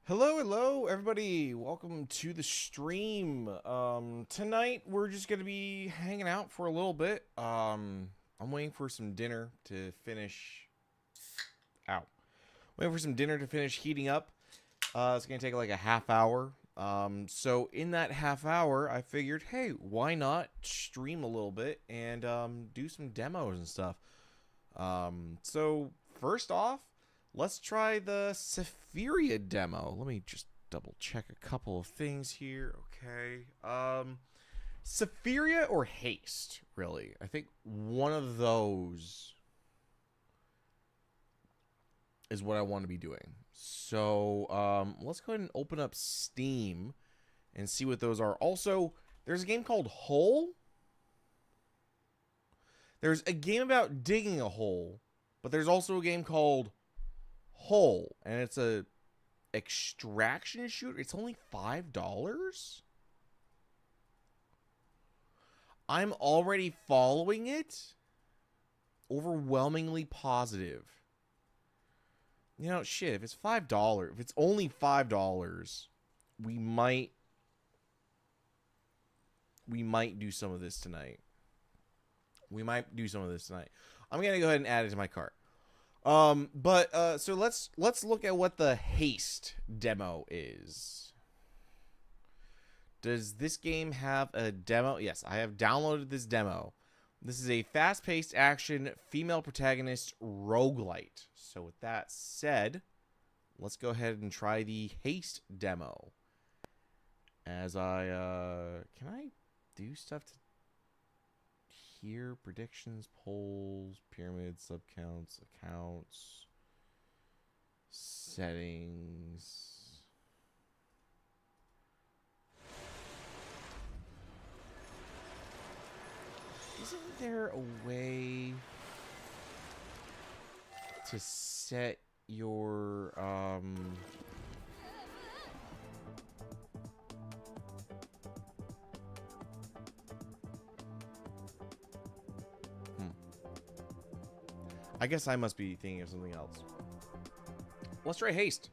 Hello, everybody. Welcome to the stream. Tonight we're just gonna be hanging out for a little bit. I'm waiting for some dinner to finish. Ow. Waiting for some dinner to finish heating up. It's gonna take like a half hour. So in that half hour, I figured, hey, why not stream a little bit and do some demos and stuff. So first off, let's try the Sephiria demo. Let me just double check a couple of things here. Okay. Sephiria or Haste, really. I think one of those is what I want to be doing. So, let's go ahead and open up Steam and see what those are. Also, there's a game called Hole. There's a game about digging a hole, but there's also a game called Hole, and it's a extraction shooter. It's only $5. I'm already following it. Overwhelmingly positive. You know, shit, if it's $5, if it's only $5, we might do some of this tonight. I'm gonna go ahead and add it to my cart. So let's look at what the Haste demo is. Does this game have a demo? Yes, I have downloaded this demo. This is a fast-paced action female protagonist roguelite. So with that said, let's go ahead and try the Haste demo. As can I do stuff to here? Predictions, polls, pyramids, subcounts, accounts, settings. Isn't there a way to set your I guess I must be thinking of something else. Let's try Haste.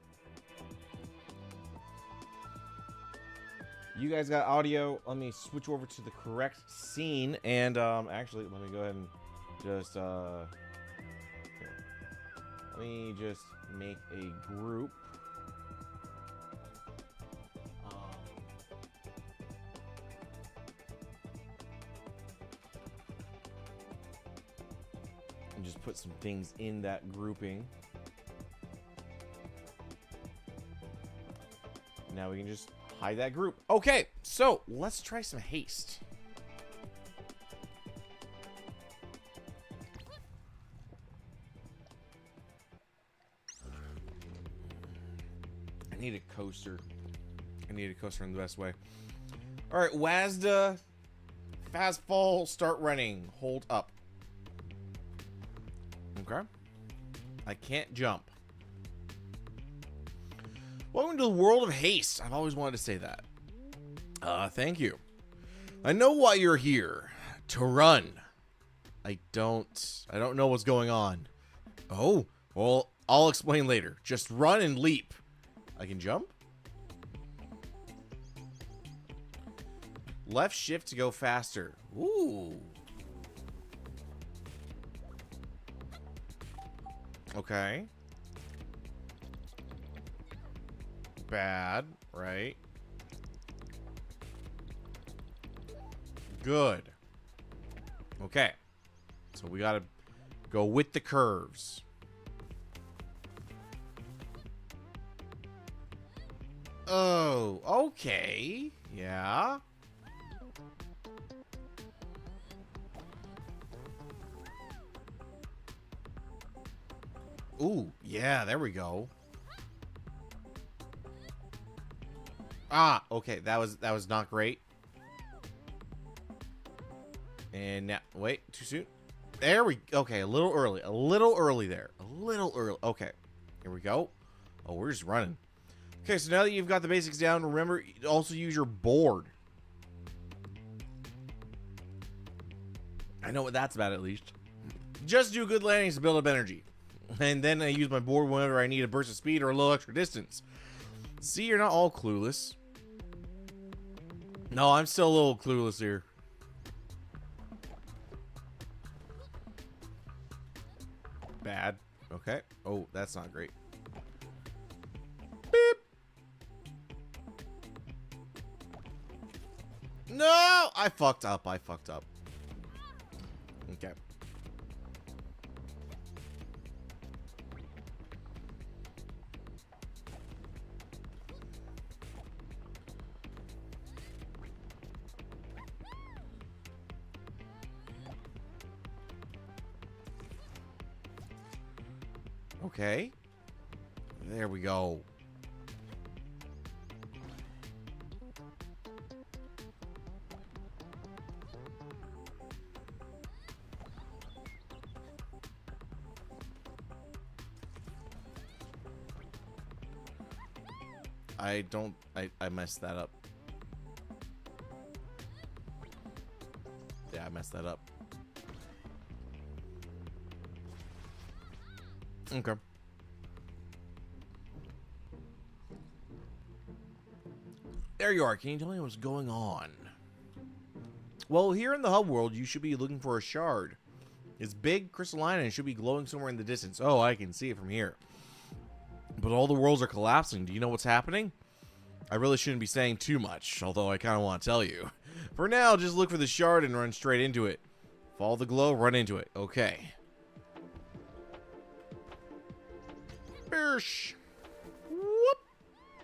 You guys got audio. Let me switch over to the correct scene. And actually, let me go ahead and just let me just make a group. And just put some things in that grouping. Now we can just hide that group. Okay, so let's try some Haste. I need a coaster. I need a coaster in the best way. All right, WASD, fast fall, start running, hold up. Okay. I can't jump. Welcome to the world of Haste. I've always wanted to say that. Thank you. I know why you're here. To run. I don't know what's going on. Oh, well, I'll explain later. Just run and leap. I can jump? Left shift to go faster. Ooh. Okay. Bad, right? Good. Okay. So we gotta go with the curves. Oh, okay. Yeah. Ooh, yeah, there we go. Ah, okay, that was not great. And now, wait, too soon. There we, okay, a little early there, a little early. Okay, here we go. Oh, we're just running. Okay, so now that you've got the basics down, remember also use your board. I know what that's about at least. Just do good landings to build up energy. And then I use my board whenever I need a burst of speed or a little extra distance. See, you're not all clueless. No, I'm still a little clueless here. Bad. Okay. Oh, that's not great. Beep. No! I fucked up. I fucked up. Okay. Okay. There we go. I messed that up. Yeah, I messed that up. Okay. There you are. Can you tell me what's going on? Well, here in the hub world, you should be looking for a shard. It's big, crystalline, and it should be glowing somewhere in the distance. Oh, I can see it from here. But all the worlds are collapsing. Do you know what's happening? I really shouldn't be saying too much, although I kind of want to tell you. For now, just look for the shard and run straight into it. Follow the glow, run into it. Okay. Birsh. Whoop.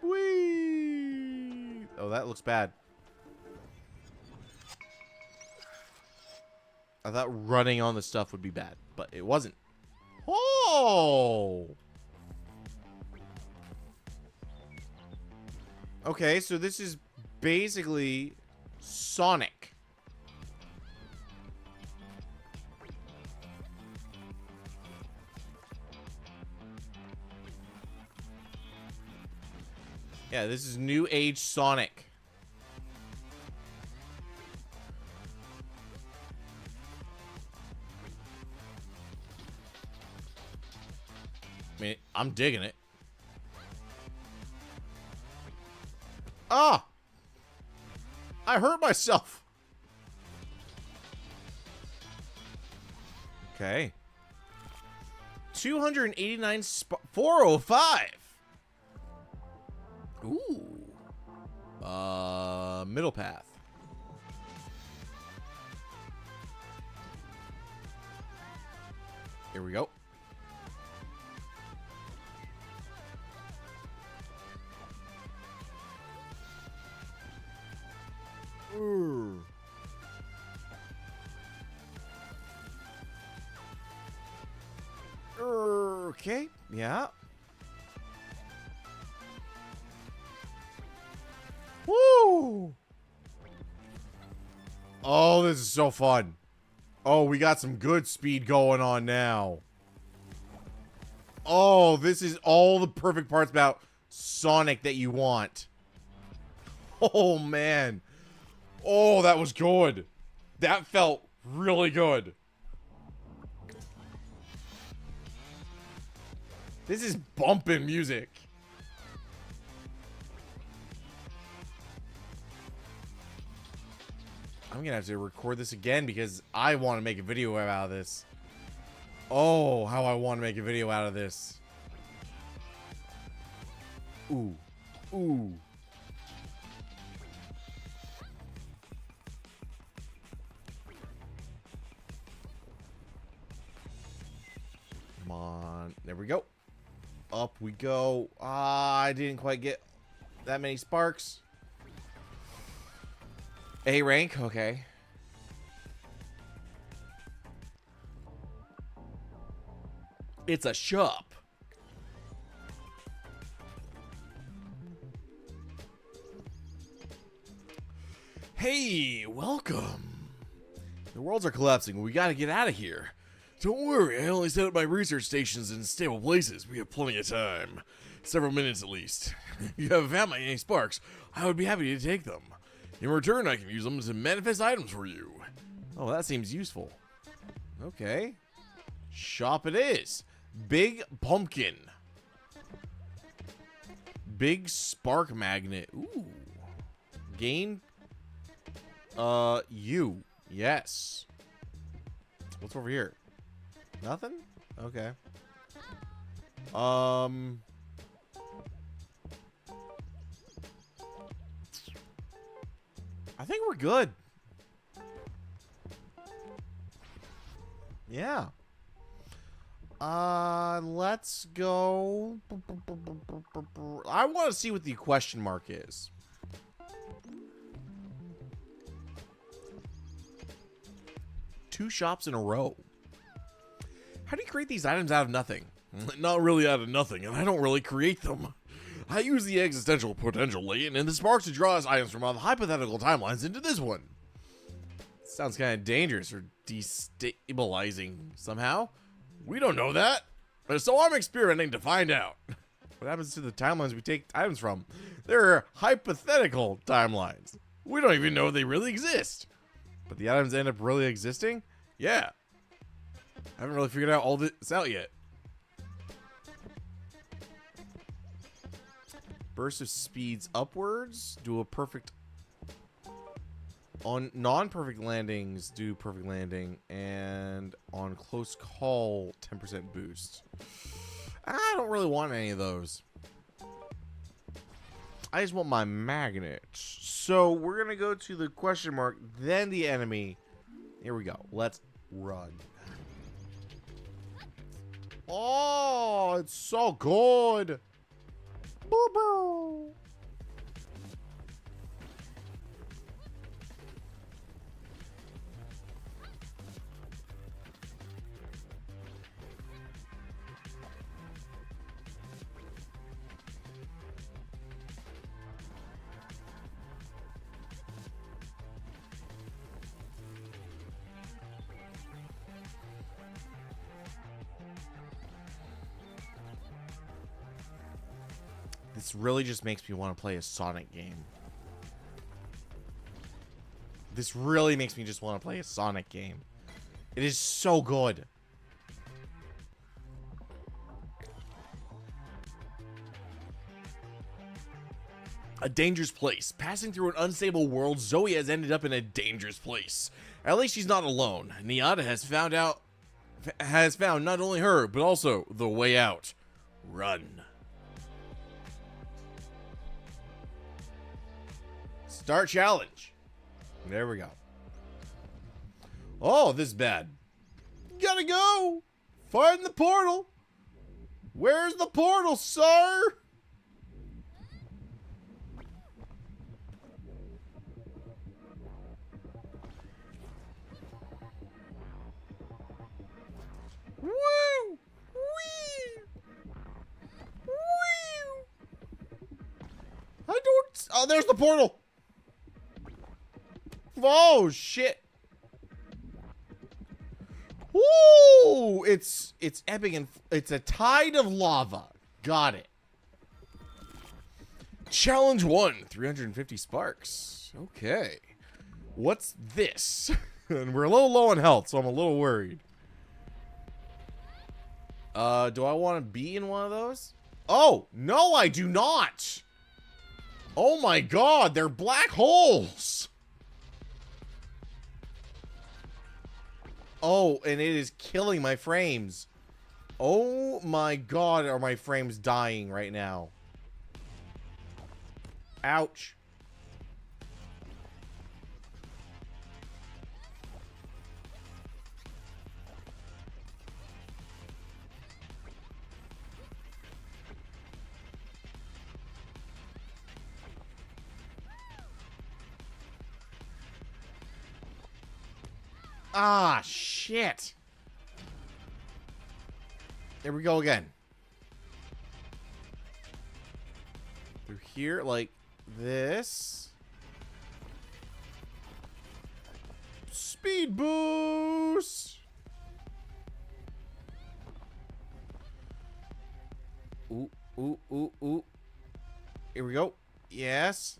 Whee. Oh, that looks bad. I thought running on the stuff would be bad, but it wasn't. Oh! Okay, so this is basically Sonic. Yeah, this is new age Sonic. I mean, I'm digging it. Ah! I hurt myself. Okay. 289 405. Ooh. Middle path. Here we go. Ooh. Okay, yeah. Woo! Oh, this is so fun. Oh, we got some good speed going on now. Oh, this is all the perfect parts about Sonic that you want. Oh, man. Oh, that was good. That felt really good. This is bumping music. I'm gonna have to record this again because I want to make a video out of this. Oh, how I want to make a video out of this. Ooh. Ooh. Come on. There we go. Up we go. Ah, I didn't quite get that many sparks. A rank, okay. It's a shop. Hey, welcome. The worlds are collapsing. We gotta get out of here. Don't worry, I only set up my research stations in stable places. We have plenty of time. Several minutes at least. If you haven't found any sparks, I would be happy to take them. In return, I can use them as manifest items for you. Oh, that seems useful. Okay. Shop it is. Big Pumpkin. Big spark magnet. Ooh. Gain. U. Yes. What's over here? Nothing? Okay. I think we're good. Yeah. Let's go. I want to see what the question mark is. Two shops in a row. How do you create these items out of nothing? Not really out of nothing, and I don't really create them. I use the existential potential latent in the sparks to draw us items from all the hypothetical timelines into this one. Sounds kind of dangerous or destabilizing somehow. We don't know that. So I'm experimenting to find out. What happens to the timelines we take items from? They're hypothetical timelines. We don't even know they really exist. But the items end up really existing? Yeah. I haven't really figured out all this out yet. Burst of speeds upwards. Do a perfect... On non-perfect landings, do perfect landing. And on close call, 10% boost. I don't really want any of those. I just want my magnets. So we're going to go to the question mark, then the enemy. Here we go. Let's run. Oh, it's so good. Boo boo. This really just makes me want to play a Sonic game. This really makes me just want to play a Sonic game. It is so good. A dangerous place. Passing through an unstable world, Zoe has ended up in a dangerous place. At least she's not alone. Niata has found not only her, but also the way out. Run. Start challenge. There we go. Oh, this is bad. Gotta go. Find the portal. Where's the portal, sir? Woo! Wee! Wee! I don't... Oh, there's the portal. Oh, shit. Ooh, it's ebbing and it's a tide of lava. Got it. Challenge 1, 350 sparks. Okay. What's this? And we're a little low on health, so I'm a little worried. Do I want to be in one of those? Oh, no, I do not. Oh my god, they're black holes. Oh, and it is killing my frames. Oh my god, are my frames dying right now? Ouch. Ah, shit. There we go again. Through here, like this. Speed boost. Ooh, ooh, ooh, ooh. Here we go. Yes.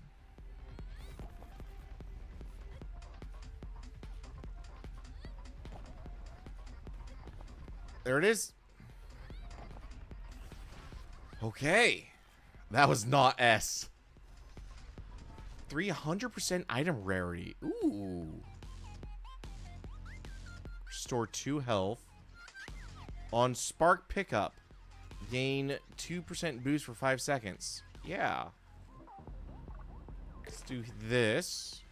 There it is. Okay. That was not S. 300% item rarity. Ooh. Restore 2 health. On spark pickup, gain 2% boost for 5 seconds. Yeah. Let's do this.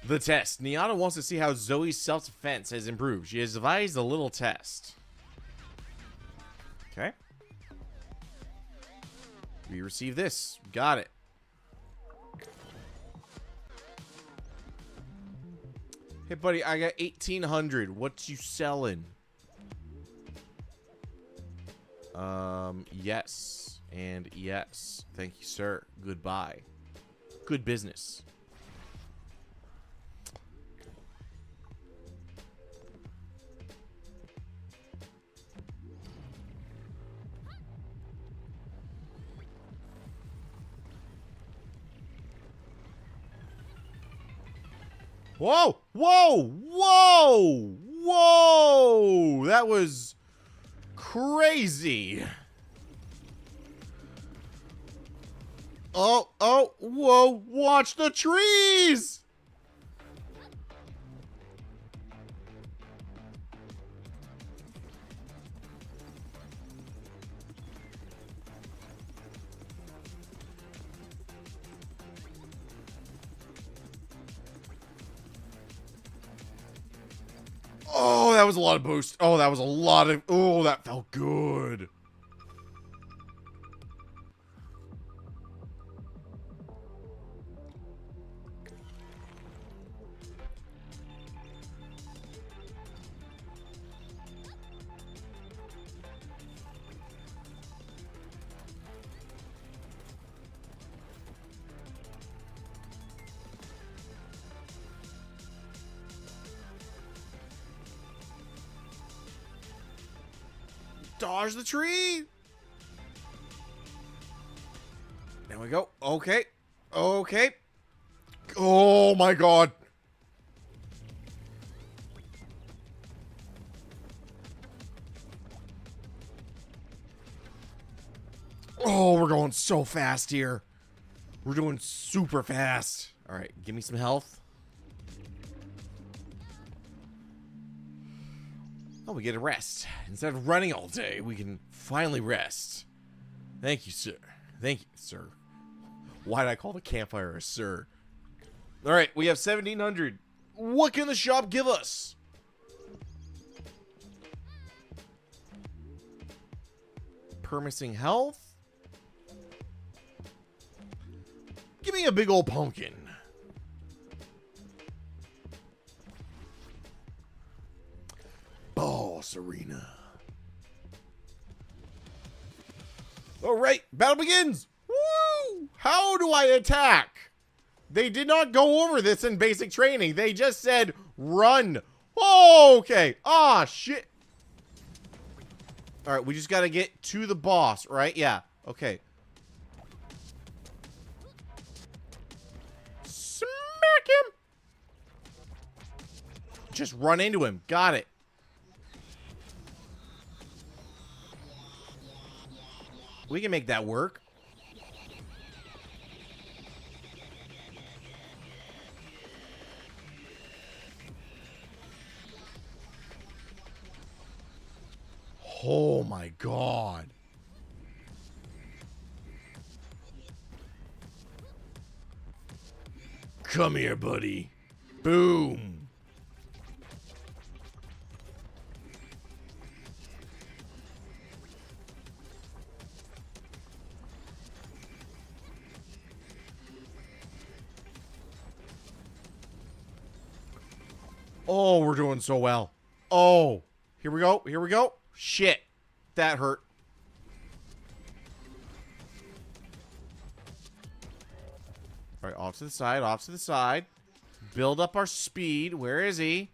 The test. Niana wants to see how Zoe's self-defense has improved. She has devised a little test. Okay. We receive this. Got it. Hey, buddy, I got 1,800. What you selling? Yes. And yes. Thank you, sir. Goodbye. Good business. Whoa! Whoa! Whoa! Whoa! That was crazy. Oh, oh, whoa, watch the trees! Oh, that was a lot of boost. Oh, that was a lot of... Oh, that felt good. Dodge the tree. There we go. Okay. Okay. Oh my god. Oh, we're going so fast here. We're doing super fast. All right, give me some health. Oh, we get a rest. Instead of running all day, we can finally rest. Thank you, sir. Thank you, sir. Why did I call the campfire a sir? All right, we have 1,700. What can the shop give us? Permissing health? Give me a big old pumpkin. Boss Arena. All right, battle begins. Woo! How do I attack? They did not go over this in basic training. They just said run. Oh, okay. Ah, shit. All right, we just got to get to the boss, right? Yeah. Okay. Smack him. Just run into him. Got it. We can make that work. Oh my god. Come here, buddy. Boom. Oh, we're doing so well. Oh, here we go. Here we go. Shit. That hurt. All right, off to the side, off to the side. Build up our speed. Where is he?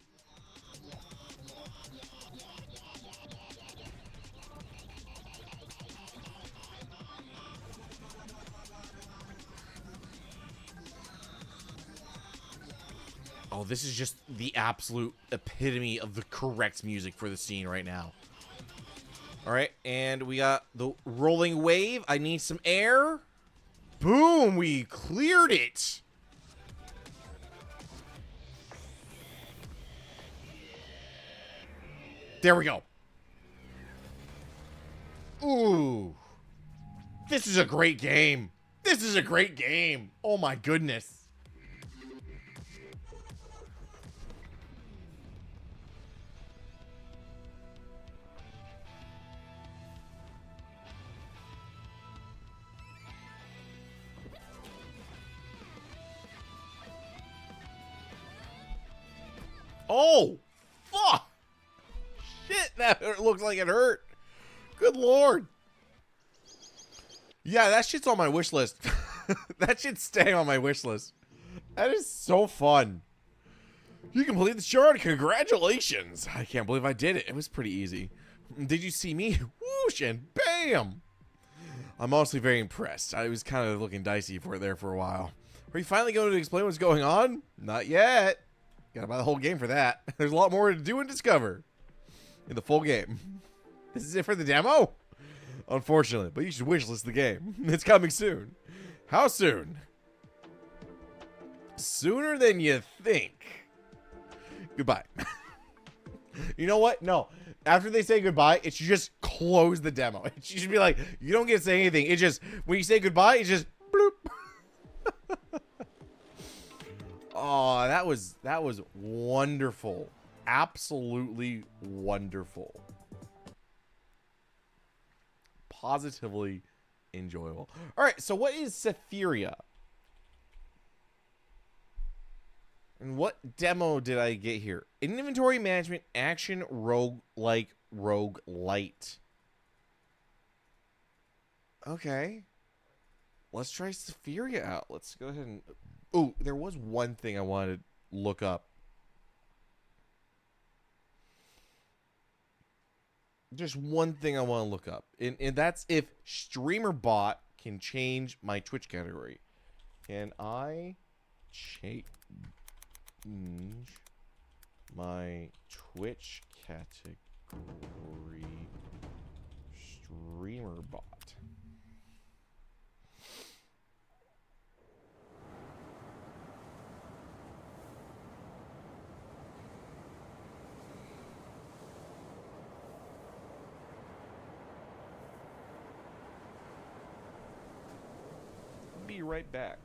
Oh, this is just the absolute epitome of the correct music for the scene right now. All right, and we got the rolling wave. I need some air. Boom, we cleared it. There we go. Ooh. This is a great game. This is a great game. Oh my goodness. Oh, fuck. Shit, that looks like it hurt. Good lord. Yeah, that shit's on my wish list. That shit's staying on my wish list. That is so fun. You completed the shard. Congratulations. I can't believe I did it. It was pretty easy. Did you see me? Whoosh and bam. I'm honestly very impressed. I was kind of looking dicey for it there for a while. Are you finally going to explain what's going on? Not yet. Gotta buy the whole game for that. There's a lot more to do and discover in the full game. This is it for the demo? Unfortunately, but you should wishlist the game. It's coming soon. How soon? Sooner than you think. Goodbye. You know what? No. After they say goodbye, it should just close the demo. It should be like, you don't get to say anything. It just, when you say goodbye, it's just bloop. Oh, that was wonderful. Absolutely wonderful. Positively enjoyable. All right, so what is Sephiria? And what demo did I get here? Inventory management, action, rogue light. Okay. Let's try Sephiria out. Let's go ahead and... Oh, there was one thing I wanted to look up. Just one thing I want to look up. And that's if StreamerBot can change my Twitch category. Can I change my Twitch category StreamerBot? Be right back.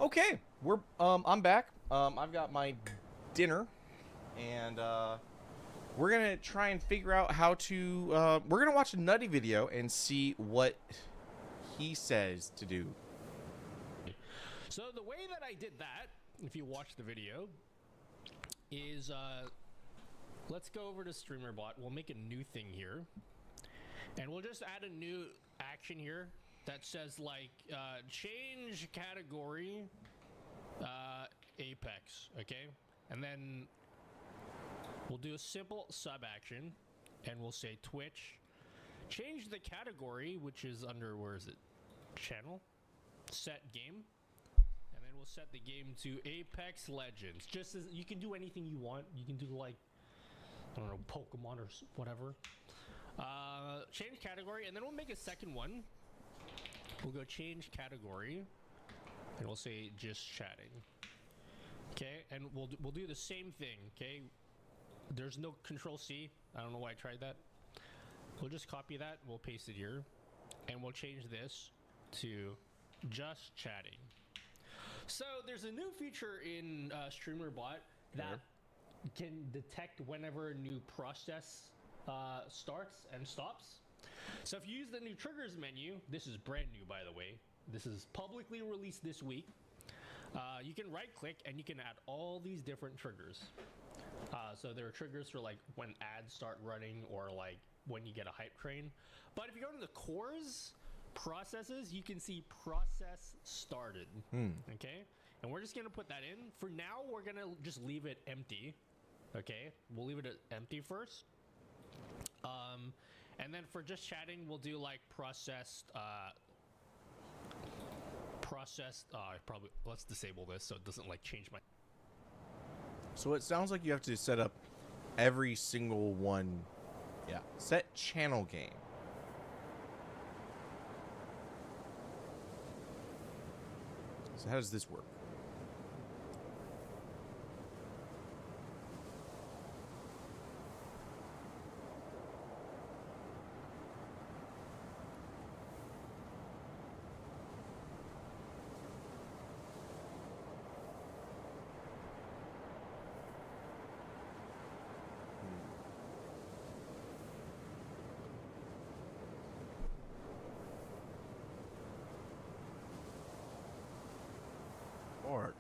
Okay, I'm back. I've got my dinner, and we're gonna try and figure out how to. We're gonna watch a Nutty video and see what he says to do. So the way that I did that, if you watch the video, is let's go over to StreamerBot. We'll make a new thing here, and we'll just add a new action here that says like change category Apex, okay? And then we'll do a simple sub action, and we'll say Twitch, change the category, which is under, where is it? Channel, set game, and then we'll set the game to Apex Legends. Just as you can do anything you want, you can do like, I don't know, Pokemon or whatever. Change category, and then we'll make a second one. We'll go change category, and we'll say just chatting. Okay, and we'll do the same thing. Okay, there's no Control C. I don't know why I tried that. We'll just copy that. We'll paste it here, and we'll change this to just chatting. So there's a new feature in StreamerBot that can detect whenever a new process starts and stops. So if you use the new triggers menu, this is brand new, by the way. This is publicly released this week. You can right click and you can add all these different triggers. So there are triggers for like when ads start running or like when you get a hype train. But if you go to the cores processes, you can see process started. Okay, and we're just gonna put that in. For now, we're gonna just leave it empty. Okay, we'll leave it empty first. And then for just chatting, we'll do like processed. Probably let's disable this so it doesn't like change my. So it sounds like you have to set up every single one. Yeah, set channel game. So how does this work? Or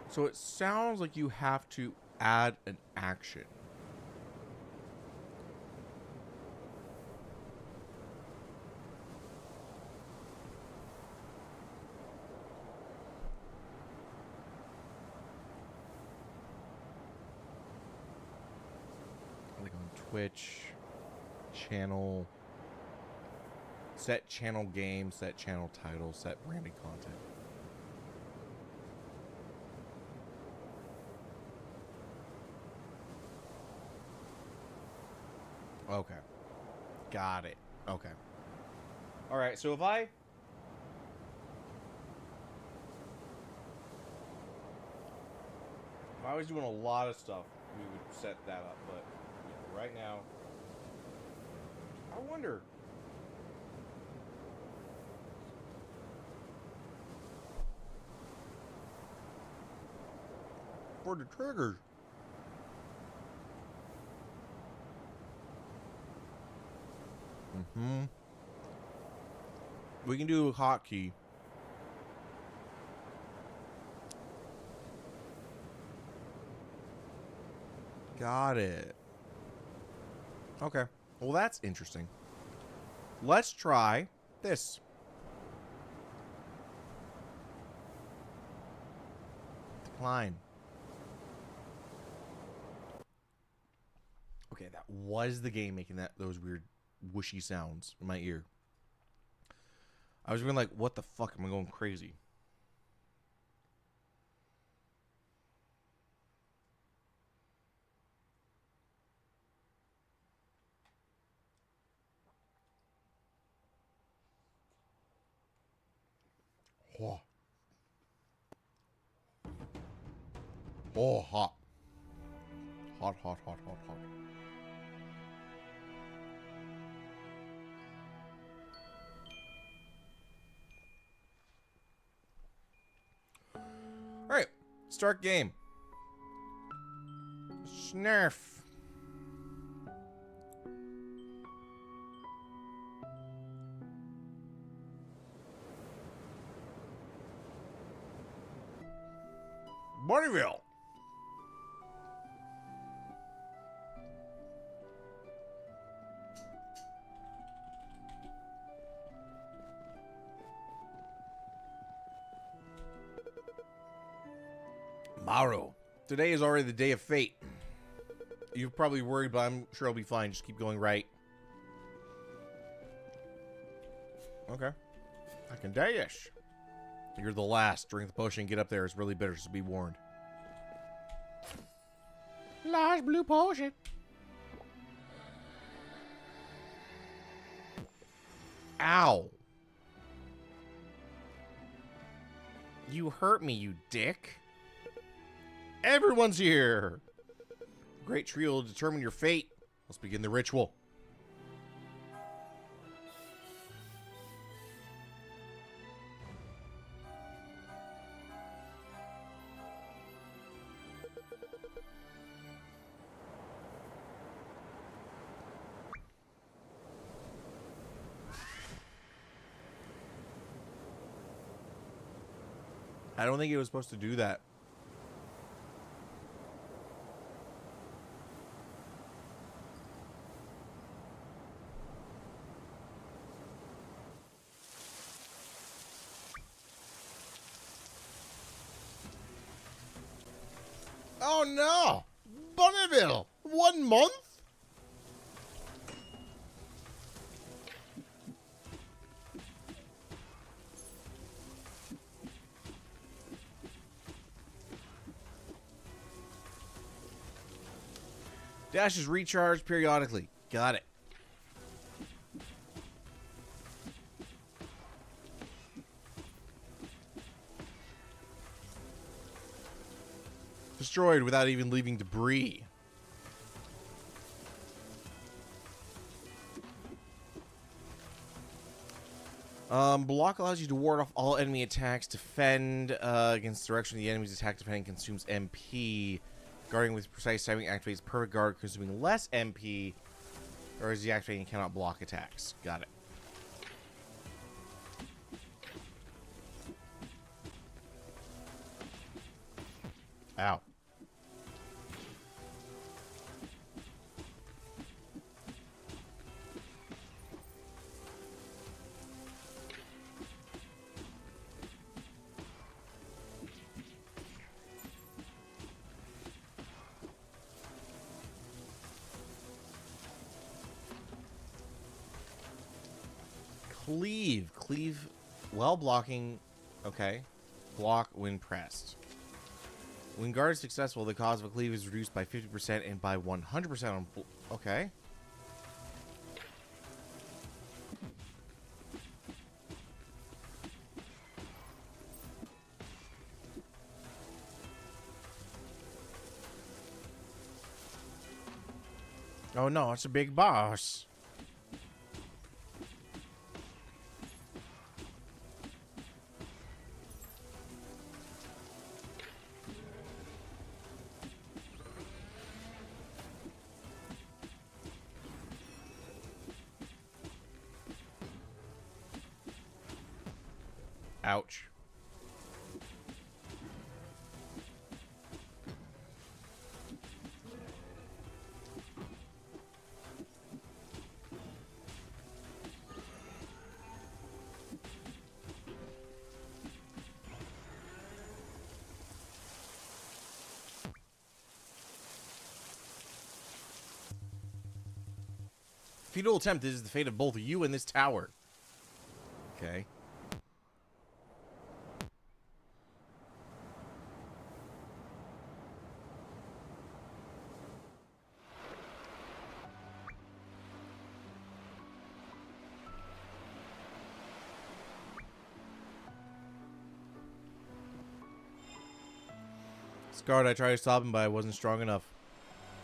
So it sounds like you have to add an action. Like on Twitch, channel, set channel game, set channel title, set branded content. Okay. Got it. Okay. All right, so if I was doing a lot of stuff, we would set that up, but yeah, right now I wonder. For the triggers. We can do a hotkey. Got it. Okay. Well, that's interesting. Let's try this. Decline. Okay, that was the game making those weird whooshy sounds in my ear. I was being like, what the fuck? Am I going crazy? Oh, hot. Hot, hot, hot, hot, hot. Alright. Start game. Snurf. Bunnyville. Morrow. Today is already the day of fate. You're probably worried, but I'm sure I'll be fine. Just keep going right. Okay. I can dash. You're the last. Drink the potion and get up there. It's really bitter, so be warned. Last blue potion. Ow. You hurt me, you dick. Everyone's here. Great trio will determine your fate. Let's begin the ritual. I don't think it was supposed to do that. Oh no! Bunnyville! 1 month? Dash is recharged periodically. Got it. Destroyed without even leaving debris. Block allows you to ward off all enemy attacks. Defend against the direction of the enemy's attack. Defending consumes MP. Guarding with precise timing activates perfect guard, consuming less MP. Or is deactivating and cannot block attacks. Got it. Ow. Cleave. Cleave while blocking. Okay. Block when pressed. When guard is successful, the cost of a cleave is reduced by 50% and by 100% on... Okay. Oh no, it's a big boss. Ouch. Futile attempt. This is the fate of both you and this tower. Okay. Scarred, I tried to stop him, but I wasn't strong enough.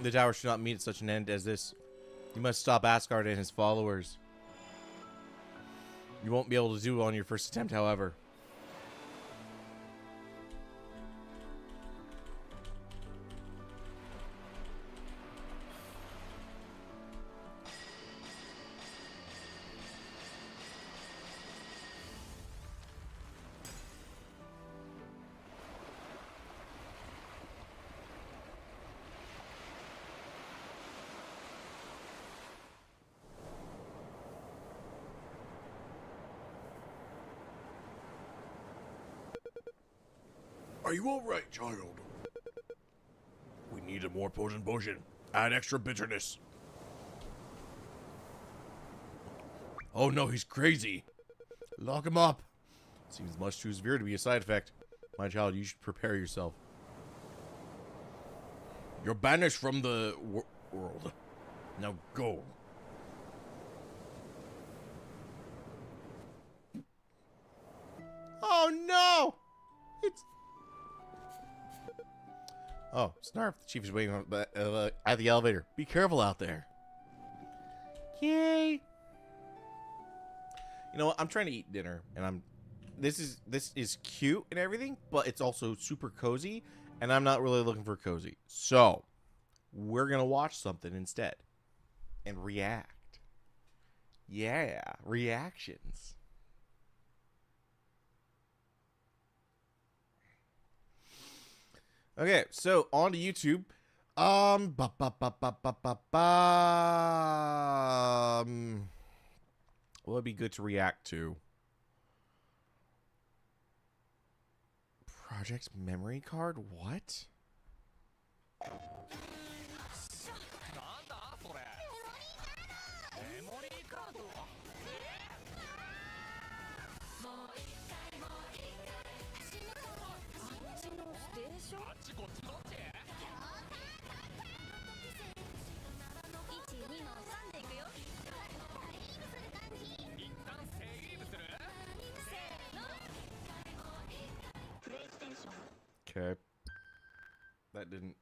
The tower should not meet at such an end as this. You must stop Asgard and his followers. You won't be able to do it on your first attempt, however. Are you alright, child? We need a more potent potion. Add extra bitterness. Oh no, he's crazy. Lock him up. Seems much too severe to be a side effect. My child, you should prepare yourself. You're banished from the world. Now go. Oh no! It's... Oh, Snarf, the chief is waiting at the elevator. Be careful out there. Yay! You know what? I'm trying to eat dinner, and this is cute and everything, but it's also super cozy, and I'm not really looking for cozy. So, we're gonna watch something instead, and react. Yeah, reactions. Okay, so on to YouTube. What would be good to react to? Project's memory card? What? Okay. That didn't...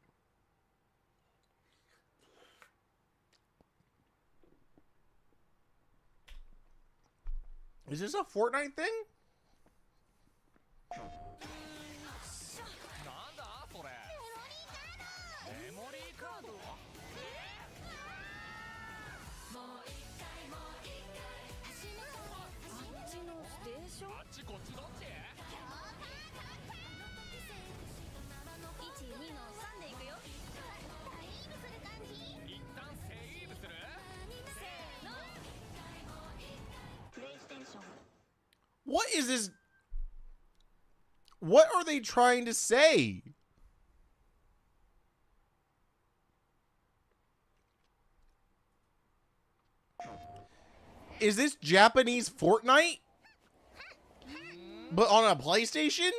Is this a Fortnite thing? What is this? What are they trying to say? Is this Japanese Fortnite? But on a PlayStation?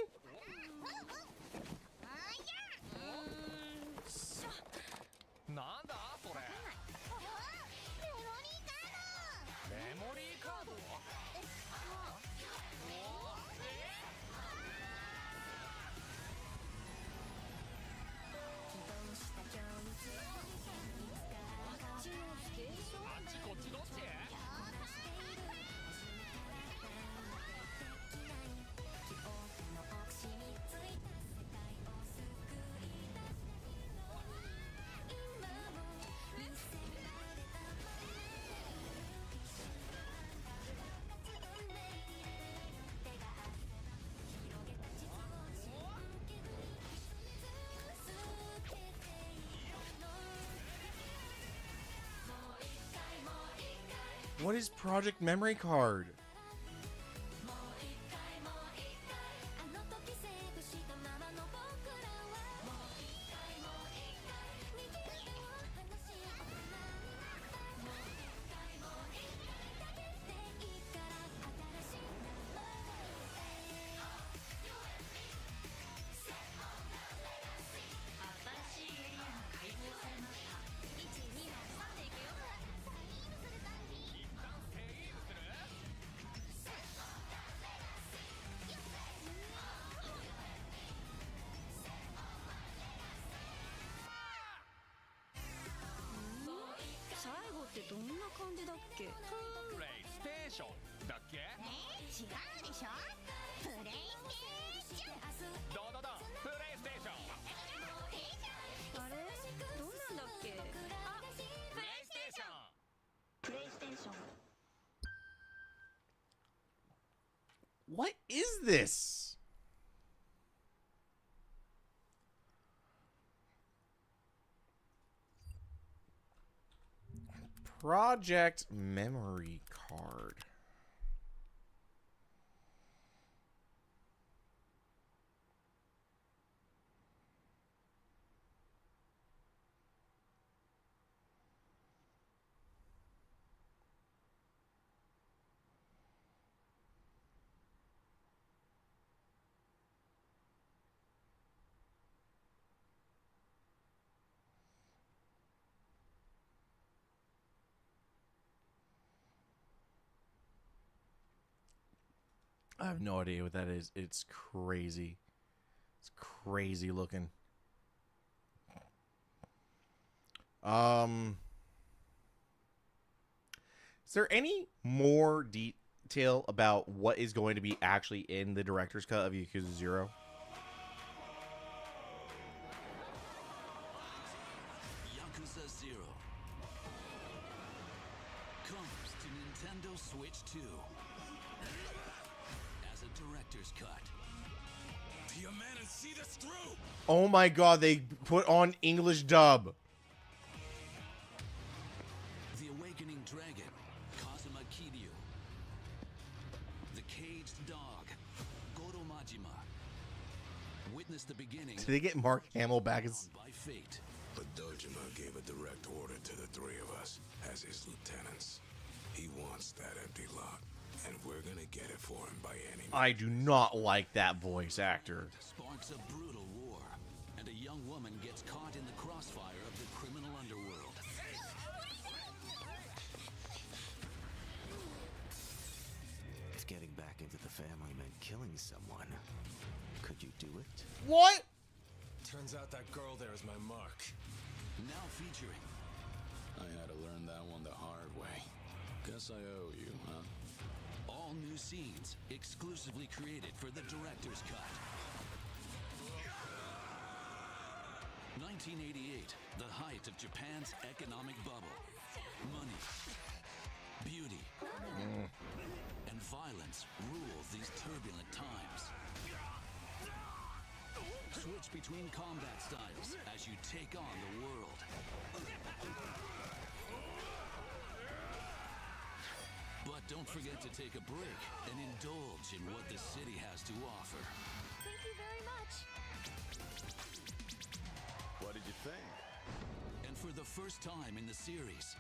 What is Project Memory Card? どんな感じだっけ？プレイステーションだっけ？違うでしょ。プレイステーション。ドドドンプレイステーション。あれどんなんだっけ？あ、プレイステーション。プレイステーション。 What is this? Project memory card. I have no idea what that is. It's crazy. It's crazy looking. Is there any more detail about what is going to be actually in the director's cut of Yakuza 0? Yakuza 0 comes to Nintendo Switch 2 as a director's cut. Be a man and see this through. Oh my god, they put on English dub. The Awakening Dragon, Kazuma Kiryu. The Caged Dog, Goro Majima. Witness the beginning Did they get Mark Hamill back as... by fate. But Dojima gave a direct order to the three of us as his lieutenants. He wants that empty lot, and we're gonna get it for him by any means. I do not like that voice actor. Sparks a brutal war, and a young woman gets caught in the crossfire of the criminal underworld. If getting back into the family meant killing someone, could you do it? What? Turns out that girl there is my mark. Now featuring I had to learn that one the hard way. Guess I owe you, huh? all new scenes exclusively created for the director's cut. 1988, the height of Japan's economic bubble. Money, beauty, and violence rule these turbulent times. Switch between combat styles as you take on the world. But don't forget to take a break and indulge in what the city has to offer. Thank you very much. What did you think? And for the first time in the series,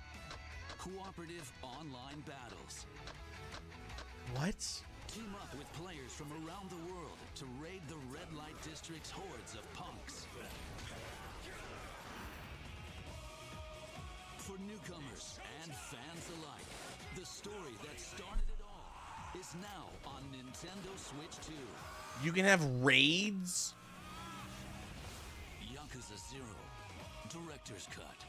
cooperative online battles. What? Team up with players from around the world to raid the Red Light District's hordes of punks. For newcomers and fans alike, the story that started it all is now on Nintendo Switch 2. You can have raids? Yakuza 0, Director's Cut.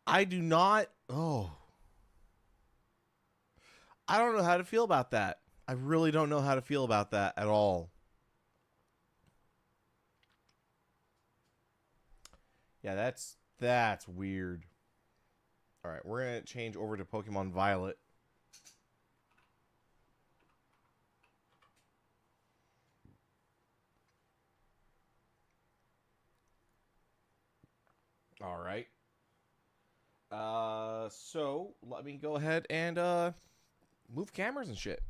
I do not... Oh. I don't know how to feel about that. I really don't know how to feel about that at all. Yeah, that's weird. All right, we're going to change over to Pokemon Violet. All right. So let me go ahead and move cameras and shit.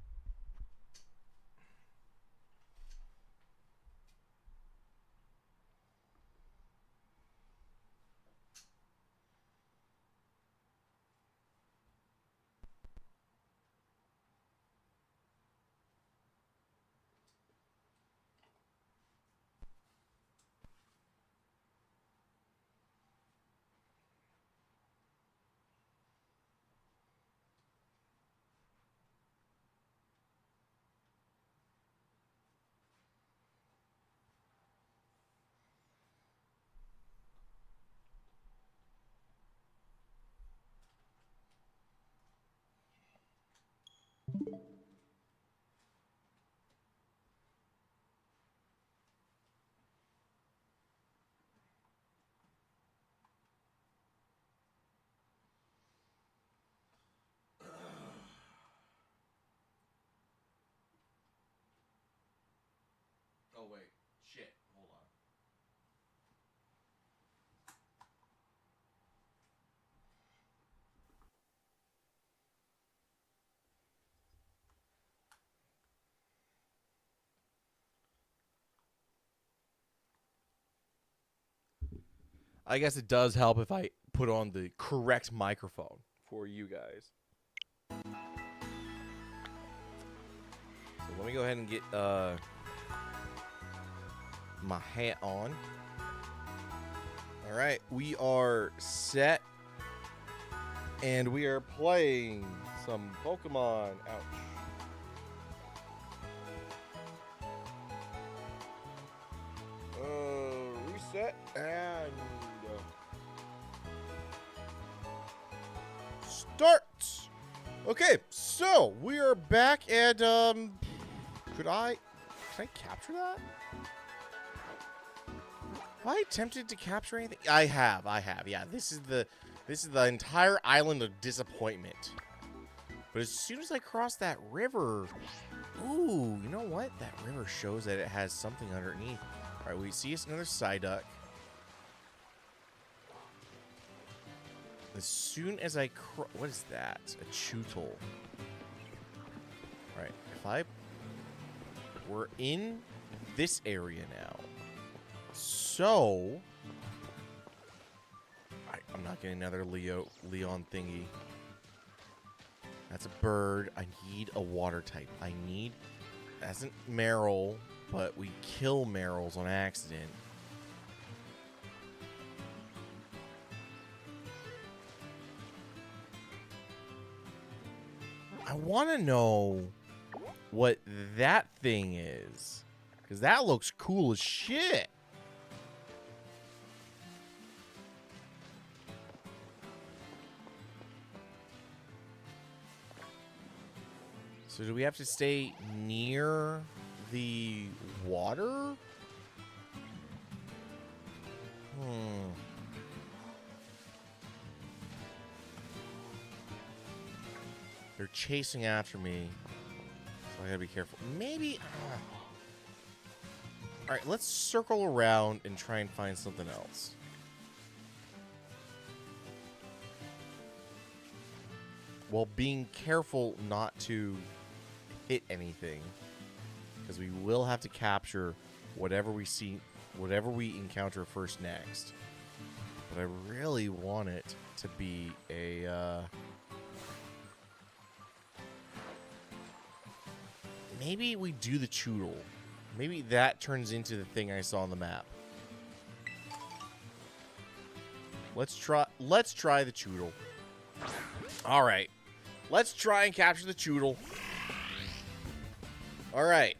Oh wait, shit. Hold on. I guess it does help if I put on the correct microphone for you guys. So let me go ahead and get my hat on. All right, we are set, and we are playing some Pokemon. Ouch. Reset and start. Okay, so we are back, and can I capture that? Have I attempted to capture anything? I have. Yeah, this is the entire island of disappointment. But as soon as I cross that river, ooh, you know what? That river shows that it has something underneath. All right, we see it's another Psyduck. As soon as I what is that? A Chewtle. All right, we're in this area now. So I'm not getting another Leon thingy. That's a bird. I need a water type. That's isn't Meryl, but we kill Meryls on accident. I want to know what that thing is, because that looks cool as shit. So do we have to stay near the water? They're chasing after me, so I gotta be careful. Maybe. All right, let's circle around and try and find something else. While being careful not to hit anything, because we will have to capture whatever we encounter first next. But I really want it to be a maybe we do the Chewtle. Maybe that turns into the thing I saw on the map. Let's try the Chewtle. All right. Let's try and capture the Chewtle. All right.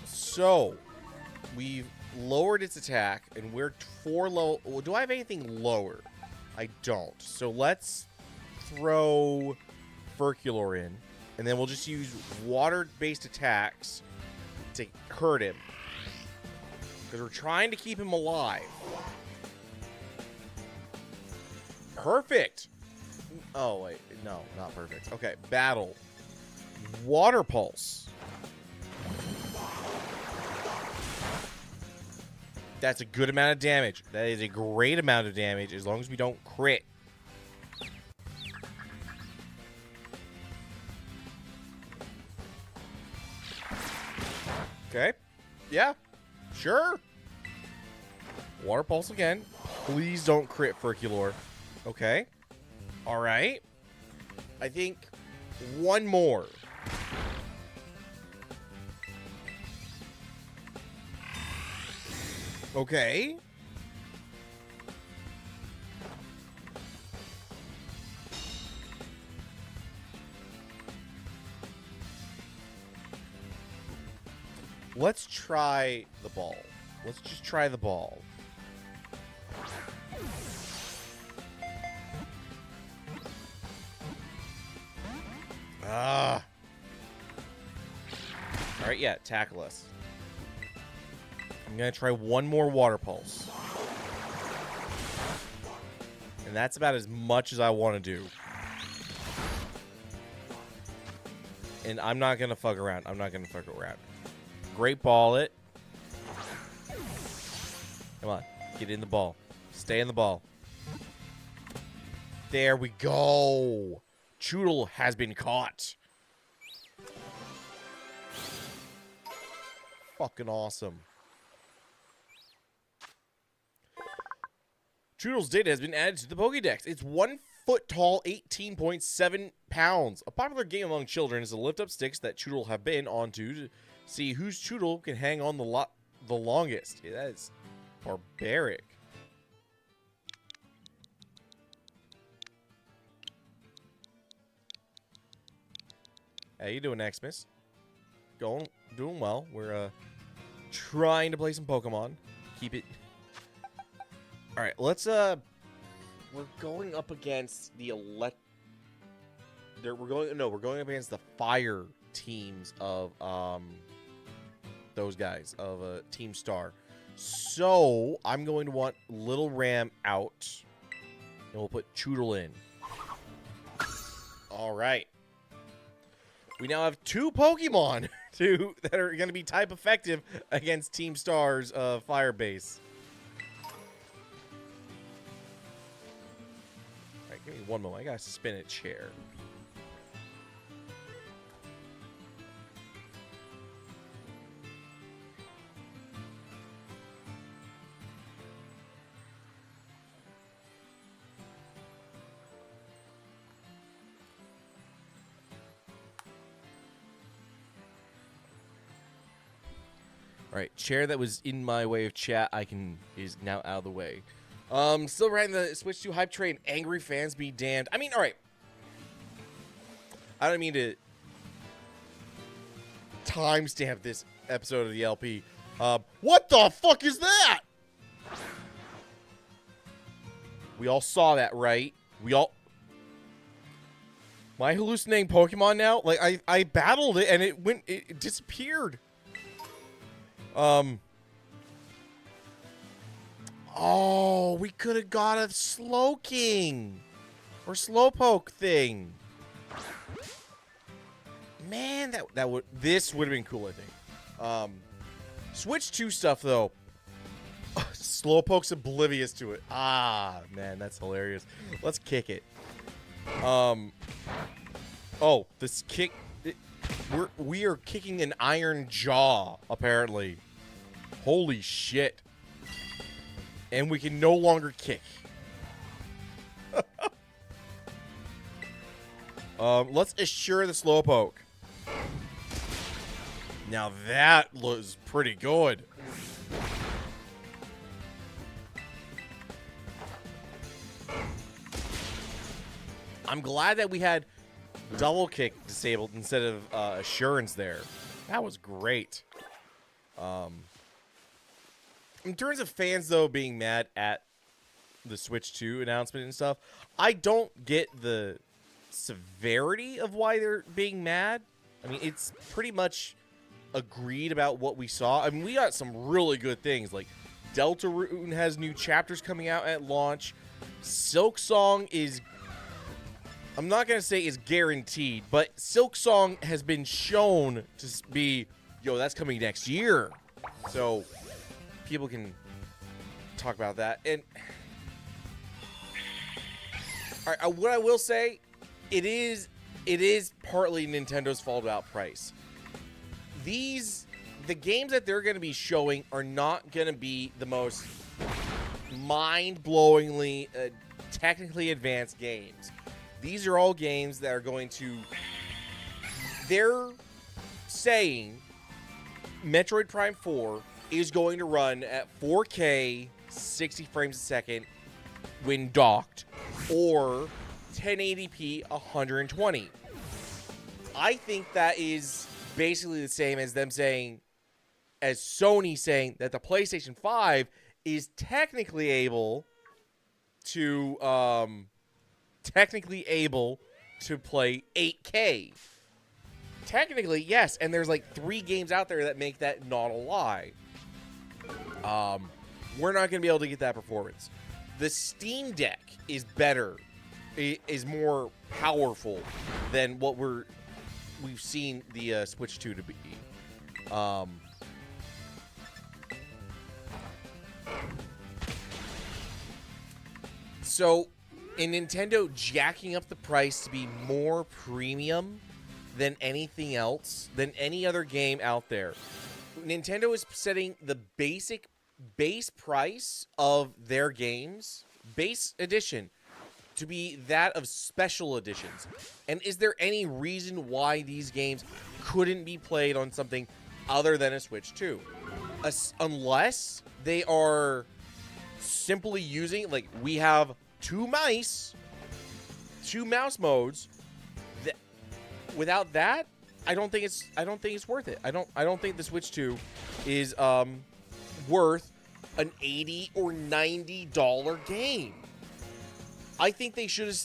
So, we've lowered its attack, and we're 4 low. Well, do I have anything lower? I don't. So, let's throw Furculor in, and then we'll just use water-based attacks to hurt him. Because we're trying to keep him alive. Perfect! Oh, wait. No, not perfect. Okay, battle. Water Pulse. That's a good amount of damage. That is a great amount of damage as long as we don't crit. Okay. Yeah. Sure. Water Pulse again. Please don't crit Furculor. Okay. All right. I think one more. Okay. Let's try the ball. Let's just try the ball. Ah. Alright, yeah, tackle us. I'm gonna try one more water pulse. And that's about as much as I want to do. And I'm not gonna fuck around. I'm not gonna fuck around. Great ball it. Come on. Get in the ball. Stay in the ball. There we go. Choodle has been caught. Fucking awesome. Choodle's data has been added to the Pokédex. It's 1 foot tall, 18.7 pounds. A popular game among children is to lift up sticks that Choodle have been onto to see whose Choodle can hang on the longest. Yeah, that is barbaric. How you doing, Xmas? Doing well. We're trying to play some Pokemon. Keep it. All right, let's we're going up against the we're going up against the fire teams of those guys of Team Star. So, I'm going to want Little Ram out. And we'll put Choodle in. All right. We now have 2 Pokemon that are going to be type effective against Team Star's fire base. All right, give me one moment. I got to spin a chair. All right, chair that was in my way of chat, is now out of the way. Still riding the Switch 2 hype train. Angry fans be damned. I mean, all right. I don't mean to timestamp this episode of the LP. What the fuck is that? We all saw that, right? Am I hallucinating Pokemon now? Like, I battled it and it disappeared. Oh, we could have got a Slowking or Slowpoke thing. Man, this would have been cool, I think. Switch 2 stuff though. Slowpoke's oblivious to it. Ah, man, that's hilarious. Let's kick it. Oh, this kick. We are kicking an iron jaw, apparently. Holy shit. And we can no longer kick. Let's assure the Slowpoke. Now that was pretty good. I'm glad that we had double kick disabled instead of assurance there. That was great. In terms of fans, though, being mad at the Switch 2 announcement and stuff, I don't get the severity of why they're being mad. I mean, it's pretty much agreed about what we saw. I mean, we got some really good things. Like, Deltarune has new chapters coming out at launch. Silk Song is... I'm not going to say is guaranteed, but Silk Song has been shown to be, yo, that's coming next year. So, people can talk about that. And all right, what I will say, it is partly Nintendo's fault about price. The games that they're going to be showing are not going to be the most mind-blowingly technically advanced games. These are all games that are going to... They're saying Metroid Prime 4 is going to run at 4K, 60 frames a second when docked, or 1080p, 120. I think that is basically the same as them saying, as Sony saying that the PlayStation 5 is technically able to play 8K. technically, yes, and there's like 3 games out there that make that not a lie. We're not going to be able to get that performance. The Steam Deck is better, is more powerful than what we've seen the Switch 2 to be. So, in Nintendo jacking up the price to be more premium than anything else, than any other game out there, Nintendo is setting the base price of their games, base edition, to be that of special editions. And is there any reason why these games couldn't be played on something other than a Switch 2? Unless they are simply using, like, we have 2 mouse modes. Without that, I don't think it's worth it. I don't think the Switch 2 is worth an $80 or $90 game. I think they should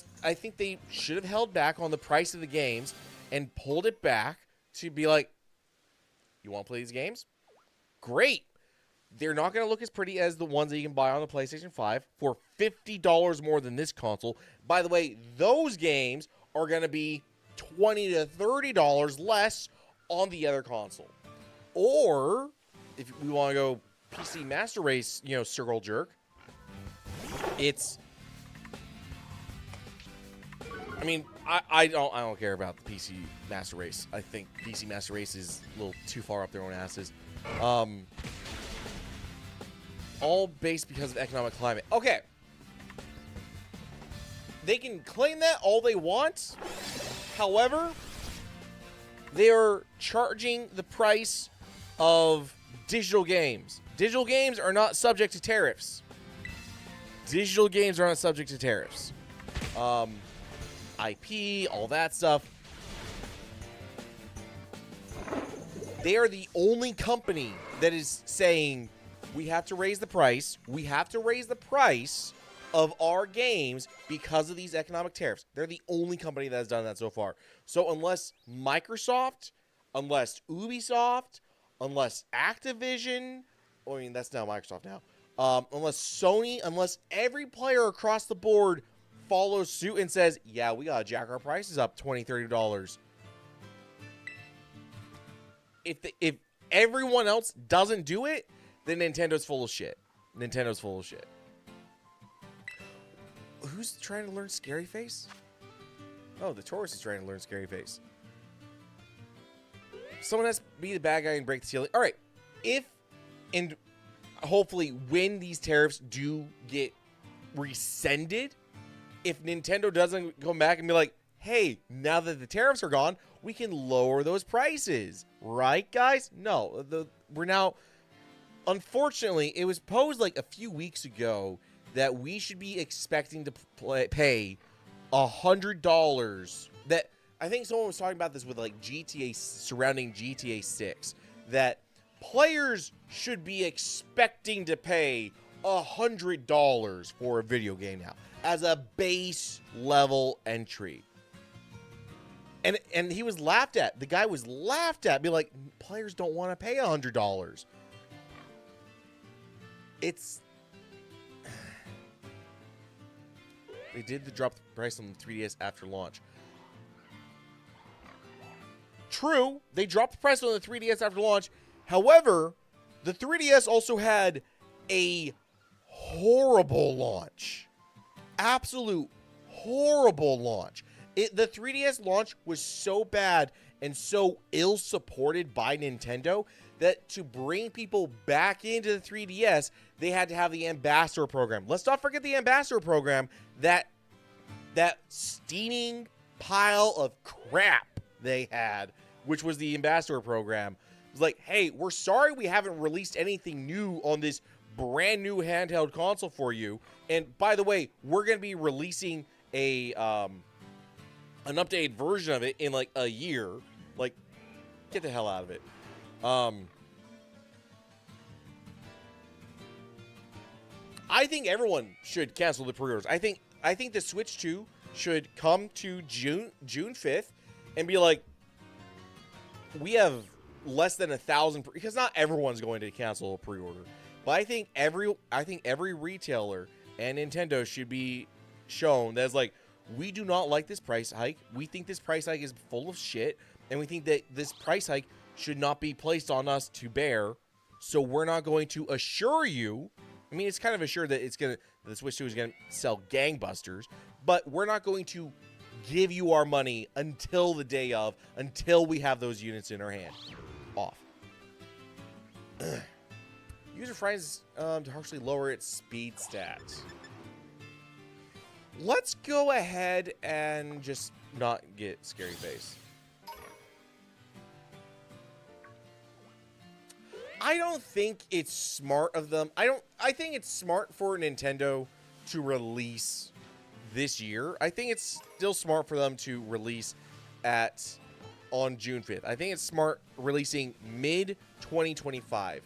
have held back on the price of the games and pulled it back to be like, you want to play these games? Great. They're not going to look as pretty as the ones that you can buy on the PlayStation 5 for $50 more than this console. By the way, those games are going to be $20 to $30 less on the other console. Or, if we want to go PC Master Race, circle jerk, I don't care about the PC Master Race. I think PC Master Race is a little too far up their own asses. All based because of economic climate. Okay. They can claim that all they want. However, they are charging the price of digital games. Digital games are not subject to tariffs. IP, all that stuff. They are the only company that is saying, we have to raise the price. We have to raise the price of our games because of these economic tariffs. They're the only company that has done that so far. So unless Microsoft, unless Ubisoft, unless Activision, that's now Microsoft now, unless Sony, unless every player across the board follows suit and says, yeah, we gotta jack our prices up $20, $30. If everyone else doesn't do it, then Nintendo's full of shit. Who's trying to learn Scary Face? Oh, the Taurus is trying to learn Scary Face. Someone has to be the bad guy and break the ceiling. All right. If, and hopefully when these tariffs do get rescinded, if Nintendo doesn't come back and be like, hey, now that the tariffs are gone, we can lower those prices. Right, guys? No. We're now... Unfortunately, it was posed like a few weeks ago that we should be expecting to pay $100. That I think someone was talking about this with like GTA, surrounding GTA 6, that players should be expecting to pay $100 for a video game now as a base level entry. And he was laughed at. The guy was laughed at, be like, players don't want to pay $100. They did drop the price on the 3DS after launch. True, they dropped the price on the 3DS after launch. However, the 3DS also had a horrible launch. Absolute horrible launch. The 3DS launch was so bad and so ill-supported by Nintendo that to bring people back into the 3DS, they had to have the Ambassador program. Let's not forget the Ambassador program, that steaming pile of crap they had, which was the Ambassador program. It was like, hey, we're sorry we haven't released anything new on this brand new handheld console for you. And by the way, we're going to be releasing an updated version of it in like a year. Like, get the hell out of it. I think everyone should cancel the pre-orders. I think the Switch 2 should come to June 5th and be like, we have less than 1,000 because not everyone's going to cancel a pre-order, but I think every retailer and Nintendo should be shown that it's like, we do not like this price hike. We think this price hike is full of shit, and we think that this price hike should not be placed on us to bear. So we're not going to assure you. I mean, it's kind of assured that the Switch 2 is going to sell gangbusters, but we're not going to give you our money until the day of, until we have those units in our hand. Off. User finds to harshly lower its speed stats. Let's go ahead and just not get scary face. I don't think it's smart of them. I think it's smart for Nintendo to release this year. I think it's still smart for them to release on June 5th. I think it's smart releasing mid 2025.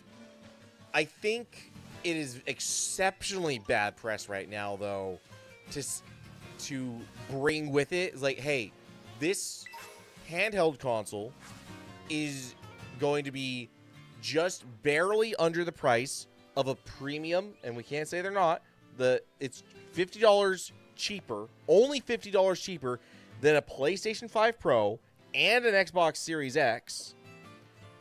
I think it is exceptionally bad press right now, though, to bring with it. It's like, hey, this handheld console is going to be just barely under the price of a premium, and we can't say they're not. It's $50 cheaper, only $50 cheaper than a PlayStation 5 Pro and an Xbox Series X,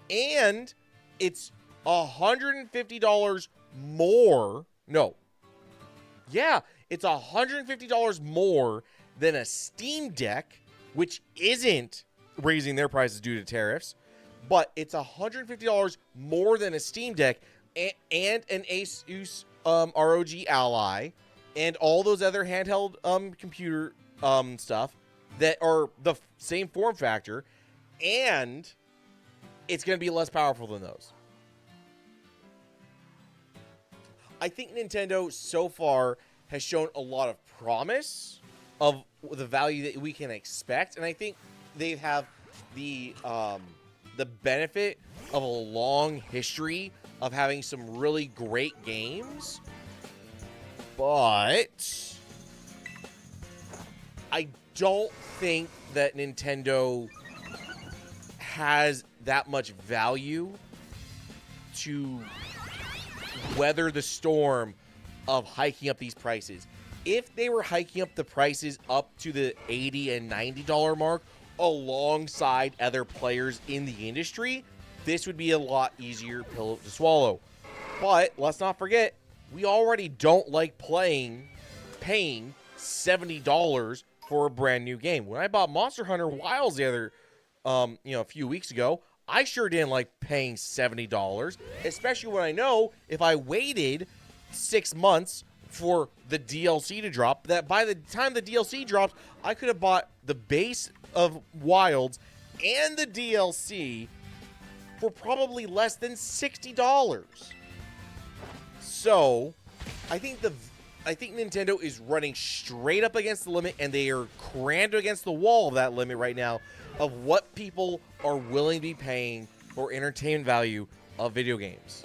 and it's $150 more. No. Yeah, it's $150 more than a Steam Deck, which isn't raising their prices due to tariffs, but it's $150 more than a Steam Deck and an Asus ROG Ally and all those other handheld computer stuff that are the same form factor, and it's going to be less powerful than those. I think Nintendo so far has shown a lot of promise of the value that we can expect, and I think they have the benefit of a long history of having some really great games, but I don't think that Nintendo has that much value to weather the storm of hiking up these prices. If they were hiking up the prices up to the $80 and $90 mark alongside other players in the industry, this would be a lot easier pill to swallow. But let's not forget, we already don't like paying $70 for a brand new game. When I bought Monster Hunter Wilds the other, a few weeks ago, I sure didn't like paying $70, especially when I know if I waited 6 months for the DLC to drop, that by the time the DLC drops, I could have bought the base of Wilds and the DLC for probably less than $60. So, I think Nintendo is running straight up against the limit, and they are crammed against the wall of that limit right now of what people are willing to be paying for entertainment value of video games.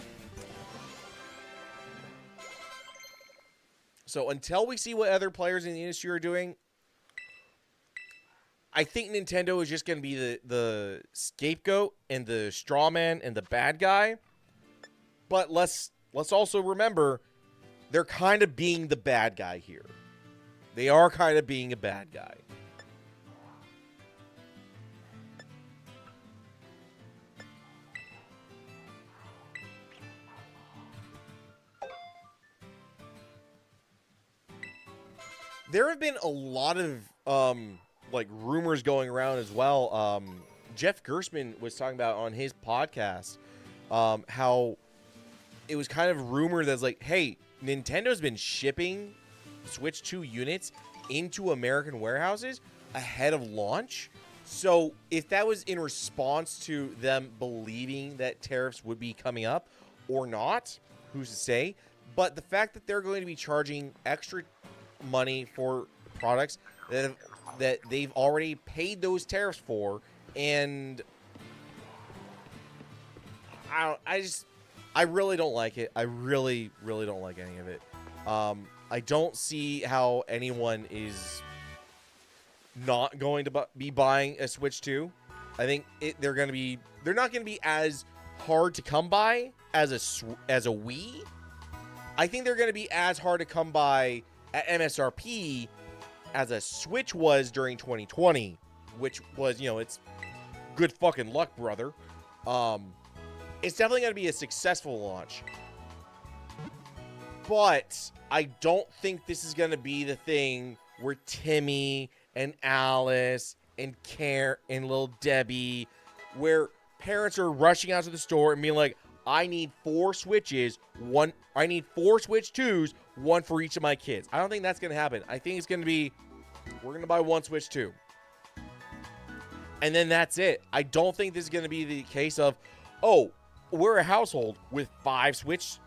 So until we see what other players in the industry are doing, I think Nintendo is just going to be the scapegoat and the straw man and the bad guy. But let's also remember, they're kind of being the bad guy here. They are kind of being a bad guy. There have been a lot of rumors going around as well. Jeff Gerstmann was talking about on his podcast how it was kind of rumored that's like, hey, Nintendo's been shipping Switch 2 units into American warehouses ahead of launch. So if that was in response to them believing that tariffs would be coming up or not, who's to say? But the fact that they're going to be charging extra money for products that they've already paid those tariffs for, and I really don't like it. I really, really don't like any of it. I don't see how anyone is not going to be buying a Switch 2. I think they're not going to be as hard to come by as a Wii. I think they're going to be as hard to come by at MSRP as a Switch was during 2020, which was, it's good fucking luck, brother. It's definitely going to be a successful launch. But I don't think this is going to be the thing where Timmy and Alice and Karen and little Debbie, where parents are rushing out to the store and being like, I need 4 Switches, I need 4 Switch 2s, one for each of my kids. I don't think that's going to happen. I think it's going to be, we're going to buy 1 Switch 2. And then that's it. I don't think this is going to be the case of, oh, we're a household with 5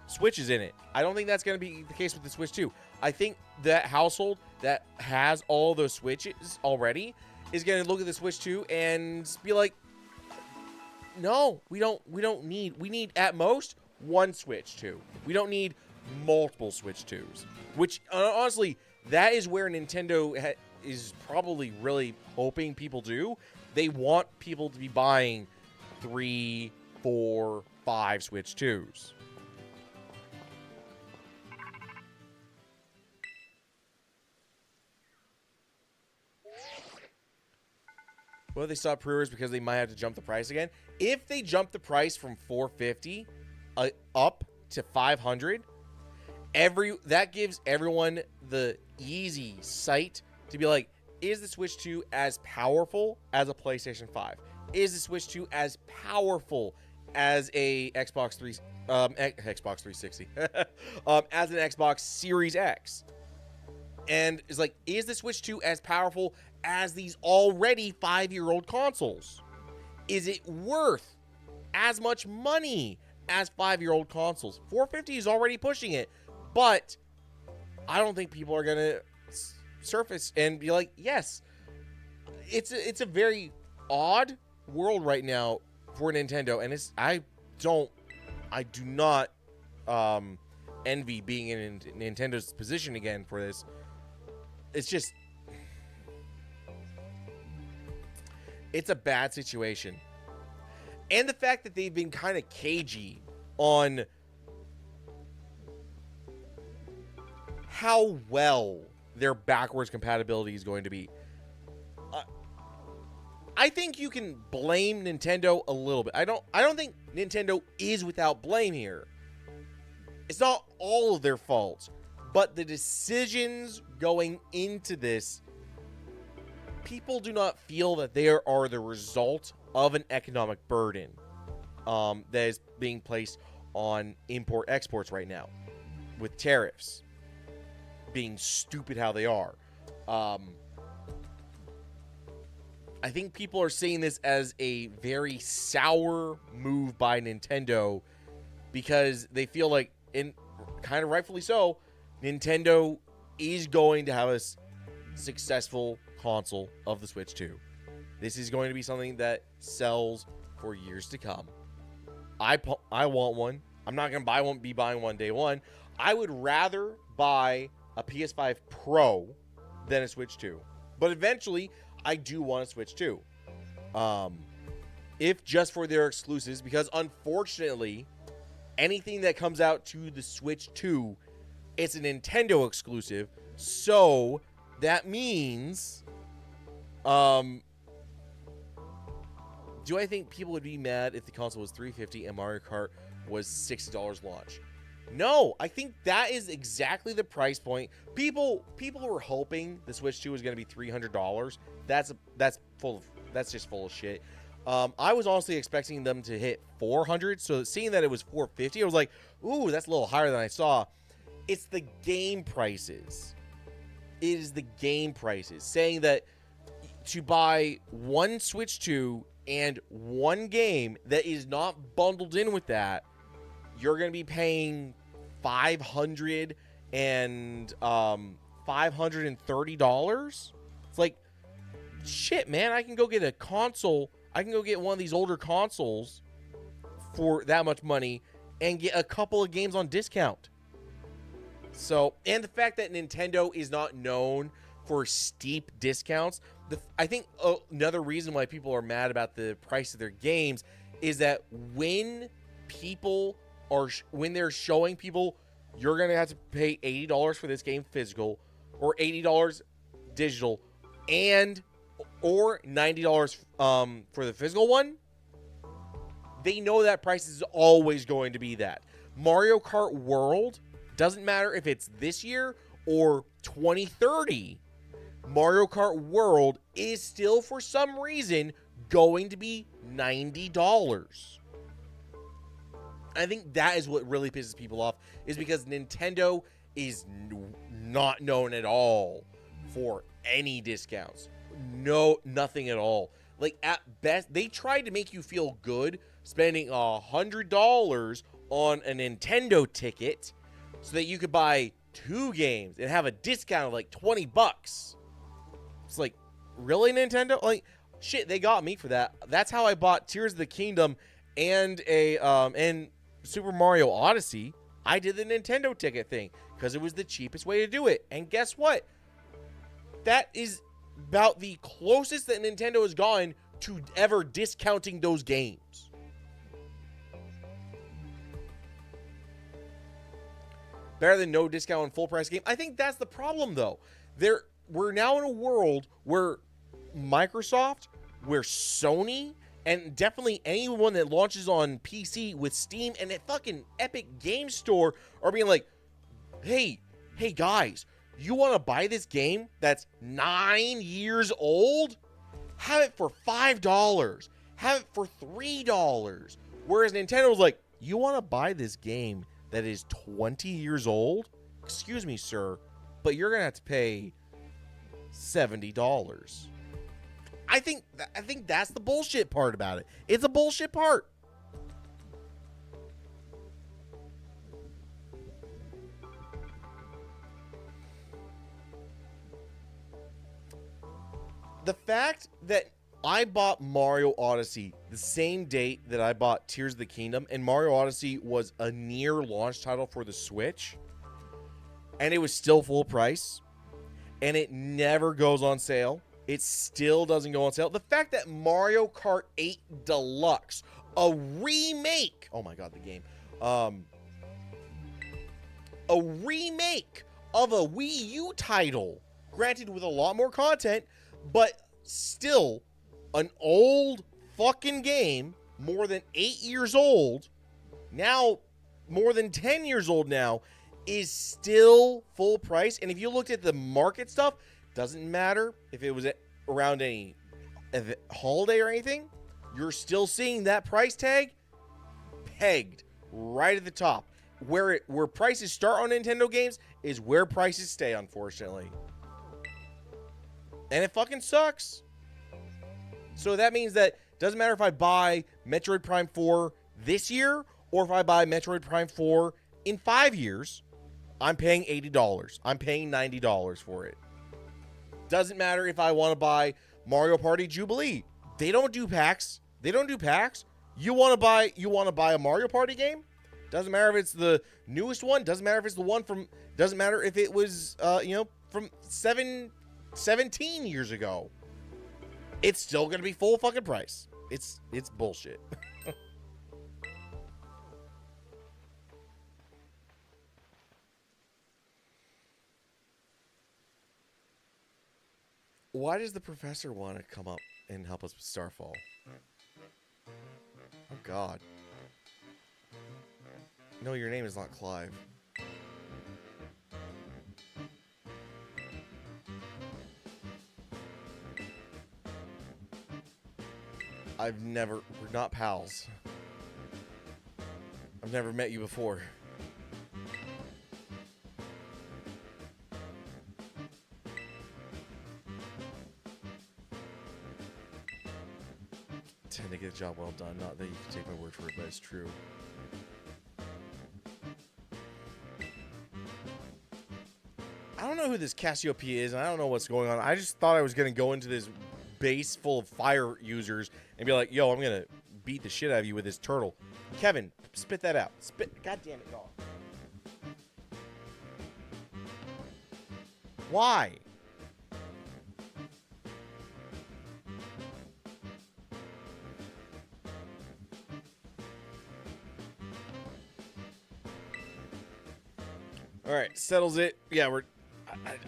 Switches in it. I don't think that's going to be the case with the Switch 2. I think that household that has all those Switches already is going to look at the Switch 2 and be like, no, we need at most 1 Switch 2. We don't need multiple Switch 2s. Which, honestly, that is where Nintendo is probably really hoping people do. They want people to be buying 3, 4, 5 Switch 2s. Well, they stopped pre-orders because they might have to jump the price again. If they jump the price from $450 up to $500, that gives everyone the easy sight to be like, is the Switch 2 as powerful as a PlayStation 5? Is the Switch 2 as powerful as a Xbox 360? As an Xbox Series X? And it's like, is the Switch 2 as powerful as these already 5-year-old consoles? Is it worth as much money as 5-year-old consoles? $450 is already pushing it, but I don't think people are gonna surface and be like, yes. It's a very odd world right now for Nintendo, and I do not envy being in Nintendo's position again for this. It's just, it's a bad situation. And the fact that they've been kind of cagey on how well their backwards compatibility is going to be. I think you can blame Nintendo a little bit. I don't think Nintendo is without blame here. It's not all of their fault, but the decisions going into this, people do not feel that they are the result of an economic burden that is being placed on import-exports right now, with tariffs being stupid how they are. I think people are seeing this as a very sour move by Nintendo because they feel like, and kind of rightfully so, Nintendo is going to have a successful console of the Switch 2. This is going to be something that sells for years to come. I want one. I'm not going to be buying one day one. I would rather buy a PS5 Pro than a Switch 2. But eventually, I do want a Switch 2. If just for their exclusives, because unfortunately, anything that comes out to the Switch 2, it's a Nintendo exclusive. So that means, do I think people would be mad if the console was $350 and Mario Kart was $60 launch? No, I think that is exactly the price point. People were hoping the Switch 2 was going to be $300. That's just full of shit. I was honestly expecting them to hit $400. So seeing that it was $450, I was like, ooh, that's a little higher than I saw. It's the game prices. It is the game prices saying that to buy one Switch 2 and one game that is not bundled in with that, you're going to be paying $530. It's like, shit, man, I can go get a console. I can go get one of these older consoles for that much money and get a couple of games on discount. So, and the fact that Nintendo is not known for steep discounts. I think another reason why people are mad about the price of their games is that when people are when they're showing people you're gonna have to pay $80 for this game physical, or $80 digital, or $90 for the physical one, they know that price is always going to be that. Mario Kart World, doesn't matter if it's this year or 2030, Mario Kart World is still, for some reason, going to be $90. I think that is what really pisses people off, is because Nintendo is not known at all for any discounts. No, nothing at all. Like, at best, they tried to make you feel good spending $100 on a Nintendo ticket so that you could buy 2 games and have a discount of like $20. It's like, really, Nintendo? Like, shit, they got me for that. That's how I bought Tears of the Kingdom and and Super Mario Odyssey. I did the Nintendo ticket thing because it was the cheapest way to do it. And guess what? That is about the closest that Nintendo has gone to ever discounting those games. Better than no discount on full price game. I think that's the problem, though. We're now in a world where Microsoft, where Sony, and definitely anyone that launches on PC with Steam and a fucking Epic Game Store are being like, hey guys, you want to buy this game that's 9 years old? Have it for $5. Have it for $3. Whereas Nintendo's like, you want to buy this game that is 20 years old? Excuse me, sir, but you're going to have to pay $70. I think that's the bullshit part about it. It's a bullshit part. The fact that I bought Mario Odyssey the same date that I bought Tears of the Kingdom, and Mario Odyssey was a near launch title for the Switch, and it was still full price, and it never goes on sale. It still doesn't go on sale. The fact that Mario Kart 8 Deluxe, a remake, oh my god, the game, a remake of a Wii U title, granted with a lot more content, but still an old fucking game, more than 8 years old, now more than 10 years old now, is still full price. And if you looked at the market stuff, doesn't matter if it was around any holiday or anything, you're still seeing that price tag pegged right at the top. Where prices start on Nintendo games is where prices stay, unfortunately. And it fucking sucks. So that means that doesn't matter if I buy Metroid Prime 4 this year or if I buy Metroid Prime 4 in 5 years, I'm paying $80. I'm paying $90 for it. Doesn't matter if I want to buy Mario Party Jubilee. They don't do packs. You want to buy a Mario Party game? Doesn't matter if it's the newest one. Doesn't matter if it's the one from. Doesn't matter if it was from 17 years ago. It's still gonna be full fucking price. It's bullshit. Why does the professor want to come up and help us with Starfall? Oh god. No, your name is not Clive. We're not pals. I've never met you before. Tend to get a job well done. Not that you can take my word for it, but it's true. I don't know who this Cassiopeia is, and I don't know what's going on. I just thought I was going to go into this base full of fire users and be like, yo, I'm going to beat the shit out of you with this turtle. Kevin, spit that out. God damn it, dog. Why? All right, settles it. Yeah,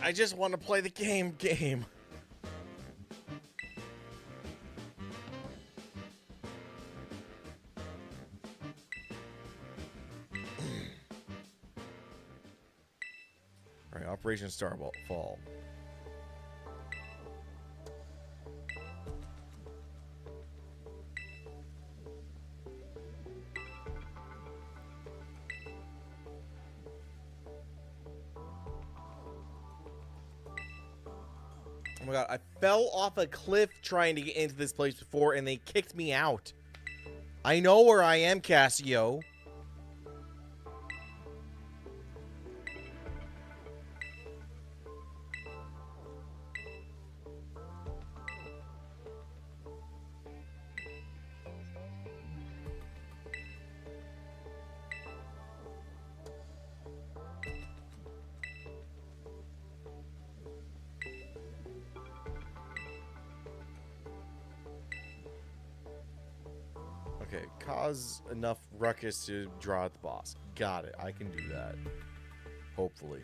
I just want to play the game. All right, Operation Starfall. Oh my god, I fell off a cliff trying to get into this place before, and they kicked me out. I know where I am, Cassio. Okay, cause enough ruckus to draw out the boss. Got it. I can do that. Hopefully.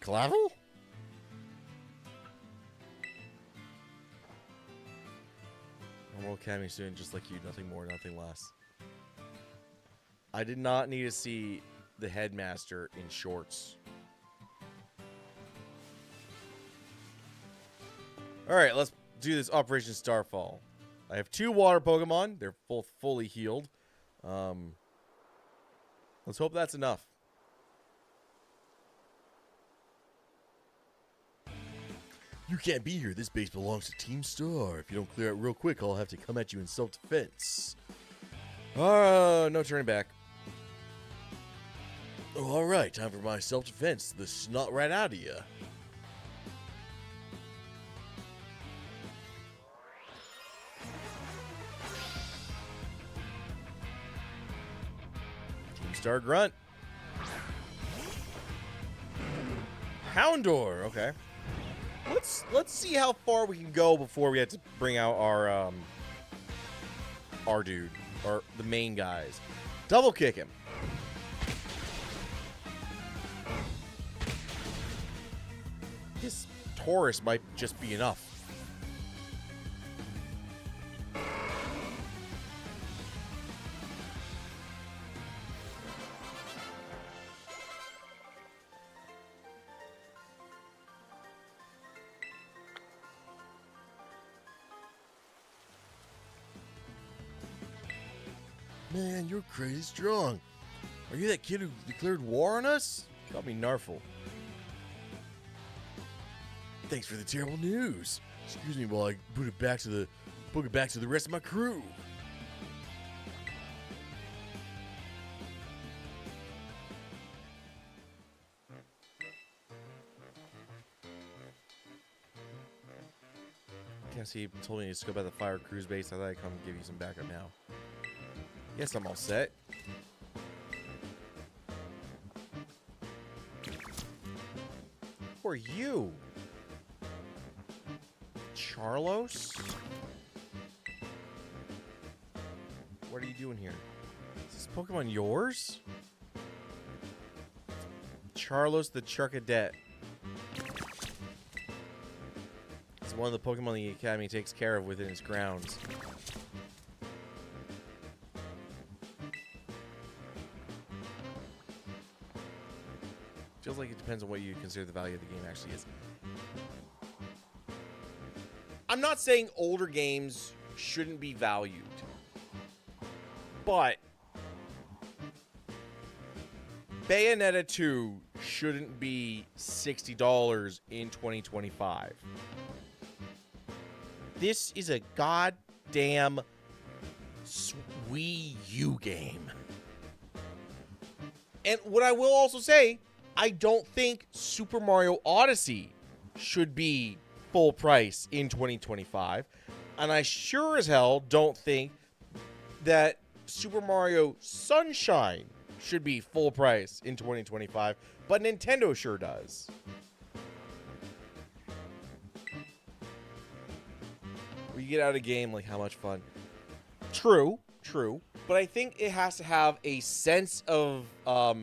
Clavel? Normal Academy student just like you, nothing more, nothing less. I did not need to see the headmaster in shorts. Alright, let's do this Operation Starfall. I have 2 water Pokemon. They're both fully healed. Let's hope that's enough. You can't be here. This base belongs to Team Star. If you don't clear it real quick, I'll have to come at you in self-defense. No turning back. Oh, alright, time for my self-defense. The snot right out of you. Team Star Grunt. Houndour, okay. Let's see how far we can go before we have to bring out our dude, or the main guys. Double kick him. His Taurus might just be enough. Man, you're crazy strong. Are you that kid who declared war on us? Got me Narful. Thanks for the terrible news. Excuse me while I book it back to the rest of my crew. Can't see, he told me to scope out the fire cruise base. I thought I'd come give you some backup now. Guess I'm all set. Who are you? Charlos? What are you doing here? Is this Pokemon yours? Charlos the Charcadet. It's one of the Pokemon the Academy takes care of within its grounds. Feels like it depends on what you consider the value of the game actually is. I'm not saying older games shouldn't be valued, but Bayonetta 2 shouldn't be $60 in 2025. This is a goddamn Wii U game. And what I will also say, I don't think Super Mario Odyssey should be full price in 2025. And I sure as hell don't think that Super Mario Sunshine should be full price in 2025, but Nintendo sure does. Where you get out a game, like, how much fun. True. But I think it has to have a sense of a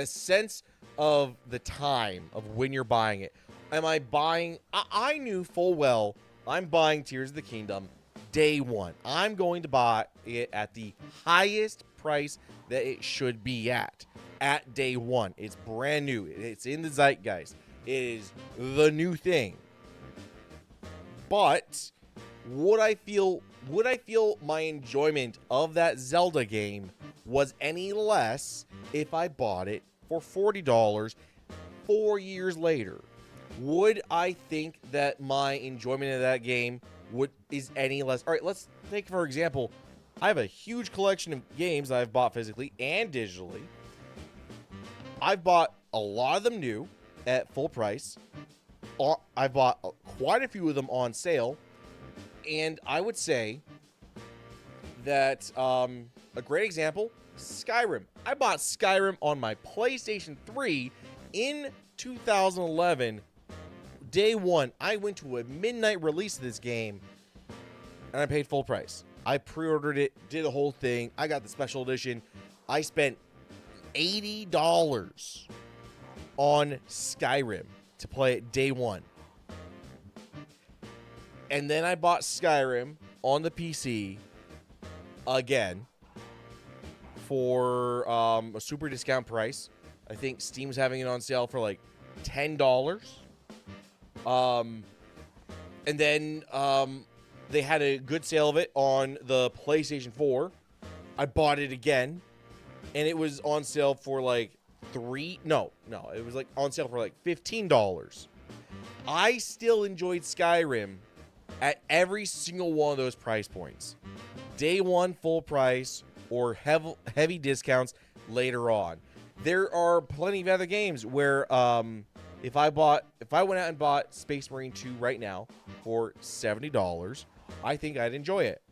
sense of the time of when you're buying it. Am I buying? I knew full well I'm buying Tears of the Kingdom day one. I'm going to buy it at the highest price that it should be at day one. It's brand new. It's in the zeitgeist. It is the new thing. But would I feel my enjoyment of that Zelda game was any less if I bought it for $40 4 years later? Would I think that my enjoyment of that game is any less? All right, let's take, for example, I have a huge collection of games I've bought physically and digitally. I've bought a lot of them new at full price. I bought quite a few of them on sale. And I would say that a great example, Skyrim. I bought Skyrim on my PlayStation 3 in 2011. Day one, I went to a midnight release of this game, and I paid full price. I pre-ordered it, did the whole thing. I got the special edition. I spent $80 on Skyrim to play it day one. And then I bought Skyrim on the PC again for a super discount price. I think Steam's having it on sale for like $10. And then they had a good sale of it on the PlayStation 4. I bought it again, and it was on sale for like it was like on sale for like $15. I still enjoyed Skyrim at every single one of those price points. Day one full price or heavy discounts later on. There are plenty of other games where if I went out and bought Space Marine 2 right now for $70, I think I'd enjoy it.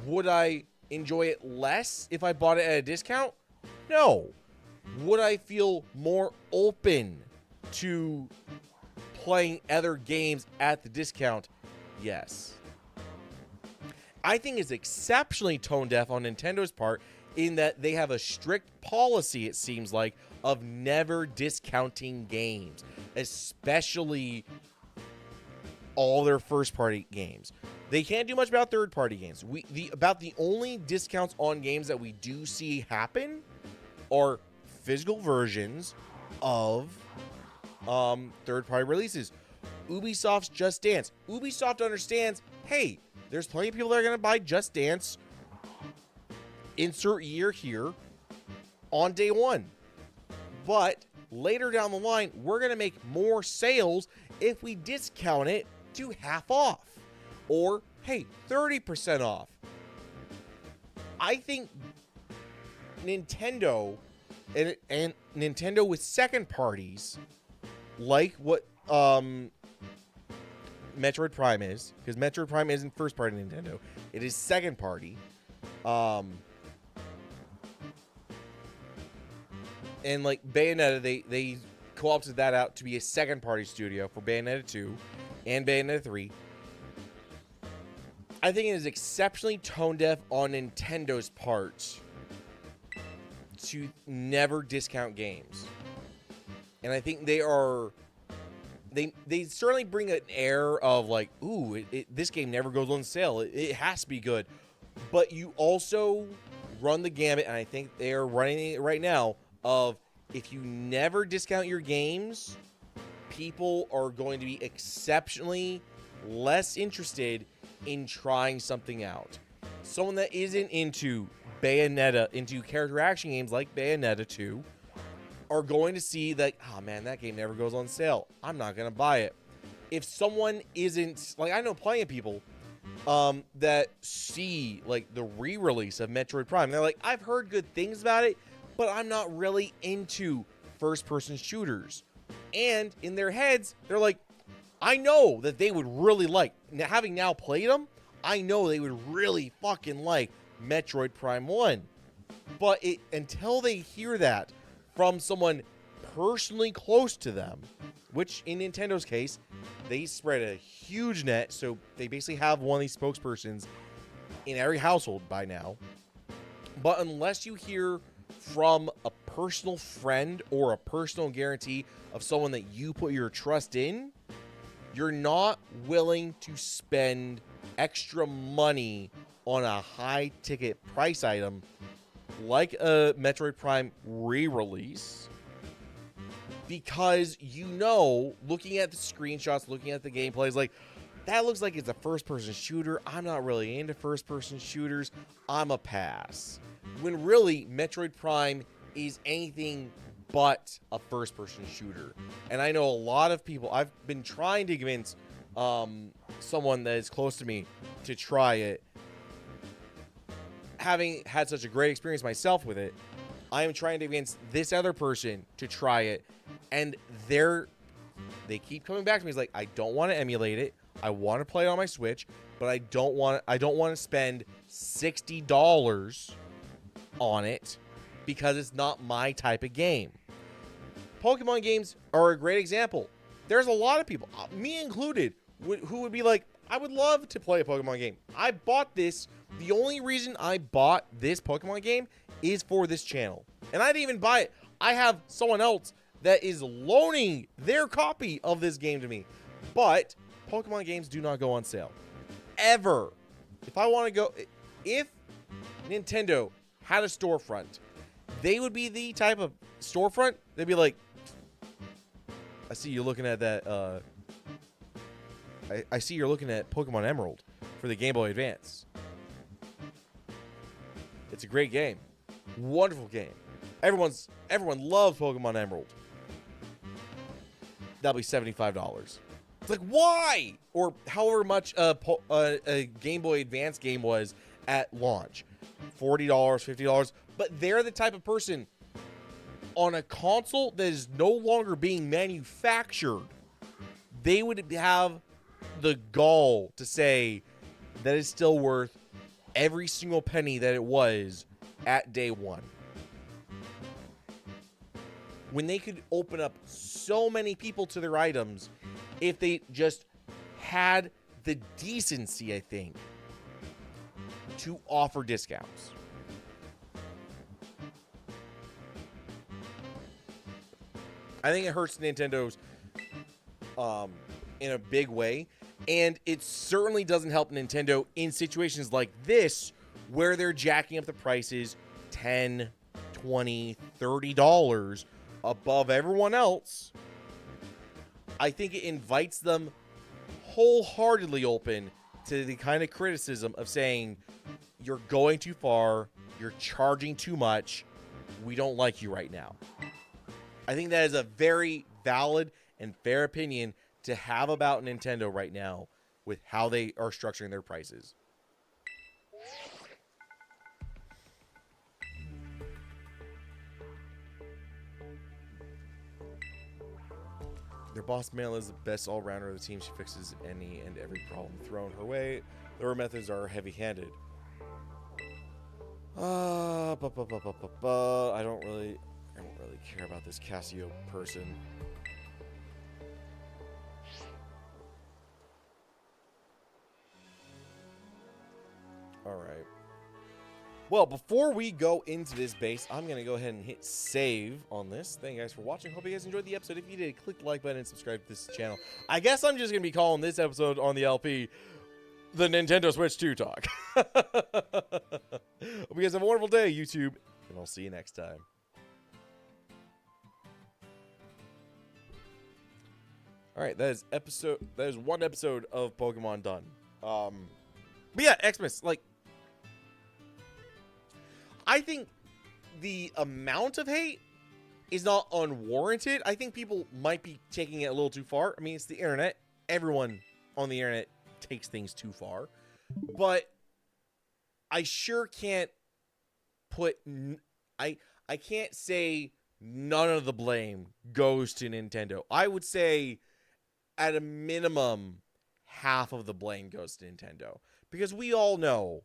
Would I enjoy it less if I bought it at a discount? No. Would I feel more open to playing other games at the discount? Yes. I think it's exceptionally tone deaf on Nintendo's part in that they have a strict policy, it seems like, of never discounting games, especially all their first-party games. They can't do much about third-party games. About the only discounts on games that we do see happen are physical versions of third-party releases. Ubisoft's Just Dance. Ubisoft understands, hey, there's plenty of people that are going to buy Just Dance, insert year here, on day one. But later down the line, we're going to make more sales if we discount it to half off. Or, hey, 30% off. I think Nintendo and Nintendo with second parties, like what Metroid Prime is, because Metroid Prime isn't first party Nintendo, it is second party. And like Bayonetta, they co-opted that out to be a second party studio for Bayonetta 2 and Bayonetta 3. I think it is exceptionally tone deaf on Nintendo's part to never discount games. And I think they certainly bring an air of like, ooh, this game never goes on sale. It has to be good. But you also run the gamut, and I think they are running it right now, of if you never discount your games, people are going to be exceptionally less interested in trying something out. Someone that isn't into Bayonetta, into character action games like Bayonetta 2, are going to see that, oh man, that game never goes on sale. I'm not going to buy it. If someone isn't, like, I know plenty of people that see like the re-release of Metroid Prime. They're like, I've heard good things about it, but I'm not really into first-person shooters. And in their heads, they're like, I know that they would really like, having now played them, I know they would really fucking like Metroid Prime 1. But until they hear that from someone personally close to them, which in Nintendo's case, they spread a huge net, so they basically have one of these spokespersons in every household by now. But unless you hear from a personal friend or a personal guarantee of someone that you put your trust in, you're not willing to spend extra money on a high ticket price item like a Metroid Prime re-release, because you know, looking at the screenshots, looking at the gameplay, is like, that looks like it's a first-person shooter. I'm not really into first-person shooters. I'm a pass. When really, Metroid Prime is anything but a first-person shooter. And I know a lot of people, I've been trying to convince someone that is close to me to try it. Having had such a great experience myself with it, I am trying to convince this other person to try it. And they keep coming back to me. It's like, I don't want to emulate it. I want to play it on my Switch, but I don't want to spend $60 on it because it's not my type of game. Pokemon games are a great example. There's a lot of people, me included, who would be like, I would love to play a Pokemon game. I bought this. The only reason I bought this Pokemon game is for this channel. And I didn't even buy it. I have someone else that is loaning their copy of this game to me. But Pokemon games do not go on sale. Ever. If I want to go... If Nintendo had a storefront, they would be the type of storefront, they'd be like, I see you looking at that... I see you're looking at Pokemon Emerald for the Game Boy Advance. It's a great game. Wonderful game. Everyone loves Pokemon Emerald. That'll be $75. It's like, why? Or however much a Game Boy Advance game was at launch. $40, $50. But they're the type of person on a console that is no longer being manufactured. They would have the gall to say that it's still worth every single penny that it was at day one. When they could open up so many people to their items if they just had the decency, I think, to offer discounts. I think it hurts Nintendo's in a big way, and it certainly doesn't help Nintendo in situations like this where they're jacking up the prices $10, $20, $30 above everyone else. I think it invites them wholeheartedly open to the kind of criticism of saying, you're going too far, you're charging too much, we don't like you right now. I think that is a very valid and fair opinion to have about Nintendo right now with how they are structuring their prices. Their boss Mela is the best all-rounder of the team. She fixes any and every problem thrown her way. Her methods are heavy-handed. I don't really care about this Casio person. Alright. Well, before we go into this base, I'm going to go ahead and hit save on this. Thank you guys for watching. Hope you guys enjoyed the episode. If you did, click the like button and subscribe to this channel. I guess I'm just going to be calling this episode on the LP the Nintendo Switch 2 Talk. Hope you guys have a wonderful day, YouTube, and I'll see you next time. Alright, that is one episode of Pokemon done. But yeah, Xmas, like, I think the amount of hate is not unwarranted. I think people might be taking it a little too far. I mean, it's the internet. Everyone on the internet takes things too far. But I sure can't put... I can't say none of the blame goes to Nintendo. I would say, at a minimum, half of the blame goes to Nintendo. Because we all know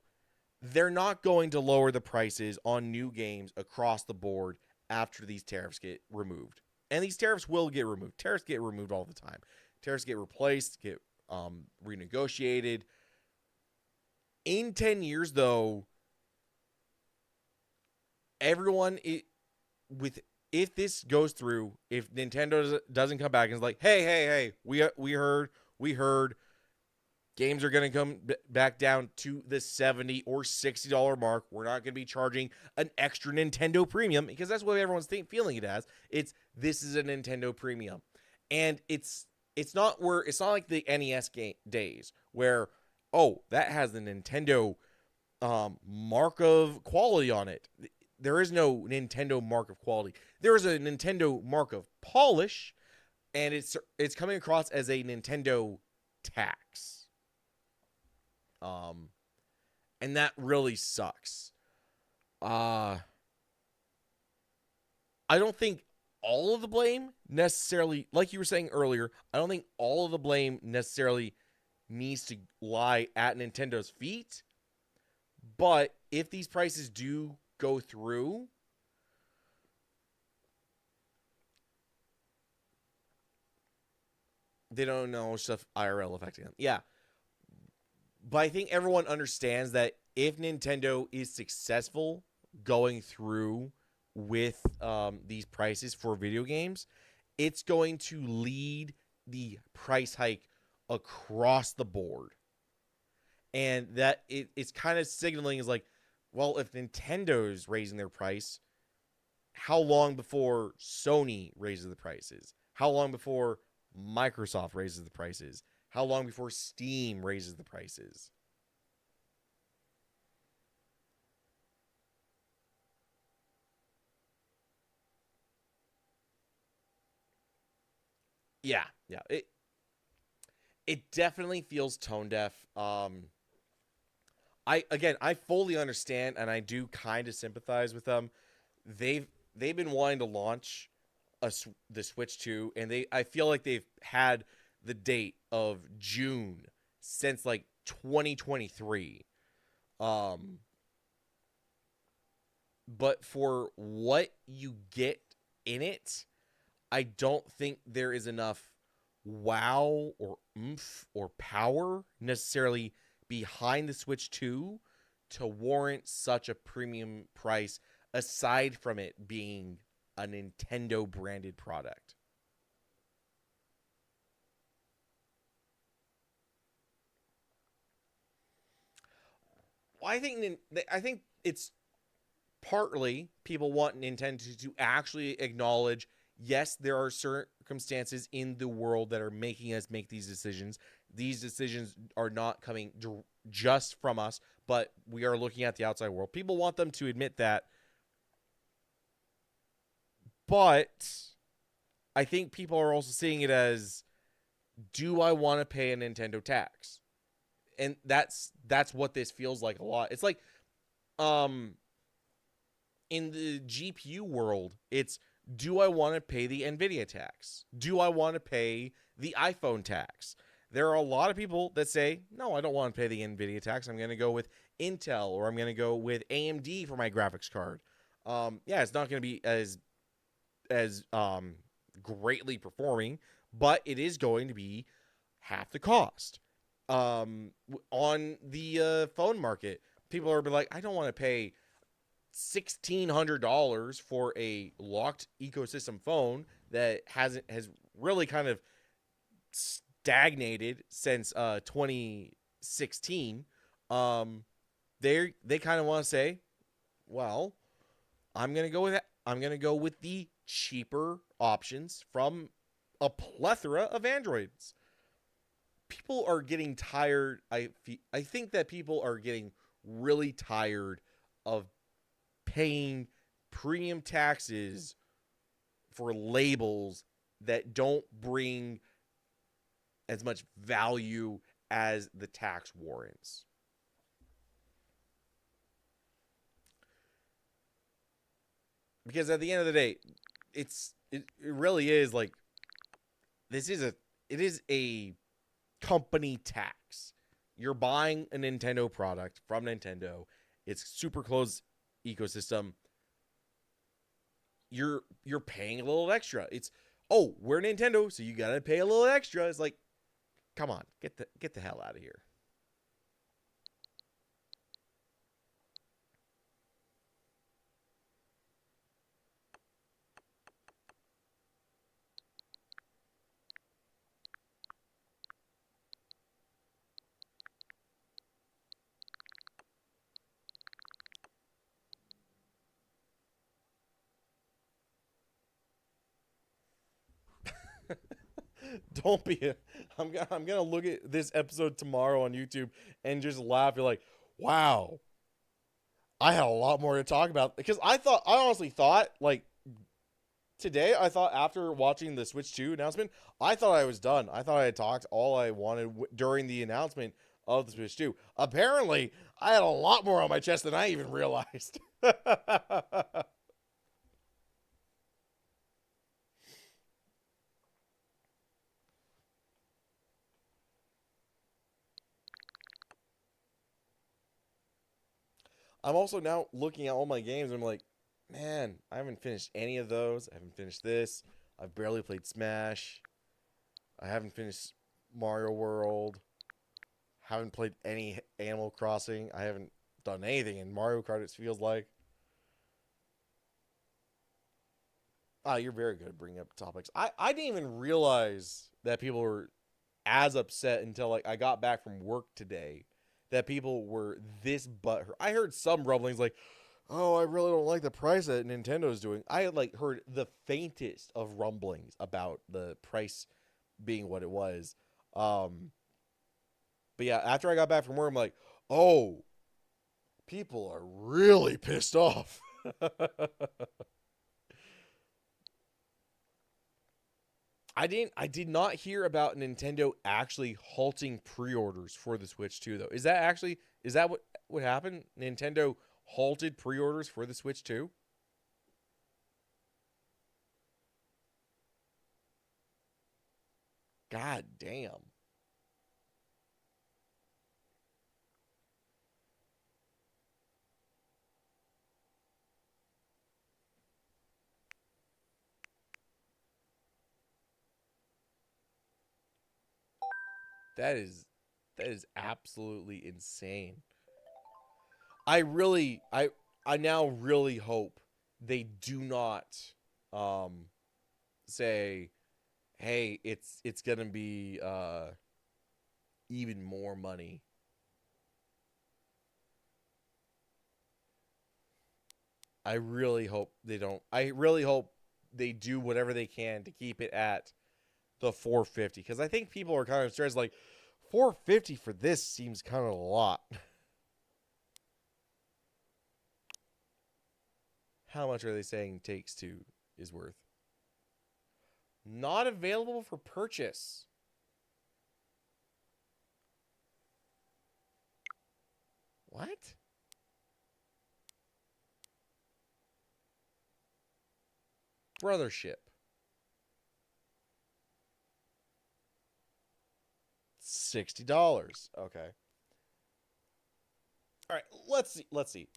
they're not going to lower the prices on new games across the board after these tariffs get removed. And these tariffs will get removed. Tariffs get removed all the time. Tariffs get replaced, get renegotiated. In 10 years, though, everyone, if this goes through, if Nintendo doesn't come back and is like, hey, we heard, games are going to come back down to the $70 or $60 mark. We're not going to be charging an extra Nintendo Premium, because that's what everyone's feeling it as. This is a Nintendo Premium, and it's not like the NES days where, oh, that has the Nintendo mark of quality on it. There is no Nintendo mark of quality. There is a Nintendo mark of polish, and it's coming across as a Nintendo tax. And that really sucks. I don't think all of the blame necessarily, like you were saying earlier, I don't think all of the blame necessarily needs to lie at Nintendo's feet. But if these prices do go through, they don't know stuff IRL affecting them. Yeah. But I think everyone understands that if Nintendo is successful going through with these prices for video games, it's going to lead the price hike across the board. And that it's kind of signaling is like, well, if Nintendo's raising their price, how long before Sony raises the prices? How long before Microsoft raises the prices? How long before Steam raises the prices? Yeah. It definitely feels tone deaf. I fully understand, and I do kind of sympathize with them. They've been wanting to launch the Switch 2, and I feel like they've had the date of June since like 2023. But for what you get in it, I don't think there is enough wow or oomph or power necessarily behind the Switch 2 to warrant such a premium price, aside from it being a Nintendo branded product. I think it's partly people want Nintendo to actually acknowledge, yes, there are circumstances in the world that are making us make these decisions. These decisions are not coming just from us, but we are looking at the outside world. People want them to admit that. But I think people are also seeing it as, do I want to pay a Nintendo tax? And that's what this feels like a lot. It's like, in the GPU world, it's, do I want to pay the NVIDIA tax? Do I want to pay the iPhone tax? There are a lot of people that say, no, I don't want to pay the NVIDIA tax. I'm going to go with Intel, or I'm going to go with AMD for my graphics card. Yeah, it's not going to be as greatly performing, but it is going to be half the cost. On the phone market, people are like, I don't want to pay $1,600 for a locked ecosystem phone that has really kind of stagnated since 2016. They kind of want to say, well, I'm gonna go with the cheaper options from a plethora of Androids. People are getting tired. I think that people are getting really tired of paying premium taxes for labels that don't bring as much value as the tax warrants. Because at the end of the day, it really is like, it is a company tax. You're buying a Nintendo product from Nintendo, It's super closed ecosystem. You're paying a little extra. It's, oh, we're Nintendo, so you gotta pay a little extra. It's like, come on, get the hell out of here. Don't be. I'm gonna look at this episode tomorrow on YouTube and just laugh. You're like, wow, I had a lot more to talk about, because I honestly thought, like, today, I thought after watching the Switch 2 announcement, I thought I was done. I thought I had talked all I wanted during the announcement of the Switch 2. Apparently, I had a lot more on my chest than I even realized. I'm also now looking at all my games, and I'm like, man, I haven't finished any of those. I haven't finished this. I've barely played Smash. I haven't finished Mario World. Haven't played any Animal Crossing. I haven't done anything in Mario Kart, it feels like. Ah, you're very good at bringing up topics. I didn't even realize that people were as upset until, like, I got back from work today, that people were this butthurt. I heard some rumblings like, oh, I really don't like the price that Nintendo's doing. I had, like, heard the faintest of rumblings about the price being what it was. But yeah, after I got back from work, I'm like, oh, people are really pissed off. I did not hear about Nintendo actually halting pre-orders for the Switch 2 though. Is that what happened? Nintendo halted pre-orders for the Switch 2? God damn. That is absolutely insane. I now really hope they do not say, hey, it's gonna be even more money. I really hope they don't. I really hope they do whatever they can to keep it at the 450, because I think people are kind of stressed, like, 450 for this seems kind of a lot. How much are they saying Takes Two is worth? Not available for purchase. What? Brothership. $60. Okay. All right, let's see.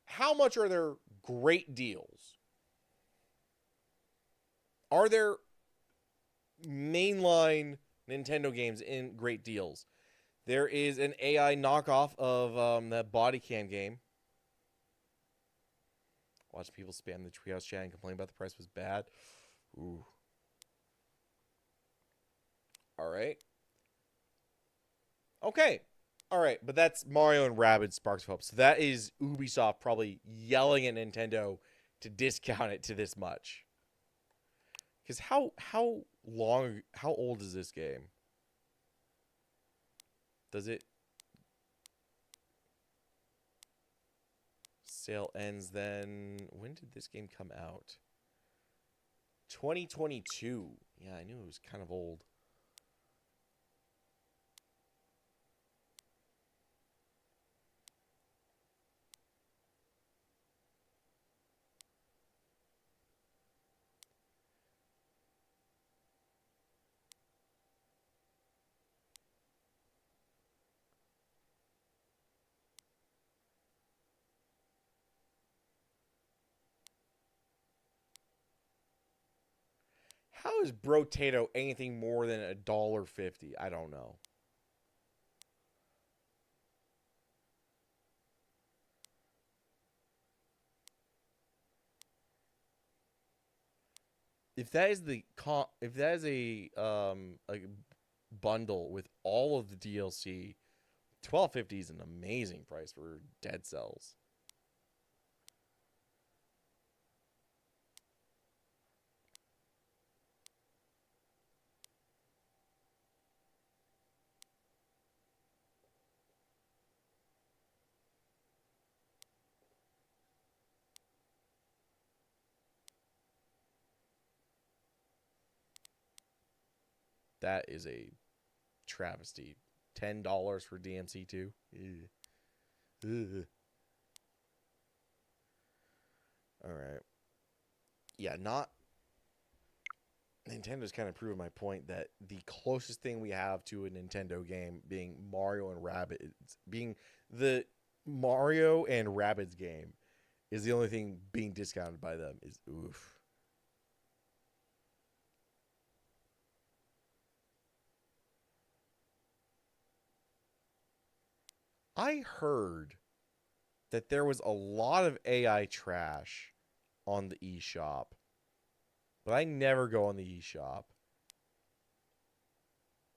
How much are there great deals? Are there mainline Nintendo games in great deals? There is an AI knockoff of that body cam game. Watch people spam the Treehouse chat and complain about the price was bad. Ooh. All right. Okay. All right, but that's Mario and Rabbids Sparks of Hope. So that is Ubisoft probably yelling at Nintendo to discount it to this much. Because how old is this game? Does it... Sale ends then... When did this game come out? 2022. Yeah, I knew it was kind of old. How is Brotato anything more than $1.50? I don't know. If that is a bundle with all of the DLC, $12.50 is an amazing price for Dead Cells. That is a travesty. $10 for DMC2. All right. Yeah, not. Nintendo's kind of proven my point that the closest thing we have to a Nintendo game being Mario and Rabbids, being the Mario and Rabbids game, is the only thing being discounted by them. Is oof. I heard that there was a lot of AI trash on the eShop, but I never go on the eShop.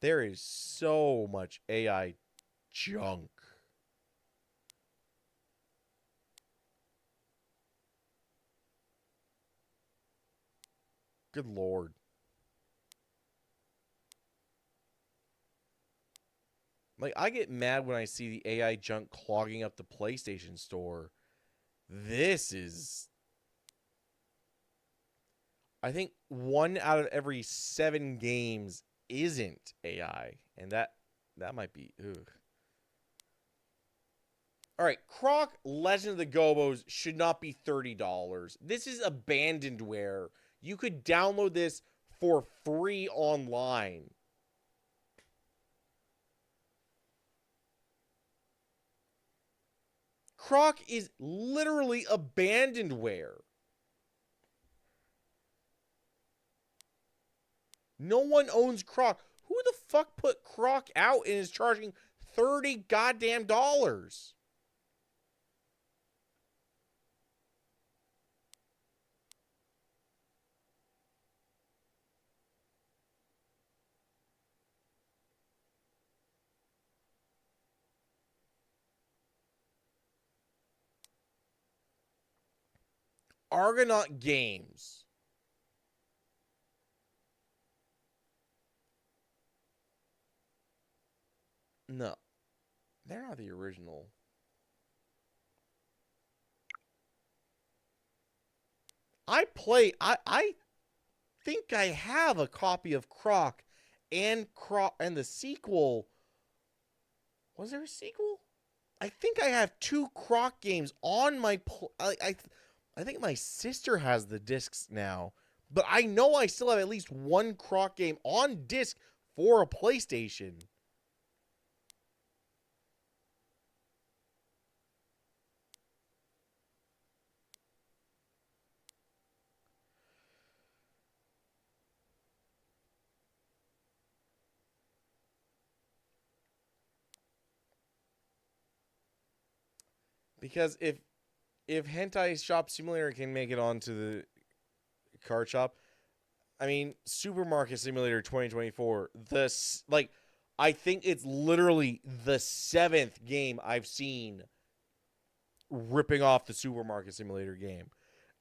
There is so much AI junk. Good Lord. Like, I get mad when I see the AI junk clogging up the PlayStation Store. This is... I think 1 out of every 7 games isn't AI. And that might be... Ugh. Alright, Croc Legend of the Gobos should not be $30. This is abandonware. You could download this for free online. Croc is literally abandonware. No one owns Croc. Who the fuck put Croc out and is charging $30 goddamn dollars? Argonaut Games. No. They're not the original. I think I have a copy of Croc and the sequel. Was there a sequel? I think I have 2 Croc games on my I think my sister has the discs now, but I know I still have at least 1 Croc game on disc for a PlayStation. Because if Hentai Shop Simulator can make it onto the card shop, I mean, Supermarket Simulator 2024, I think it's literally the 7th game I've seen ripping off the Supermarket Simulator game.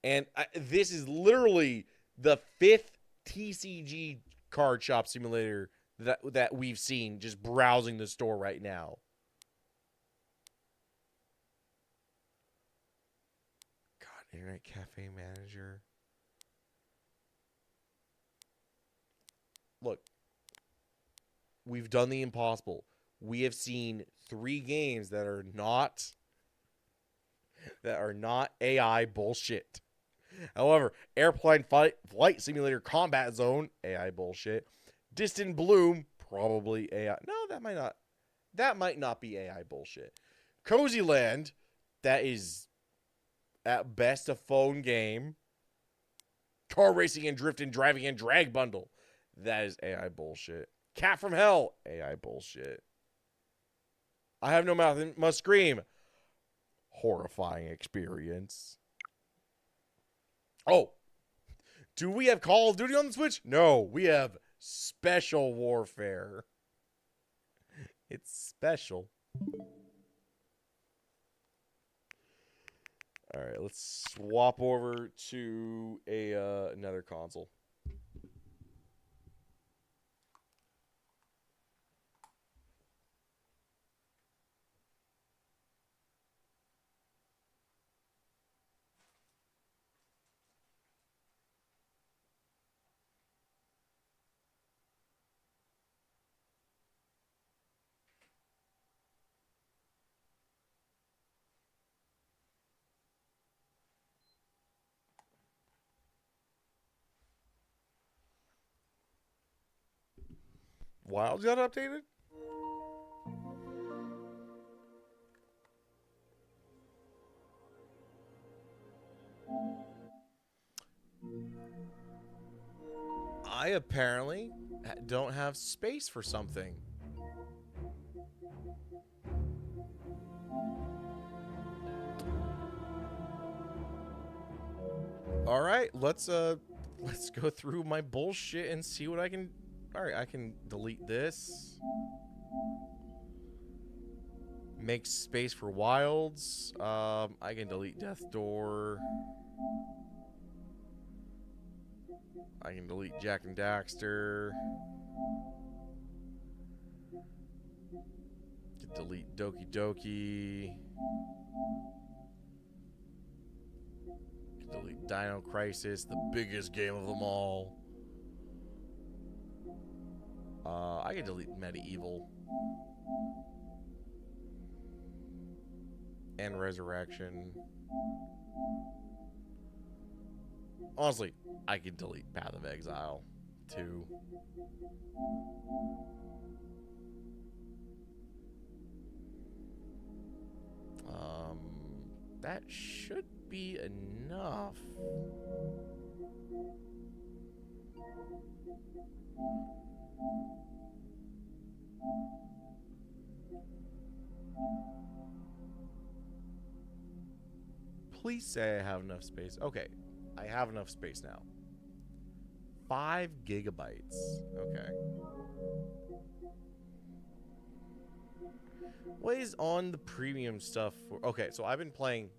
And this is literally the 5th TCG card shop simulator that we've seen just browsing the store right now. Internet Cafe Manager. Look, we've done the impossible. We have seen 3 games that are not AI bullshit. However, Airplane Flight Simulator Combat Zone, AI bullshit. Distant Bloom, probably AI. No, that might not be AI bullshit. Cozy Land, that is at best a phone game. Car racing and drift and driving and drag bundle. That is AI bullshit. Cat from Hell. AI bullshit. I have no mouth and must scream. Horrifying experience. Oh. Do we have Call of Duty on the Switch? No, we have Special Warfare. It's special. All right, let's swap over to another console. Wilds got updated? I apparently don't have space for something. All right, let's go through my bullshit and see what I can. All right, I can delete this. Make space for Wilds. I can delete Death Door. I can delete Jack and Daxter. Delete Doki Doki. Delete Dino Crisis, the biggest game of them all. I can delete Medieval. And Resurrection. Honestly, I could delete Path of Exile, too. That should be enough. Please say I have enough space. Okay, I have enough space now. 5 gigabytes. Okay. What is on the premium stuff? Okay, so I've been playing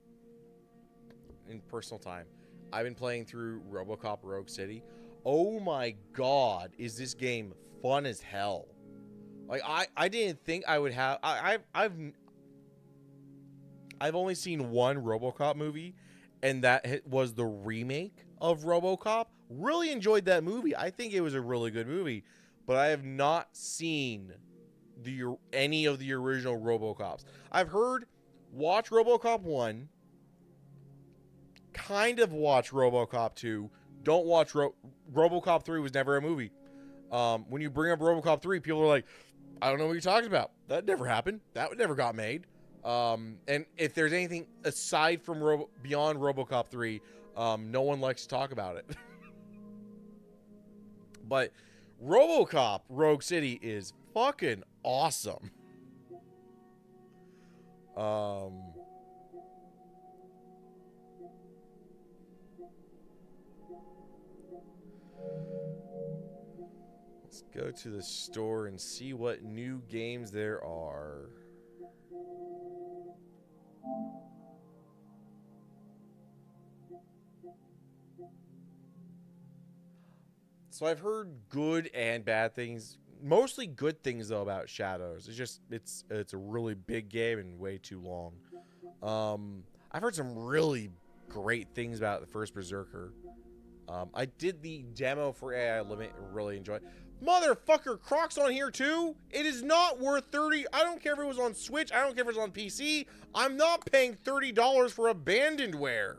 in personal time. I've been playing through RoboCop Rogue City. Oh my god, is this game fun as hell. Like I didn't think I would have I've only seen one RoboCop movie, and that was the remake of RoboCop. Really enjoyed that movie. I think it was a really good movie, but I have not seen any of the original RoboCops. I've heard watch RoboCop 1, kind of watch RoboCop 2, don't watch RoboCop 3 was never a movie. When you bring up RoboCop 3, people are like, I don't know what you're talking about. That never happened. That never got made. And if there's anything aside from beyond RoboCop 3, no one likes to talk about it. But RoboCop Rogue City is fucking awesome. Let's go to the store and see what new games there are. So I've heard good and bad things. Mostly good things though about Shadows. It's a really big game and way too long. I've heard some really great things about the first Berserker. I did the demo for AI Limit and really enjoyed it. Motherfucker, Croc's on here too. It is not worth $30. I don't care if it was on Switch. I don't care if it was on PC. I'm not paying $30 for Abandonware.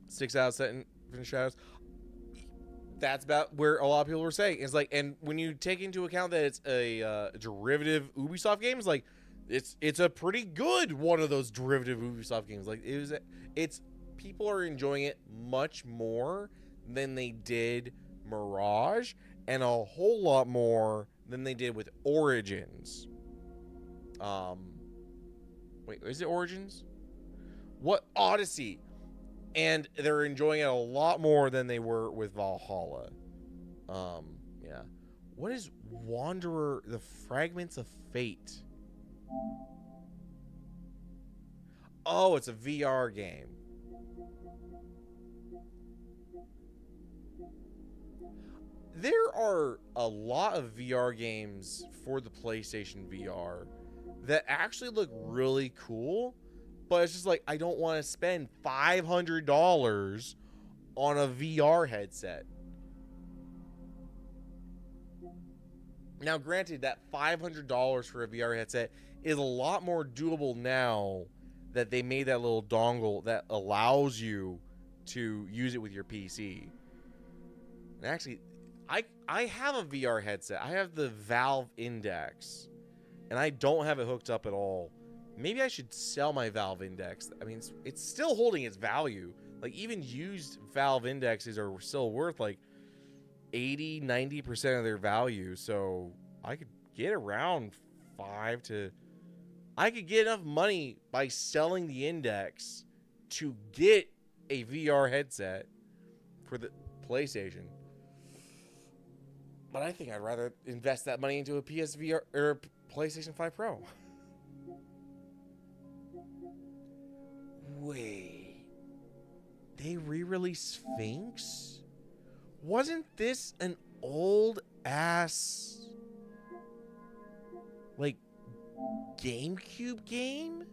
6 out of 7 for Shadows. That's about where a lot of people were saying. It's like, and when you take into account that it's a derivative Ubisoft game, it's like it's a pretty good one of those derivative Ubisoft games. Like it's people are enjoying it much more than they did Mirage, and a whole lot more than they did with Origins. Wait, is it Origins? What? Odyssey. And they're enjoying it a lot more than they were with Valhalla. Yeah. What is Wanderer, the Fragments of Fate? Oh, it's a VR game. There are a lot of VR games for the PlayStation VR that actually look really cool, but it's just like, I don't want to spend $500 on a VR headset. Now, granted, that $500 for a VR headset is a lot more doable now that they made that little dongle that allows you to use it with your PC. And actually, I have a VR headset. I have the Valve Index, and I don't have it hooked up at all. Maybe I should sell my Valve Index. I mean, it's still holding its value. Like, even used Valve Indexes are still worth like 80-90% of their value. So I could get around I could get enough money by selling the Index to get a VR headset for the PlayStation. But I think I'd rather invest that money into a PSVR or PlayStation 5 Pro. Wait. They re-released Sphinx? Wasn't this an old ass like GameCube game?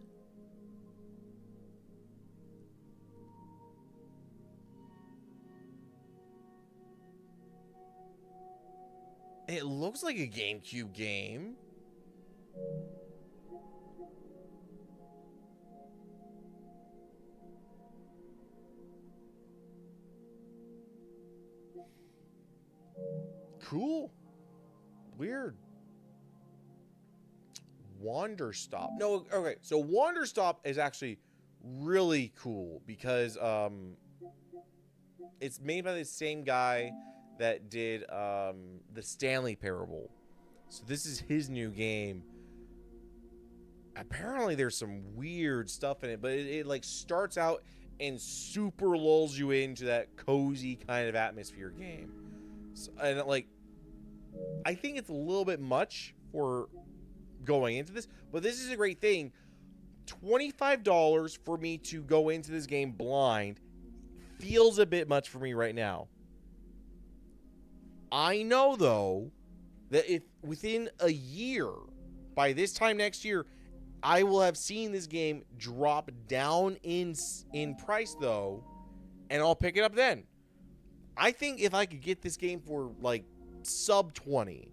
It looks like a GameCube game. Cool. Weird. Wanderstop. No, okay. So Wanderstop is actually really cool because it's made by the same guy that did the Stanley Parable. So this is his new game. Apparently there's some weird stuff in it, but it like starts out and super lulls you into that cozy kind of atmosphere game. So, and like, I think it's a little bit much for going into this, but this is a great thing. $25 for me to go into this game blind feels a bit much for me right now. I know, though, that if within a year, by this time next year, I will have seen this game drop down in price, though, and I'll pick it up then. I think if I could get this game for, like, sub 20,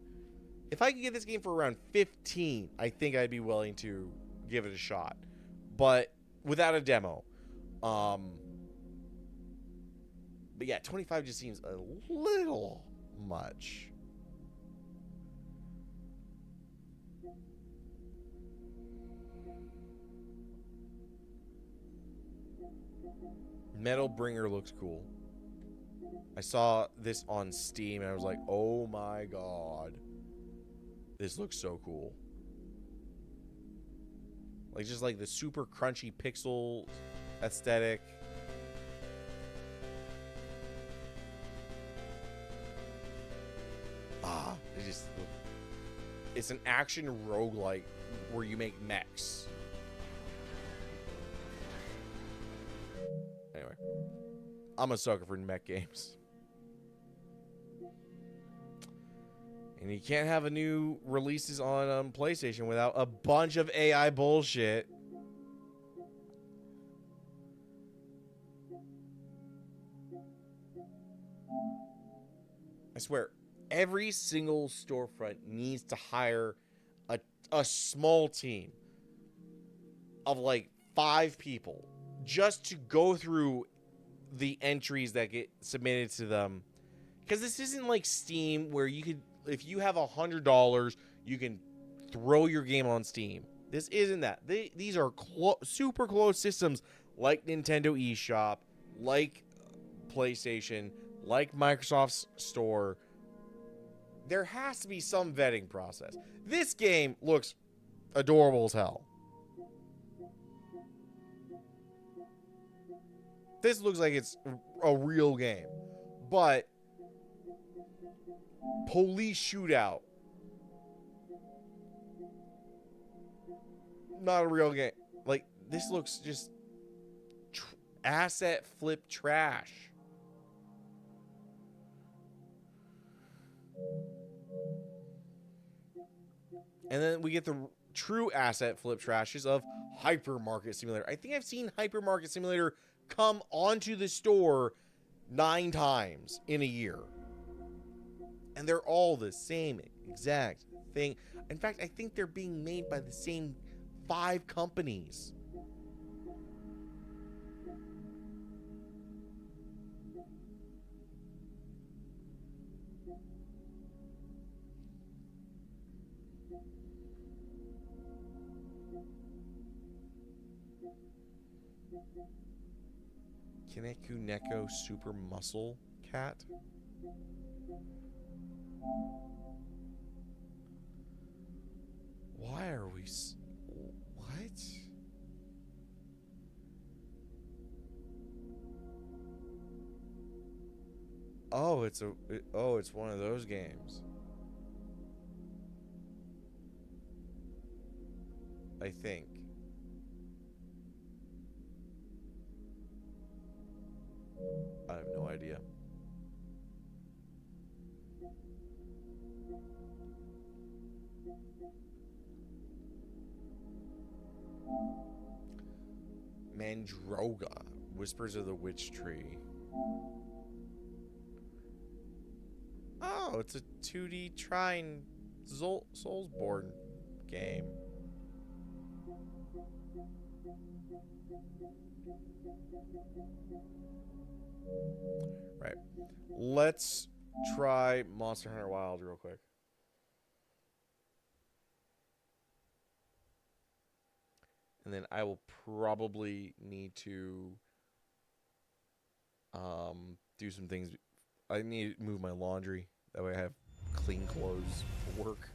if I could get this game for around 15, I think I'd be willing to give it a shot. But without a demo. But yeah, 25 just seems a little much. Metal Bringer looks cool. I saw this on Steam and I was like, oh my god. This looks so cool. Like, just like the super crunchy pixel aesthetic. It's an action roguelike where you make mechs. Anyway, I'm a sucker for mech games. And you can't have a new releases on PlayStation without a bunch of AI bullshit. I swear, every single storefront needs to hire a small team of like 5 people just to go through the entries that get submitted to them. Because this isn't like Steam where you could, if you have $100, you can throw your game on Steam. This isn't that. These are super closed systems like Nintendo eShop, like PlayStation, like Microsoft's store, there has to be some vetting process. This game looks adorable as hell. This looks like it's a real game. But police shootout, not a real game. Like, this looks just asset flip trash. And then we get the true asset flip trashes of Hypermarket Simulator. I think I've seen Hypermarket Simulator come onto the store 9 times in a year. And they're all the same exact thing. In fact, I think they're being made by the same 5 companies. Kineku Neko Super Muscle Cat. Why are we... What? Oh, it's one of those games. I think. I have no idea. Mandroga, Whispers of the Witch Tree. Oh, it's a 2D Trine Soulsborne game. Right. Let's try Monster Hunter Wilds real quick. And then I will probably need to do some things. I need to move my laundry. That way I have clean clothes for work.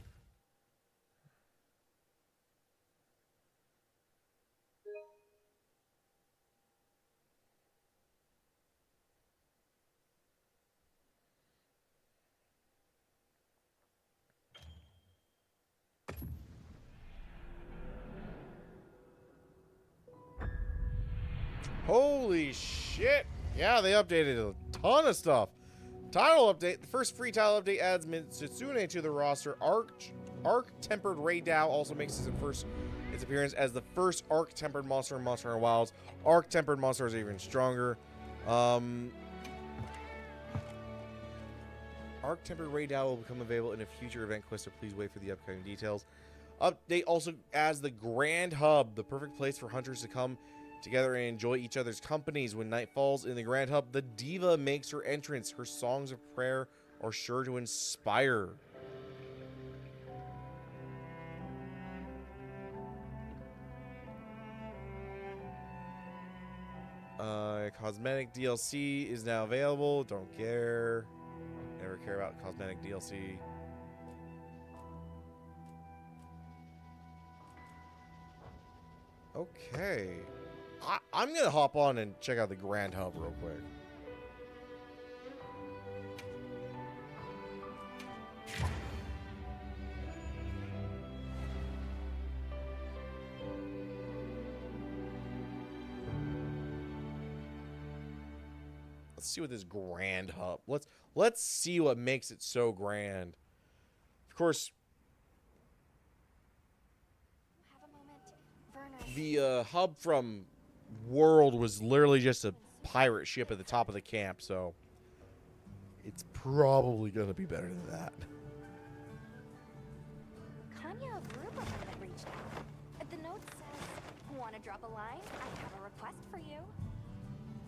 Holy shit! Yeah, they updated a ton of stuff. Title update. The first free title update adds Mitsune to the roster. Arc-tempered Ray Dow also makes its appearance as the first Arc-tempered monster in Monster Hunter Wilds. Arc-tempered monsters are even stronger. Arc-tempered Ray Dow will become available in a future event quest, so please wait for the upcoming details. Update also adds the Grand Hub, the perfect place for hunters to come together and enjoy each other's companies. When night falls in the Grand Hub, the diva makes her entrance. Her songs of prayer are sure to inspire. Cosmetic DLC is now available. Don't care. Never care about cosmetic DLC. Okay. I'm going to hop on and check out the Grand Hub real quick. Let's see what this Grand Hub. Let's see what makes it so grand. Of course, the hub from World was literally just a pirate ship at the top of the camp, so it's probably going to be better than that. Kanya of Ruba had reached out. The note says, "Want to drop a line? I have a request for you."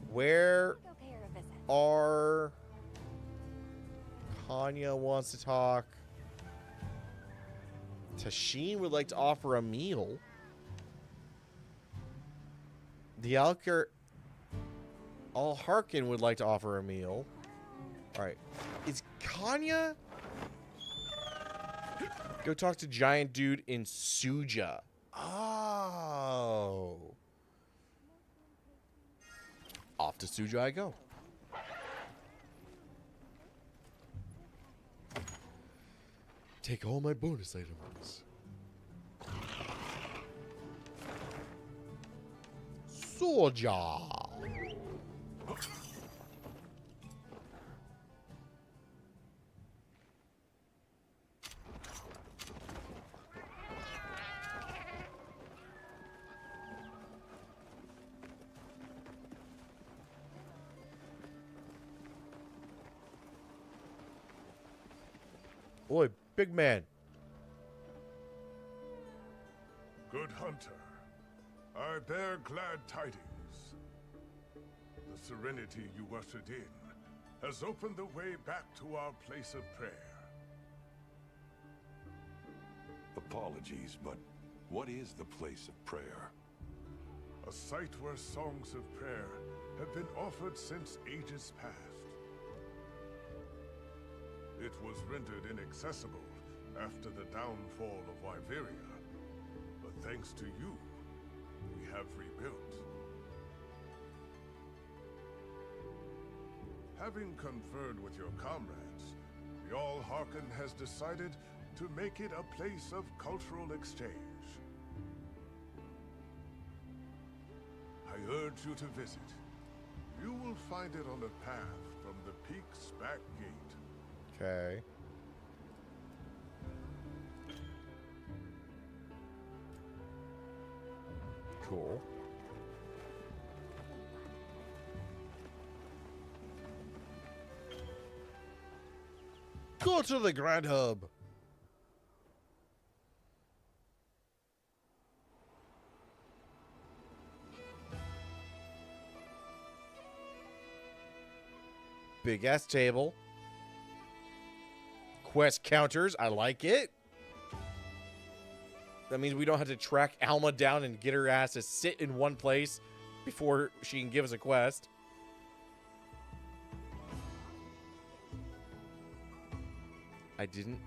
Where Go pay her a visit. are... Kanya wants to talk. Tashin would like to offer a meal. The Al-Harkin would like to offer a meal. All right. Is Kanya? Go talk to giant dude in Suja. Oh. Off to Suja I go. Take all my bonus items. Suja. Oi, big man. Good hunter, I bear glad tidings. The serenity you ushered in has opened the way back to our place of prayer. Apologies, but what is the place of prayer? A site where songs of prayer have been offered since ages past. It was rendered inaccessible after the downfall of Wyveria, but thanks to you, we have rebuilt. Having conferred with your comrades, the All-Harken has decided to make it a place of cultural exchange. I urge you to visit. You will find it on a path from the peak's back gate. Okay. Cool. Go to the Grand Hub. Big ass table. Quest counters. I like it. That means we don't have to track Alma down and get her ass to sit in one place before she can give us a quest. I didn't.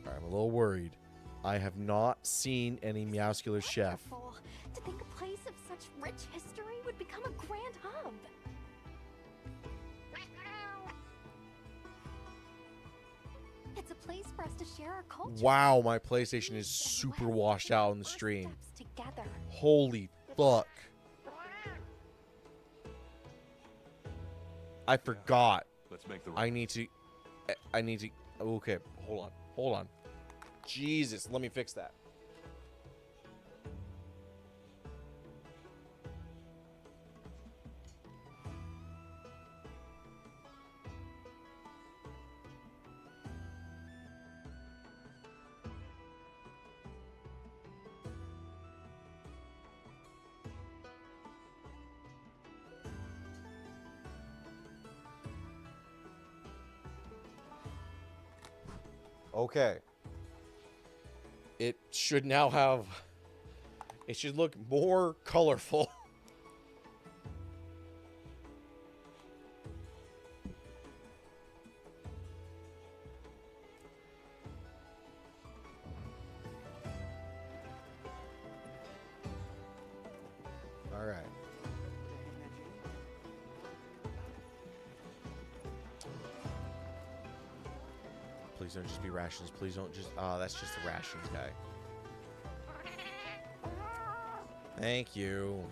I'm a little worried. I have not seen any Meowscular Chef. Wonderful. To think a place of such rich history would become a grand hub. It's a place for us to share our culture. Wow, my PlayStation is super washed out in the First stream. steps together. Holy fuck. I forgot. Let's make the I need to. Okay, hold on. Jesus, let me fix that. Okay. It should now have... It should look more colorful. All right. Please don't just be rations. Please don't just... Oh, that's just the rations guy. Thank you.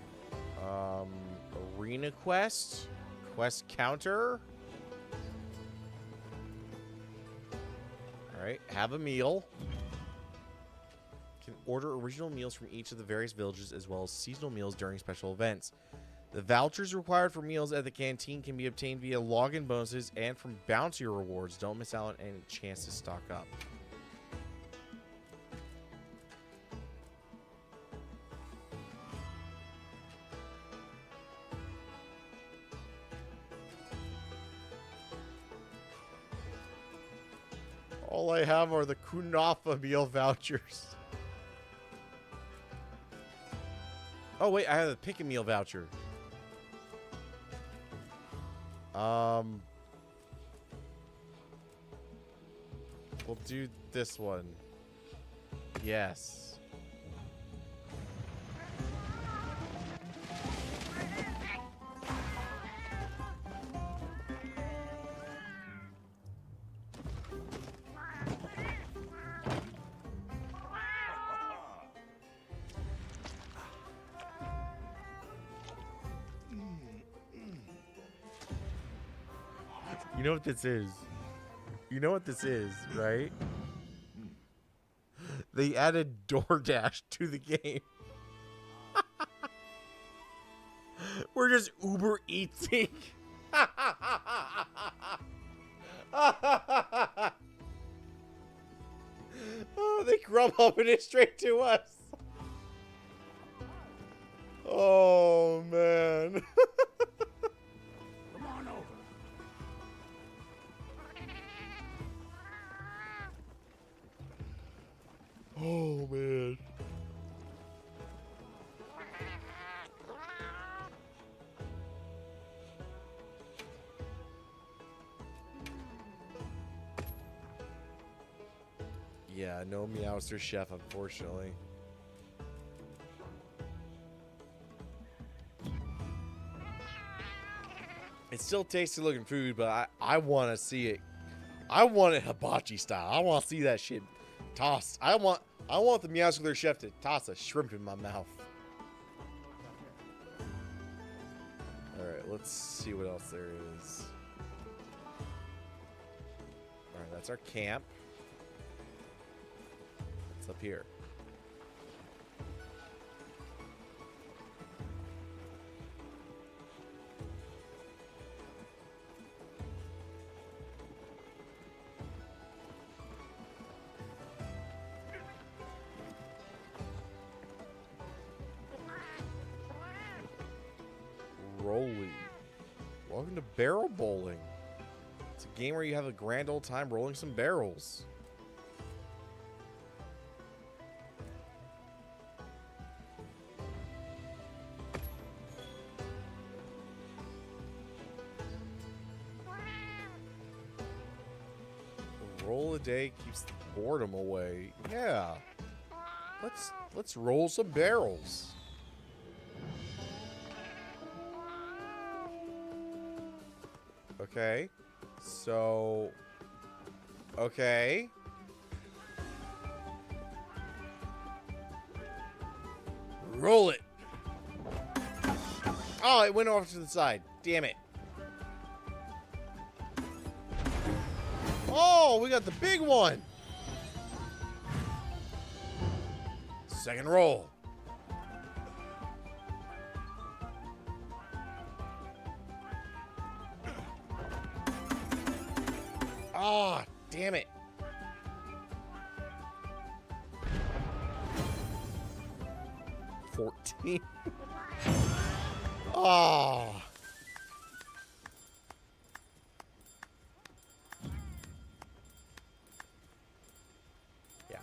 Arena quest? Quest counter? Alright, have a meal. Can order original meals from each of the various villages as well as seasonal meals during special events. The vouchers required for meals at the canteen can be obtained via login bonuses and from bounty rewards. Don't miss out on any chance to stock up. All I have are the Kunafa meal vouchers. Oh wait, I have a pick a meal voucher. We'll do this one. Yes. You know what this is? You know what this is, right? They added DoorDash to the game. We're just Uber Eating. Oh, they Grubhubbing it straight to us. Oh, man. Come on over. Oh, man. Yeah, no Meowster Chef, unfortunately. It's still tasty looking food, but I want to see it. I want it hibachi style. I want to see that shit tossed. I want the Meowster Chef to toss a shrimp in my mouth. All right, let's see what else there is. All right, that's our camp. What's up here? Rolly. Welcome to Barrel Bowling. It's a game where you have a grand old time rolling some barrels. Roll a day keeps the boredom away. Yeah. Let's roll some barrels. Okay. So okay. Roll it. Oh, it went off to the side. Damn it. Oh, we got the big one. Second roll. Ah, oh, damn it. $14. Oh. Yeah.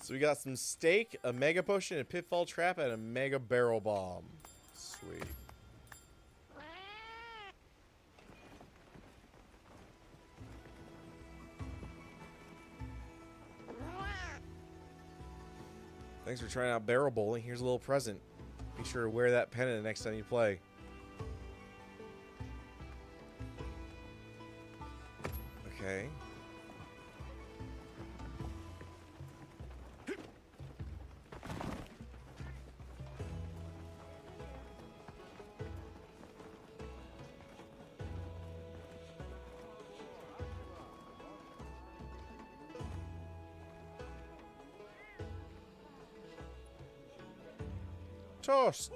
So we got some steak, a mega potion, a pitfall trap, and a mega barrel bomb. Sweet. Thanks for trying out barrel bowling. Here's a little present. Be sure to wear that pennant the next time you play. Okay. Toast.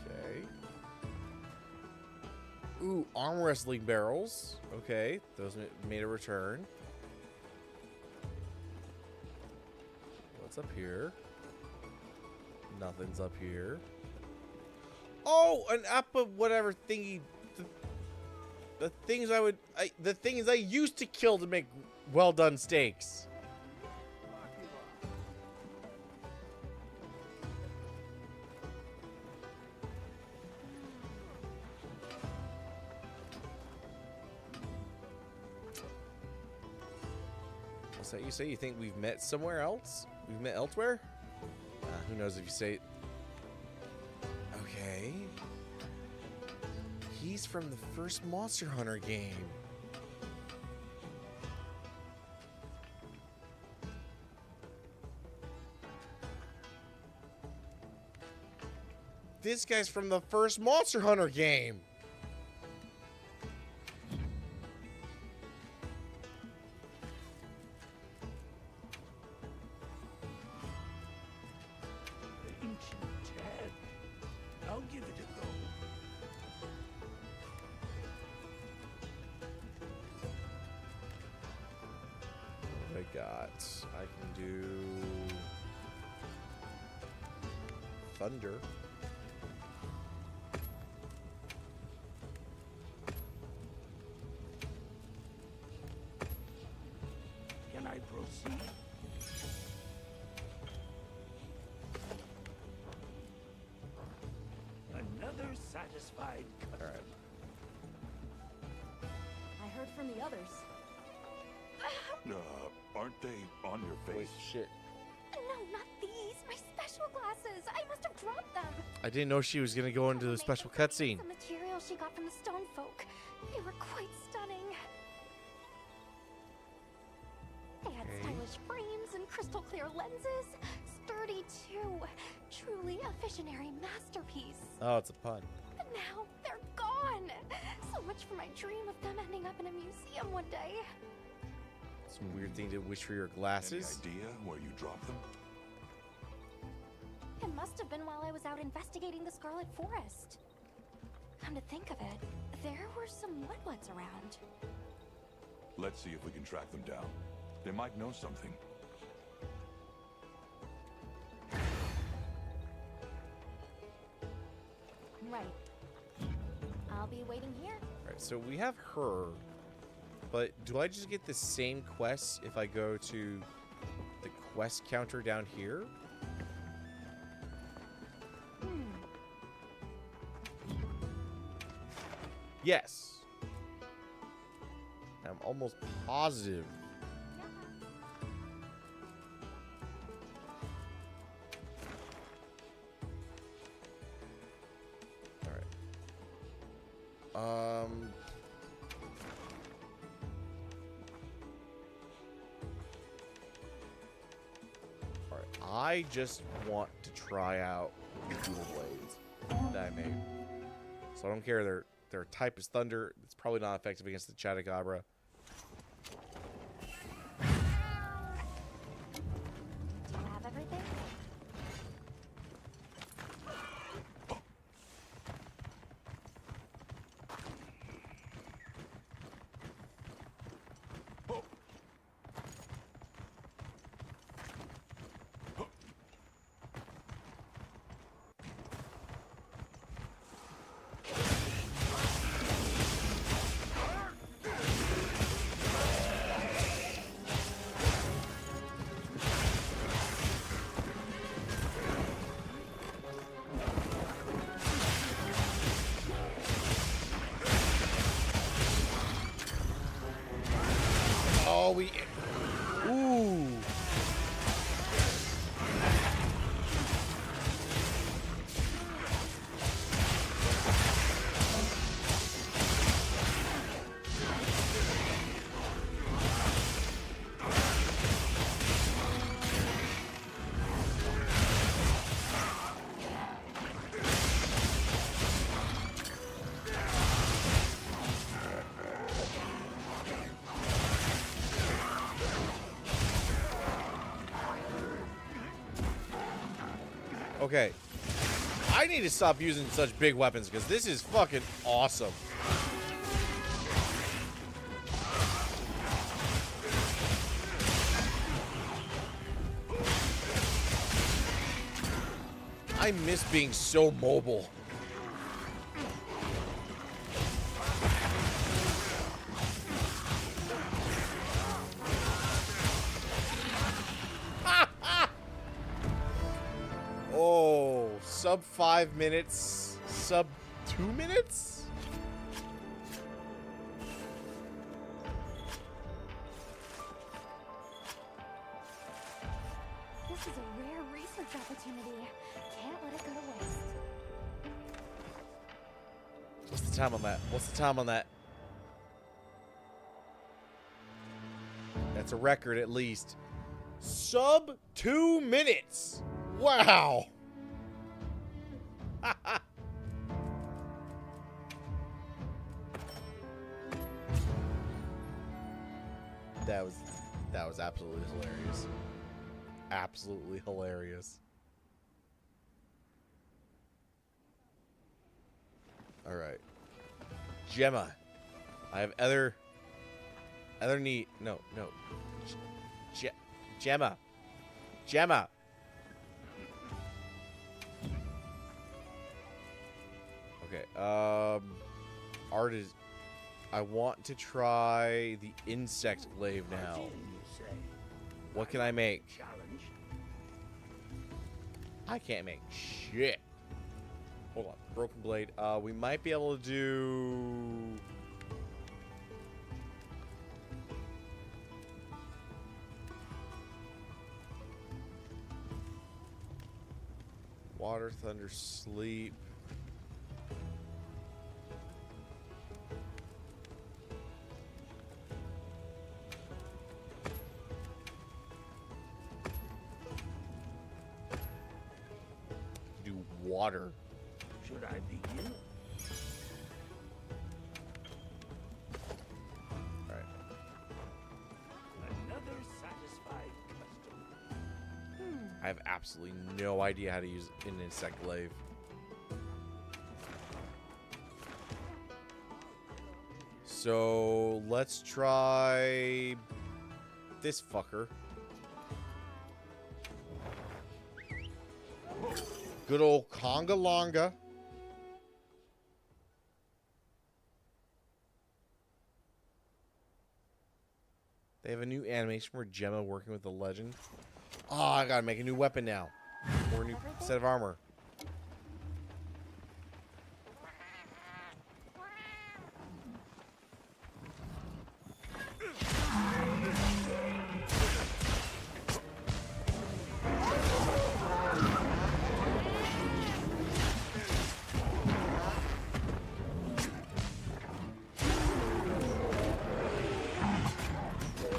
Okay. Ooh, arm wrestling barrels. Okay, those made a return. What's up here? Nothing's up here. Oh, an up of whatever thingy. The things the things I used to kill to make well done steaks. What's that you say? You think we've met somewhere else? We've met elsewhere? Who knows if you say... Okay. He's from the first Monster Hunter game. This guy's from the first Monster Hunter game. I'll give it a go. What I got? I can do thunder. Can I proceed? Another satisfied customer. All right. I heard from the others. Aren't they on your Wait, face? shit. No, not these. My special glasses. I must have dropped them. I didn't know she was gonna go into the special cutscene. The material she got from the stone folk. They were quite stunning. They had Okay. stylish frames and crystal clear lenses. Sturdy too. Truly a visionary masterpiece. Oh, it's a pun. But now they're gone. So much for my dream of them ending up in a museum one day. Some weird thing to wish for your Any glasses. idea where you dropped them? It must have been while I was out investigating the Scarlet Forest. Come to think of it, there were some Mudbloods around. Let's see if we can track them down. They might know something. Right. I'll be waiting here. Alright, so we have her, but do I just get the same quests if I go to the quest counter down here? Yes. I'm almost positive. Alright. Alright, I just want to try out the dual blades that I made. So I don't care their type is thunder. It's probably not effective against the Chatagabra. Do you have everything? Oh, ooh. Okay. I need to stop using such big weapons because this is fucking awesome. I miss being so mobile. Oh, sub 5 minutes, sub 2 minutes? This is a rare research opportunity. Can't let it go to waste. What's the time on that? What's the time on that? That's a record at least. Sub 2 minutes. Wow. That was absolutely hilarious. Absolutely hilarious. All right. Gemma. I have other need. No. Gemma. Okay. Art is. I want to try the insect glaive now. What can I make? I can't make shit. Hold on. Broken blade. We might be able to do. Water, thunder, sleep. Do water. Should I begin? All right. Another satisfied customer. I have absolutely no idea how to use an insect glaive. So let's try this fucker. Good old Conga Longa. They have a new animation where Gemma working with the legend. Oh, I gotta make a new weapon now. Or a new set of armor.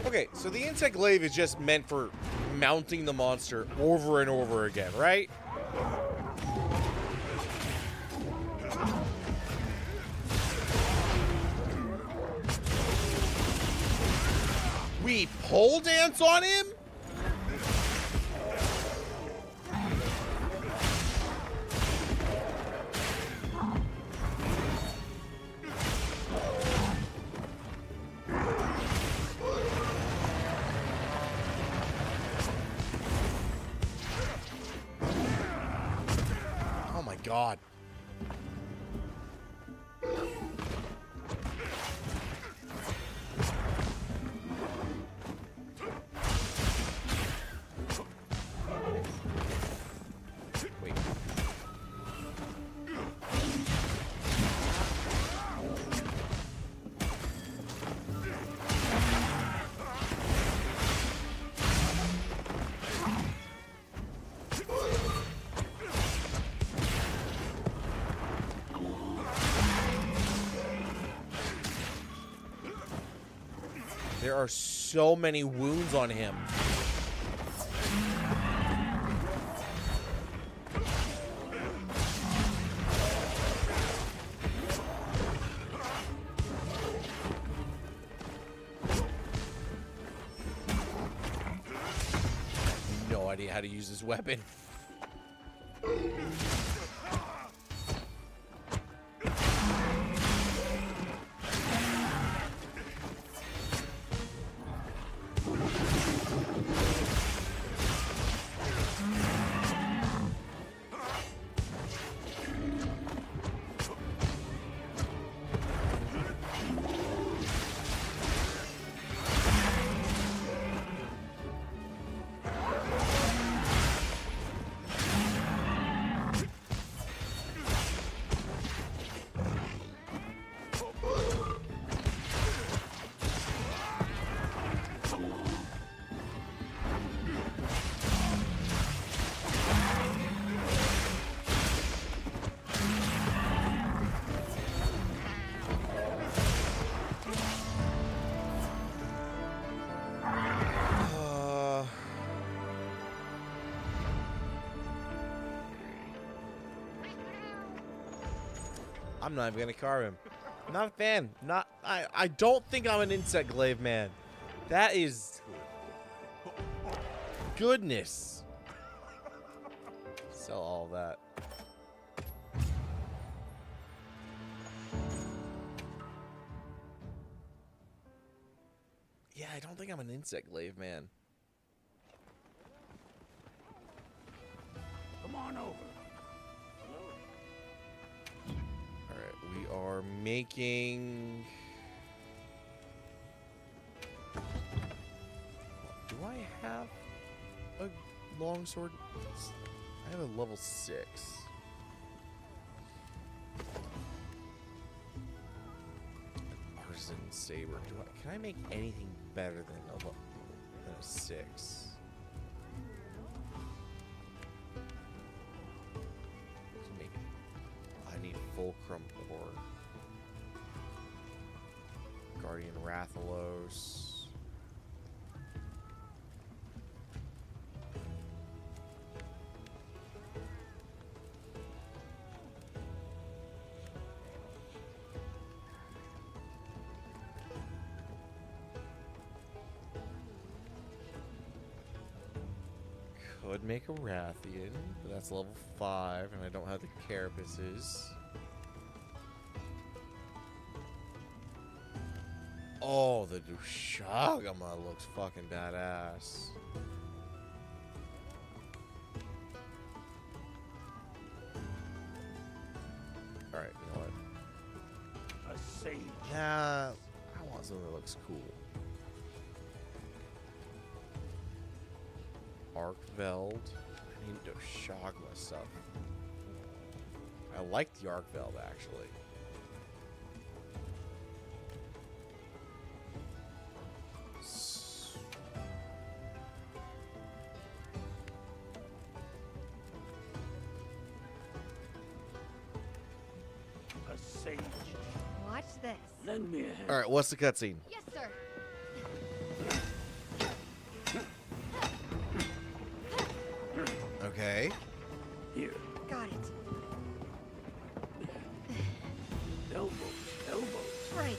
Okay, so the insect glaive is just meant for mounting the monster over and over again, right? We pole dance on him? God. Wait. There are so many wounds on him. No idea how to use this weapon. I'm not even gonna carve him. Not a fan. Not. I don't think I'm an insect glaive man. That is. Goodness. Sell all that. Yeah, I don't think I'm an insect glaive man. Come on over. Alright, we are making... Do I have a longsword? I have a level 6. An artisan saber. Can I make anything better than a 6? I need fulcrum ore. Guardian Rathalos. Could make a Rathian, but that's level 5, and I don't have the carapaces. Oh, the Dushagama looks fucking badass. Alright, you know what? A sage. Nah, I want something that looks cool. Arkveld. I need Dushagama stuff. I like the Arkveld, actually. A sage. Watch this. Lend me a hand. Alright, what's the cutscene? Yes, sir. Okay. Here. Got it. Elbows. Elbows. Right.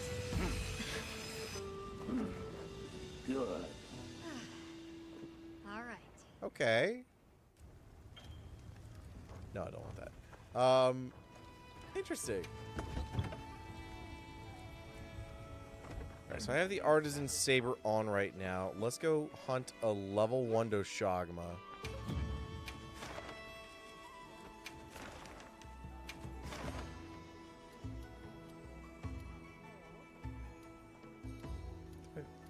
Good. All right. Okay. No, I don't want that. Interesting. Alright, so I have the Artisan Saber on right now. Let's go hunt a level 1 Dushagama.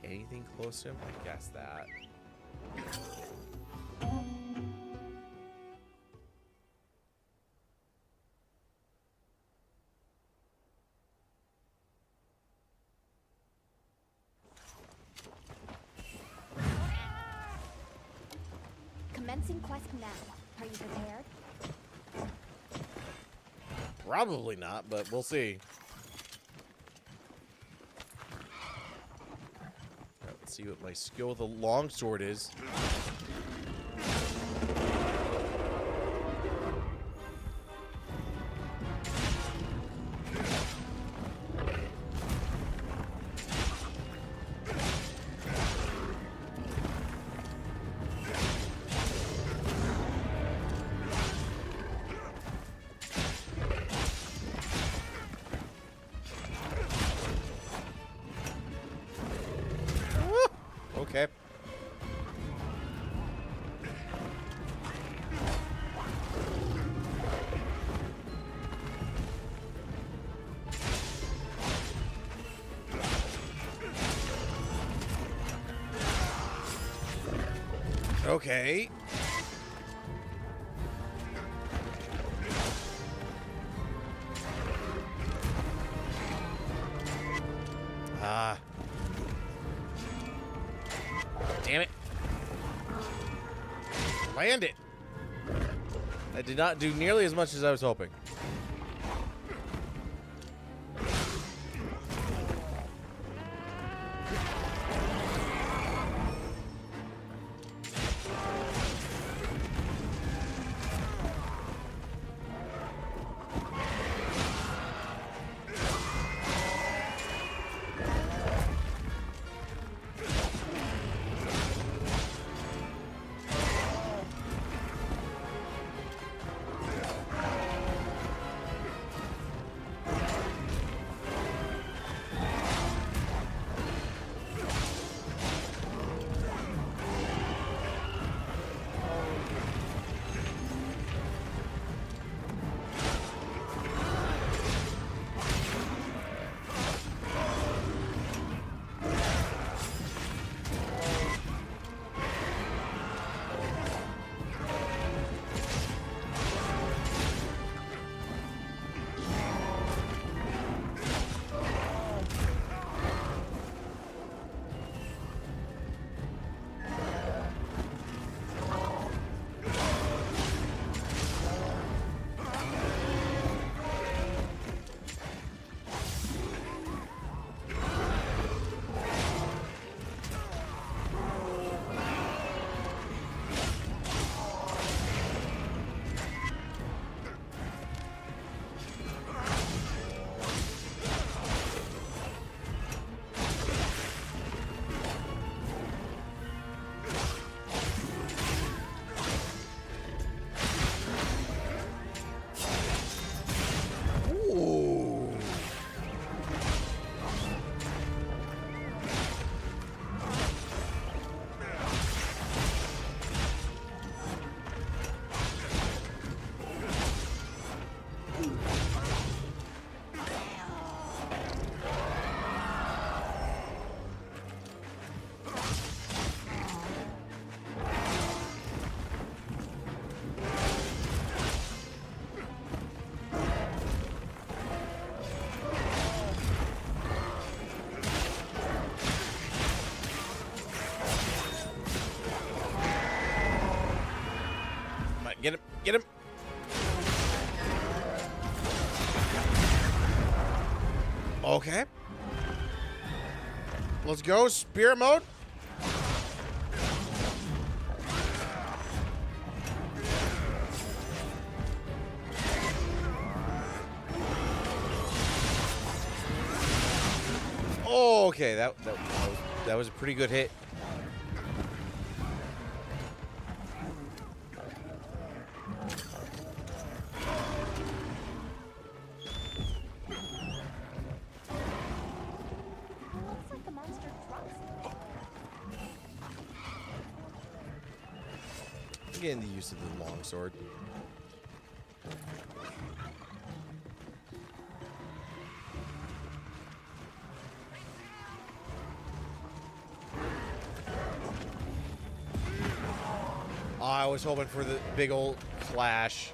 Anything close to him? I guess that. Commencing quest now. Are you prepared? Probably not, but we'll see. Alright, let's see what my skill with a longsword is. Okay. Okay. Ah. Damn it. Land it. That did not do nearly as much as I was hoping. Get him. Get him. Okay. Let's go. Spirit mode. Oh, okay. That was a pretty good hit. Looks like the monster dropped something. I'm getting the use of the longsword. I was hoping for the big old clash.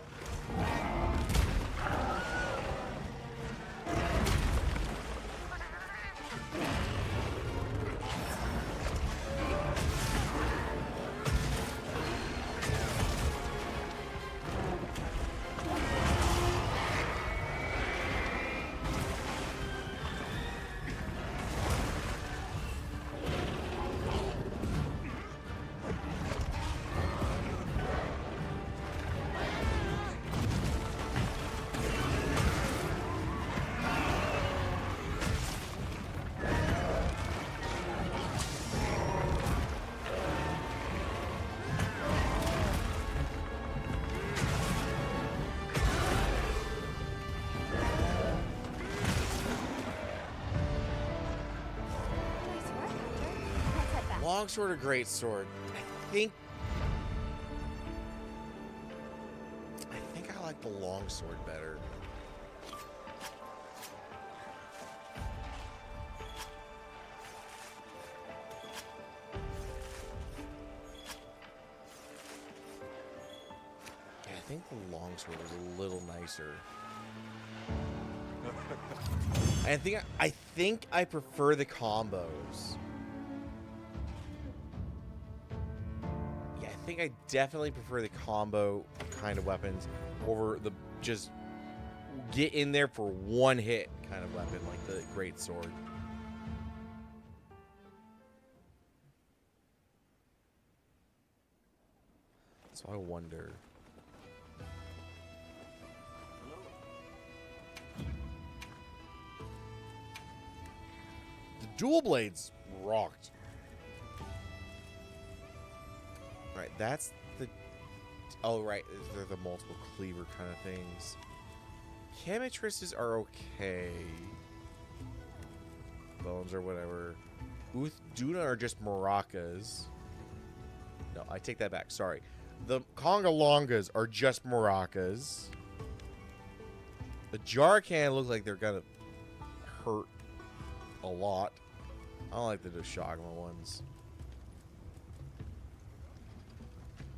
Nice work, Hunter. Let's head back. Longsword or greatsword? I think I like the longsword better. Yeah, I think the longsword is a little nicer. I think I prefer the combos. Yeah, I think I definitely prefer the combo kind of weapons over the just get in there for one hit kind of weapon like the greatsword. So I wonder. The dual blades rocked. Right, that's the... Oh, right, they're the multiple cleaver kind of things. Chemistresses are okay. Bones or whatever. Duna are just maracas. No, I take that back. Sorry. The Conga-Longas are just maracas. The Jarkan look like they're gonna hurt a lot. I don't like the Deshagma ones.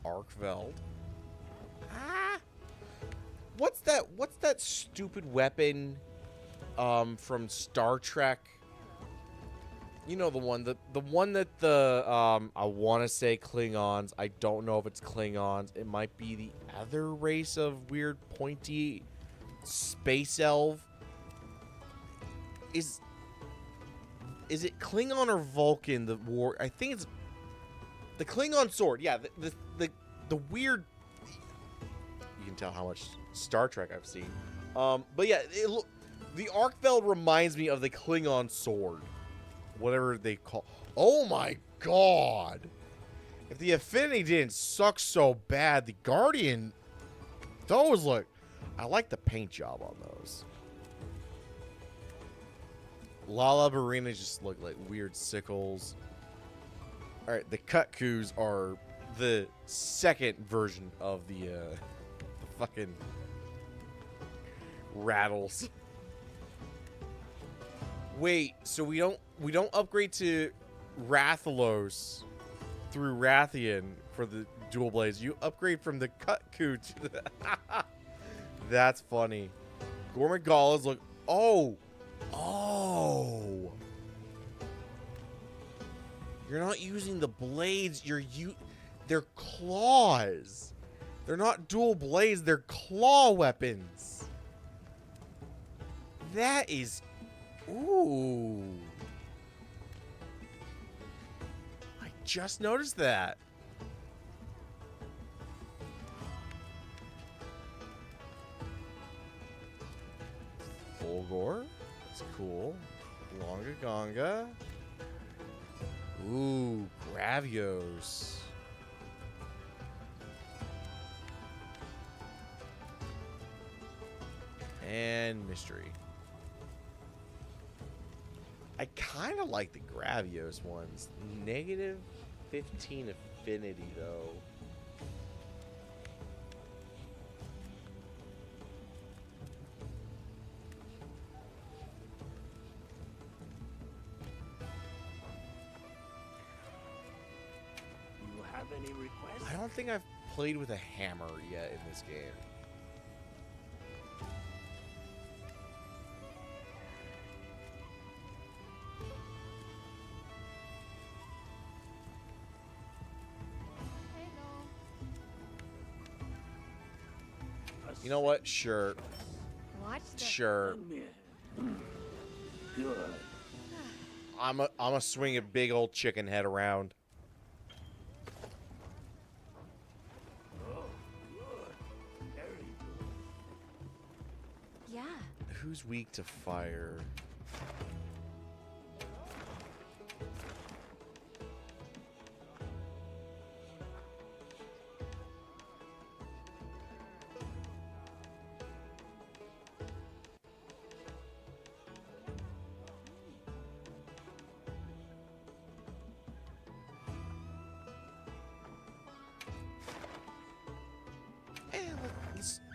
Arkveld. Ah! What's that stupid weapon from Star Trek? You know the one that I want to say Klingons. I don't know if it's Klingons. It might be the other race of weird pointy space elf. Is it Klingon or Vulcan? The war. I think it's the Klingon sword. Yeah, the weird. You can tell how much Star Trek I've seen. But yeah, the Arkveld reminds me of the Klingon sword. Whatever they call. Oh my god! If the Affinity didn't suck so bad, the Guardian. Those look. I like the paint job on those. Lala Barinas just look like weird sickles. Alright, the Kutkus are the second version of the fucking rattles. Wait, so we don't upgrade to Rathalos through Rathian for the dual blades. You upgrade from the Kutku to the That's funny. Gormagalas look Oh! You're not using the blades, they're claws. They're not dual blades, they're claw weapons. That is... Ooh. I just noticed that. Fulgor. That's cool. Longa Gonga. Ooh, Gravios. And Mystery. I kind of like the Gravios ones. Negative 15 affinity, though. You have any requests? I don't think I've played with a hammer yet in this game. You know what? Sure. Watch the Sure. Lend me a hand. Good. I'm a swing a big old chicken head around. Oh, good. Very good. Yeah. Who's weak to fire?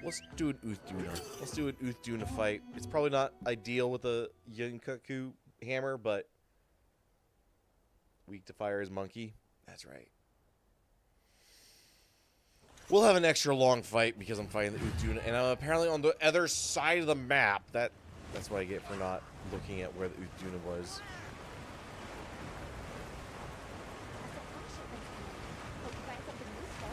Let's do an Uthduna. Let's do an Uthduna fight. It's probably not ideal with a Yunkaku hammer, but weak to fire is monkey. That's right. We'll have an extra long fight because I'm fighting the Uthduna, and I'm apparently on the other side of the map. That's what I get for not looking at where the Uthduna was. Hope you find something useful.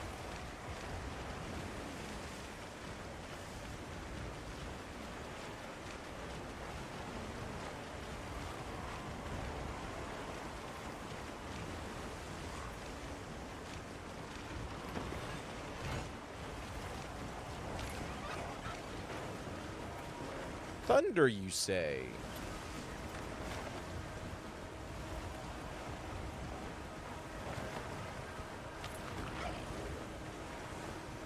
Thunder, you say?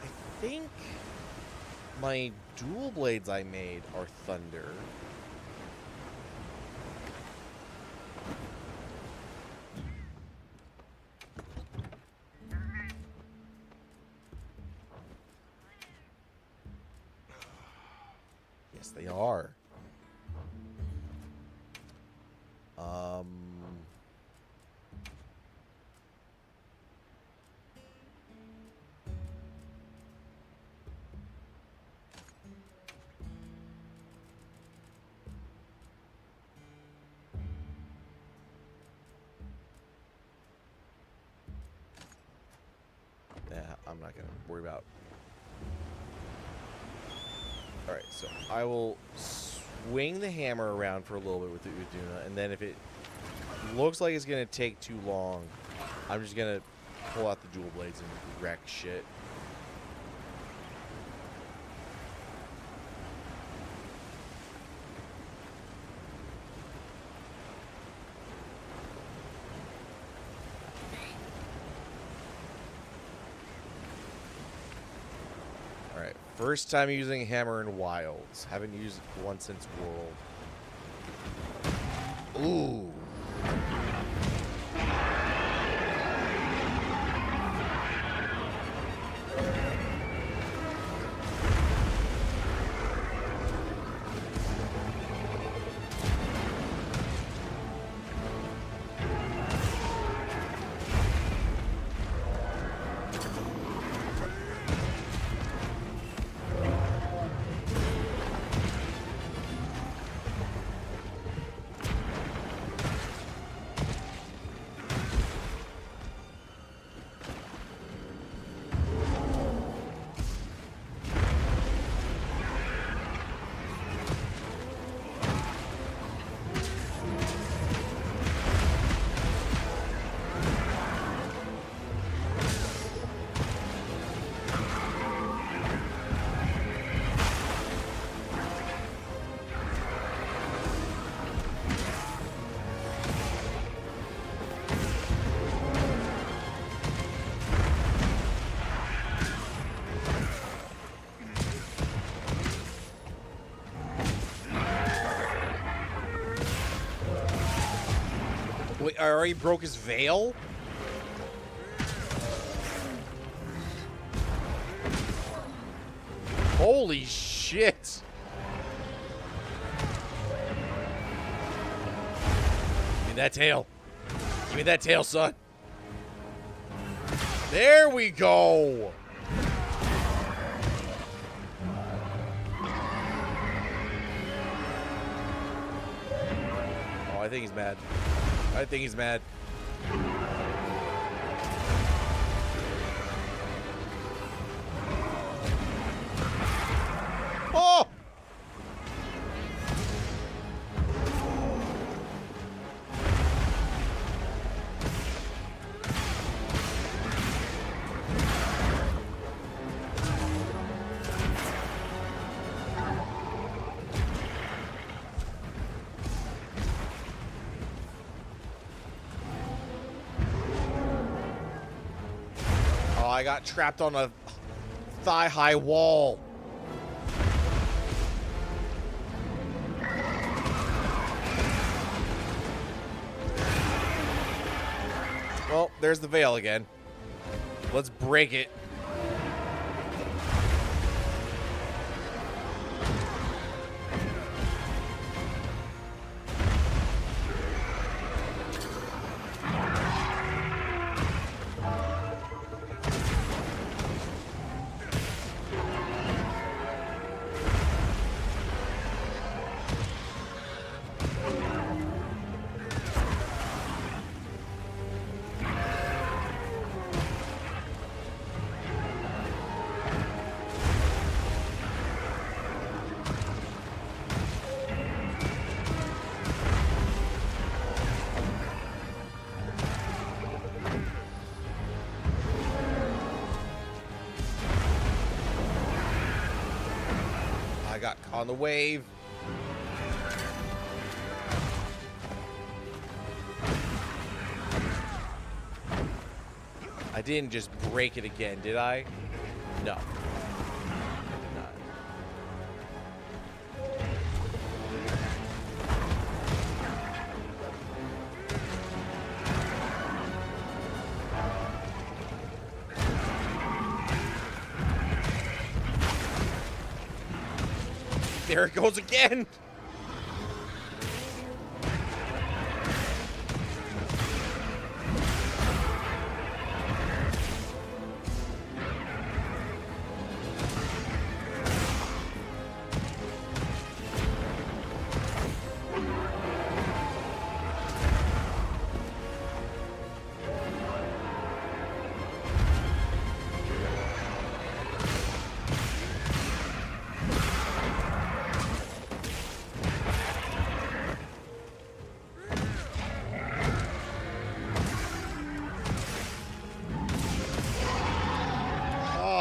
I think my dual blades I made are thunder. Yes, they are. Yeah, I'm not gonna worry about. Alright, so I will swing the hammer around for a little bit with the Uthduna, and then if it looks like it's gonna take too long, I'm just gonna pull out the dual blades and wreck shit. Alright, first time using a hammer in Wilds. Haven't used it once since World. Ooh. already broke his veil? Holy shit. Give me that tail. Give me that tail, son. There we go. Oh, I think he's mad. I think he's mad. Oh! Oh, I got trapped on a thigh-high wall. Well, there's the veil again. Let's break it. I got caught on the wave. I didn't just break it again, did I? No. I did not. There it goes again.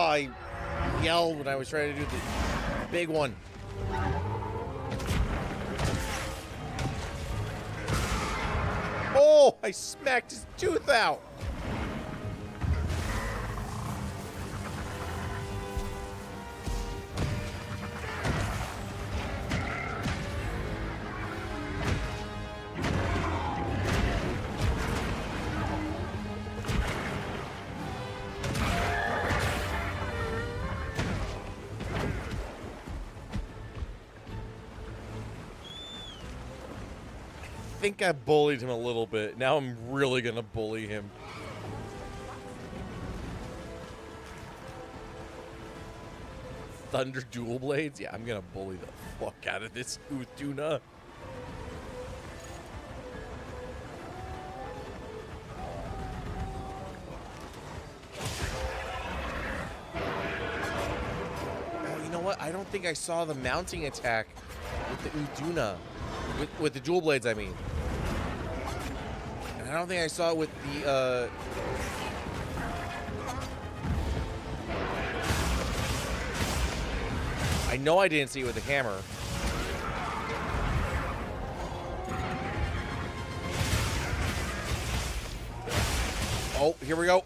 I yelled when I was trying to do the big one. Oh, I smacked his tooth out. I think I bullied him a little bit. Now I'm really gonna bully him. Thunder dual blades? Yeah, I'm gonna bully the fuck out of this Uduna. Oh, you know what? I don't think I saw the mounting attack with the Uduna. With the dual blades, I mean. And I don't think I saw it with the, I know I didn't see it with the hammer. Oh, here we go.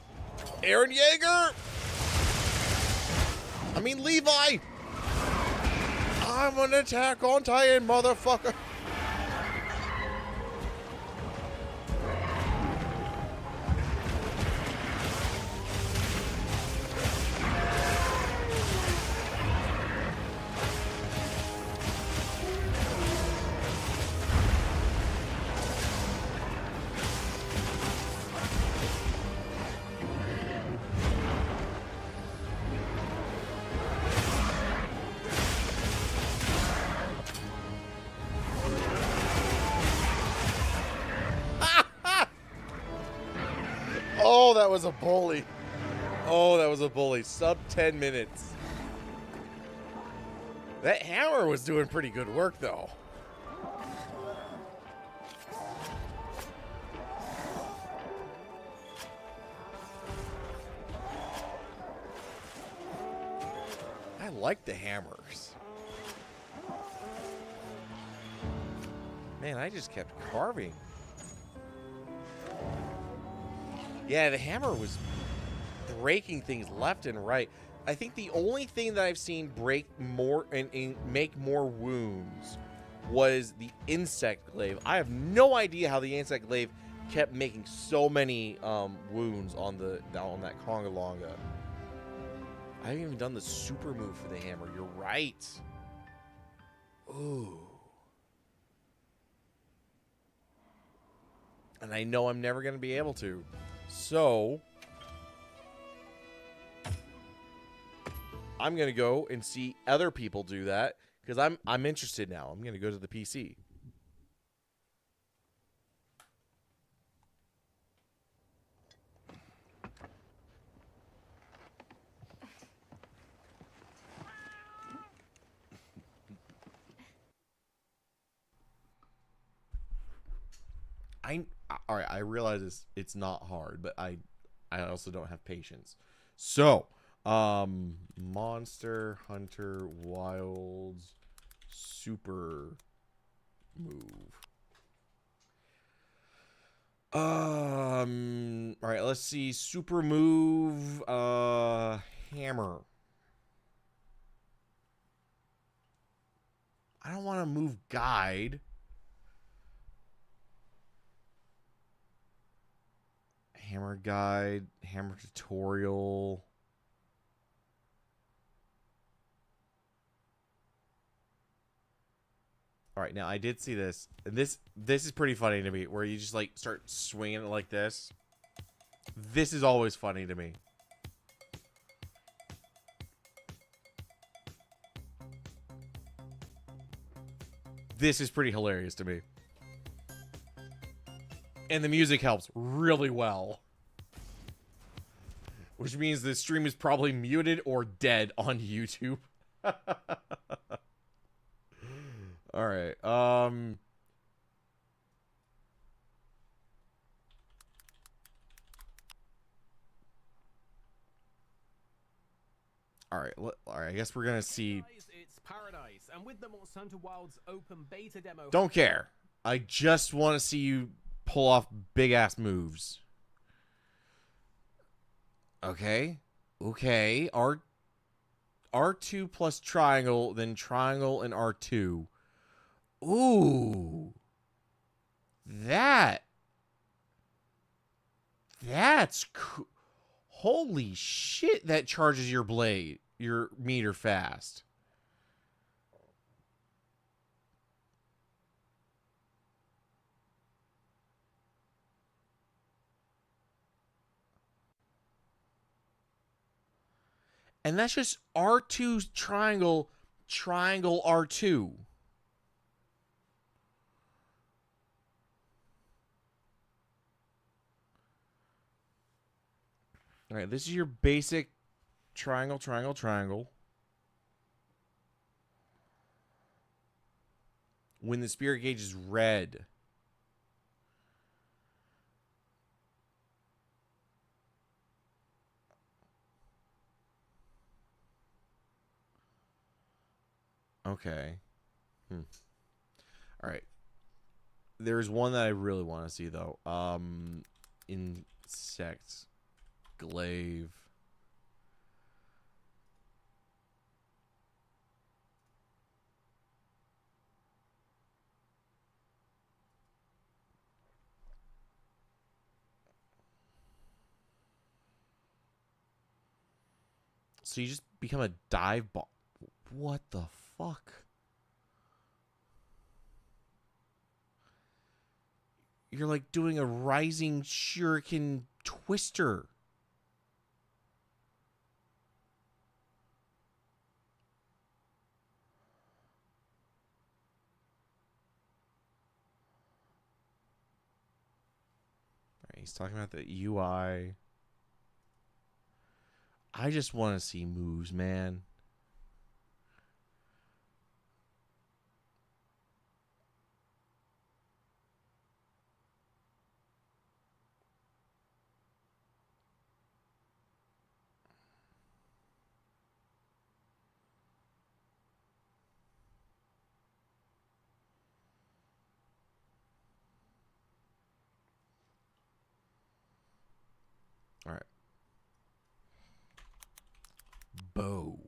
Eren Yeager! I mean, Levi! I'm an Attack on Titan, motherfucker! Oh, that was a bully. Oh, that was a bully. Sub 10 minutes. That hammer was doing pretty good work, though. I like the hammers. Man, I just kept carving. Yeah, the hammer was breaking things left and right. I think the only thing that I've seen break more and make more wounds was the insect glaive. I have no idea how the insect glaive kept making so many wounds on that Conga Longa. I haven't even done the super move for the hammer. You're right. Ooh. And I know I'm never going to be able to. So I'm going to go and see other people do that because I'm interested now. I'm going to go to the PC. All right, I realize it's not hard, but I also don't have patience. So, Monster Hunter Wilds super move. All right, let's see. Super move hammer. I don't want to move guide. Hammer guide, hammer tutorial. All right, now I did see this. And this is pretty funny to me, where you just like start swinging it like this. This is always funny to me. This is pretty hilarious to me. And the music helps really well. Which means the stream is probably muted or dead on YouTube. Alright, Alright, I guess we're gonna see. It's paradise, and with the Monster Hunter Wilds open beta demo. Don't care. I just want to see you pull off big ass moves. Okay. Okay. R2 plus triangle, then triangle and R2. Ooh. That's cool. Holy shit, that charges your blade, your meter fast. And that's just R2 triangle, triangle R2. All right, this is your basic triangle, triangle, triangle. When the spirit gauge is red. Okay. All right. There's one that I really want to see though. Insect glaive. So you just become a dive ball. What the fuck? You're like doing a rising shuriken twister. All right, he's talking about the UI. I just want to see moves, man. All right. Bow.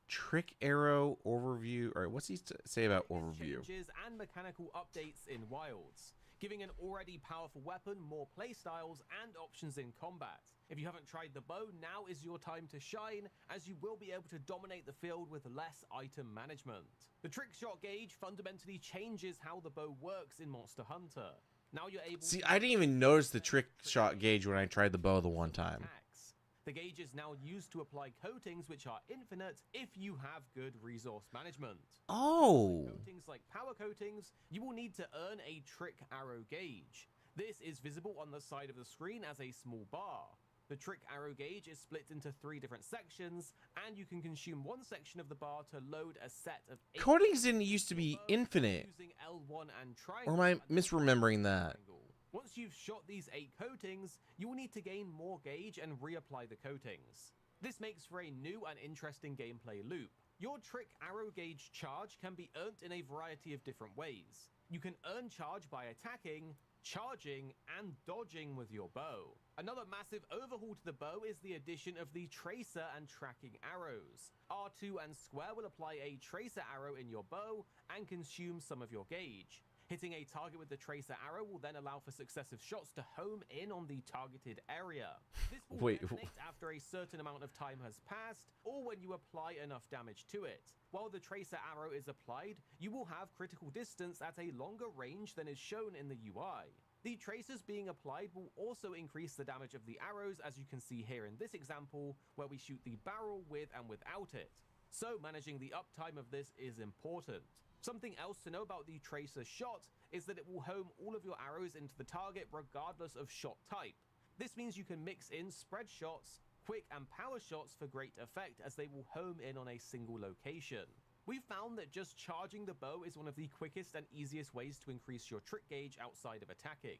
Trick arrow overview. All right, what's he say about overview? Changes and mechanical updates in Wilds, giving an already powerful weapon more playstyles and options in combat. If you haven't tried the bow, now is your time to shine, as you will be able to dominate the field with less item management. The trick shot gauge fundamentally changes how the bow works in Monster Hunter. Now you're able See, I didn't even notice the trick shot gauge when I tried the bow the one time. attacks. The gauge is now used to apply coatings which are infinite if you have good resource management. Oh. Coatings like power coatings, you will need to earn a trick arrow gauge. This is visible on the side of the screen as a small bar. The trick arrow gauge is split into 3 different sections, and you can consume one section of the bar to load a set of 8 Coatings didn't used to be infinite. using L1 and Or am I and misremembering that? triangle. Once you've shot these 8 coatings, you will need to gain more gauge and reapply the coatings. This makes for a new and interesting gameplay loop. Your trick arrow gauge charge can be earned in a variety of different ways. You can earn charge by attacking, charging, and dodging with your bow. Another massive overhaul to the bow is the addition of the tracer and tracking arrows. R2 and square will apply a tracer arrow in your bow and consume some of your gauge. Hitting a target with the tracer arrow will then allow for successive shots to home in on the targeted area. This will Wait, detonate after a certain amount of time has passed, or when you apply enough damage to it. While the tracer arrow is applied, you will have critical distance at a longer range than is shown in the UI. The tracers being applied will also increase the damage of the arrows, as you can see here in this example, where we shoot the barrel with and without it. So managing the uptime of this is important. Something else to know about the tracer shot is that it will home all of your arrows into the target regardless of shot type. This means you can mix in spread shots, quick and power shots for great effect, as they will home in on a single location. We've found that just charging the bow is one of the quickest and easiest ways to increase your trick gauge outside of attacking.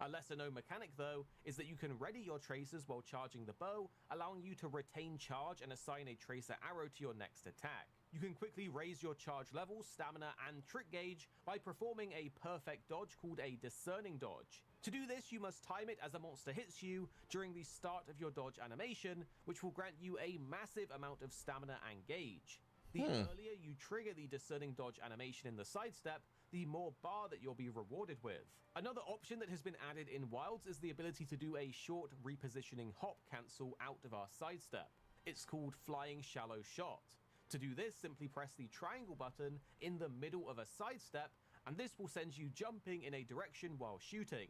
A lesser known mechanic though is that you can ready your tracers while charging the bow, allowing you to retain charge and assign a tracer arrow to your next attack. You can quickly raise your charge level, stamina, and trick gauge by performing a perfect dodge called a discerning dodge. To do this, you must time it as a monster hits you during the start of your dodge animation, which will grant you a massive amount of stamina and gauge. The earlier you trigger the discerning dodge animation in the sidestep, the more bar that you'll be rewarded with. Another option that has been added in Wilds is the ability to do a short repositioning hop cancel out of our sidestep. It's called Flying Shallow Shot. To do this, simply press the triangle button in the middle of a sidestep, and this will send you jumping in a direction while shooting.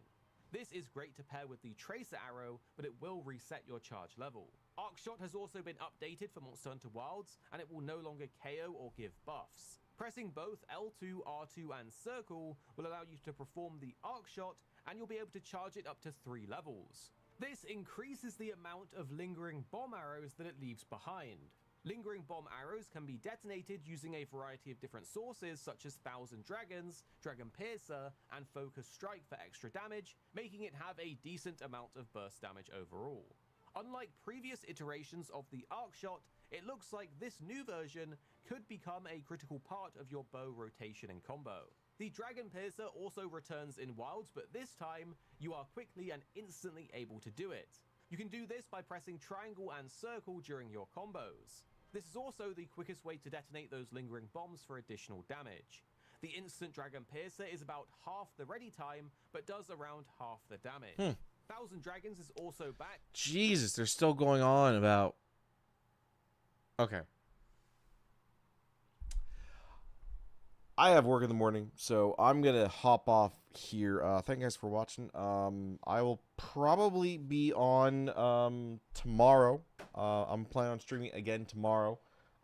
This is great to pair with the tracer arrow, but it will reset your charge level. Arc Shot has also been updated for Monster Hunter Wilds, and it will no longer KO or give buffs. Pressing both L2, R2, and circle will allow you to perform the Arc Shot, and you'll be able to charge it up to 3 levels. This increases the amount of lingering bomb arrows that it leaves behind. Lingering bomb arrows can be detonated using a variety of different sources such as Thousand Dragons, Dragon Piercer, and Focus Strike for extra damage, making it have a decent amount of burst damage overall. Unlike previous iterations of the Arc Shot, it looks like this new version could become a critical part of your bow rotation and combo. The Dragon Piercer also returns in Wilds, but this time you are quickly and instantly able to do it. You can do this by pressing triangle and circle during your combos. This is also the quickest way to detonate those lingering bombs for additional damage. The instant Dragon Piercer is about half the ready time, but does around half the damage. Thousand Dragons is also back. Jesus, they're still going on about... Okay. I have work in the morning, so I'm going to hop off here. Thank you guys for watching. I will probably be on tomorrow. I'm planning on streaming again tomorrow.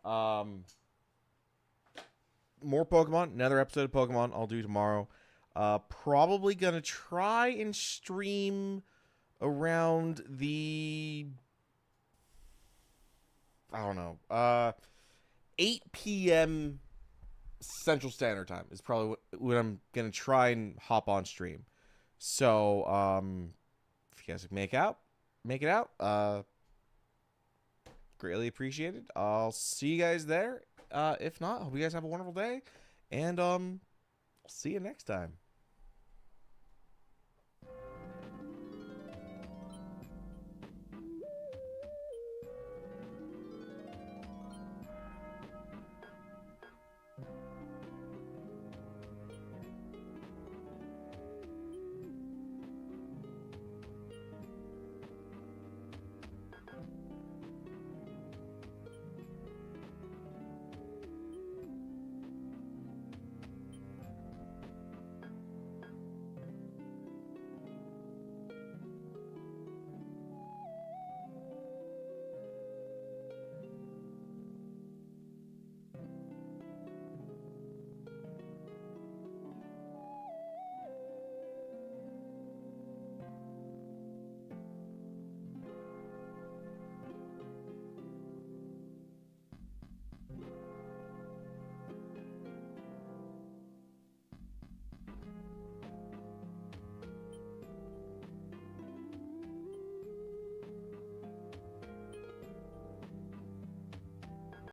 More Pokemon. Another episode of Pokemon I'll do tomorrow. Probably going to try and stream around the, I don't know, 8 p.m. Central Standard Time is probably when I'm going to try and hop on stream. So, if you guys make it out, greatly appreciated. I'll see you guys there. If not, hope you guys have a wonderful day, and I'll see you next time.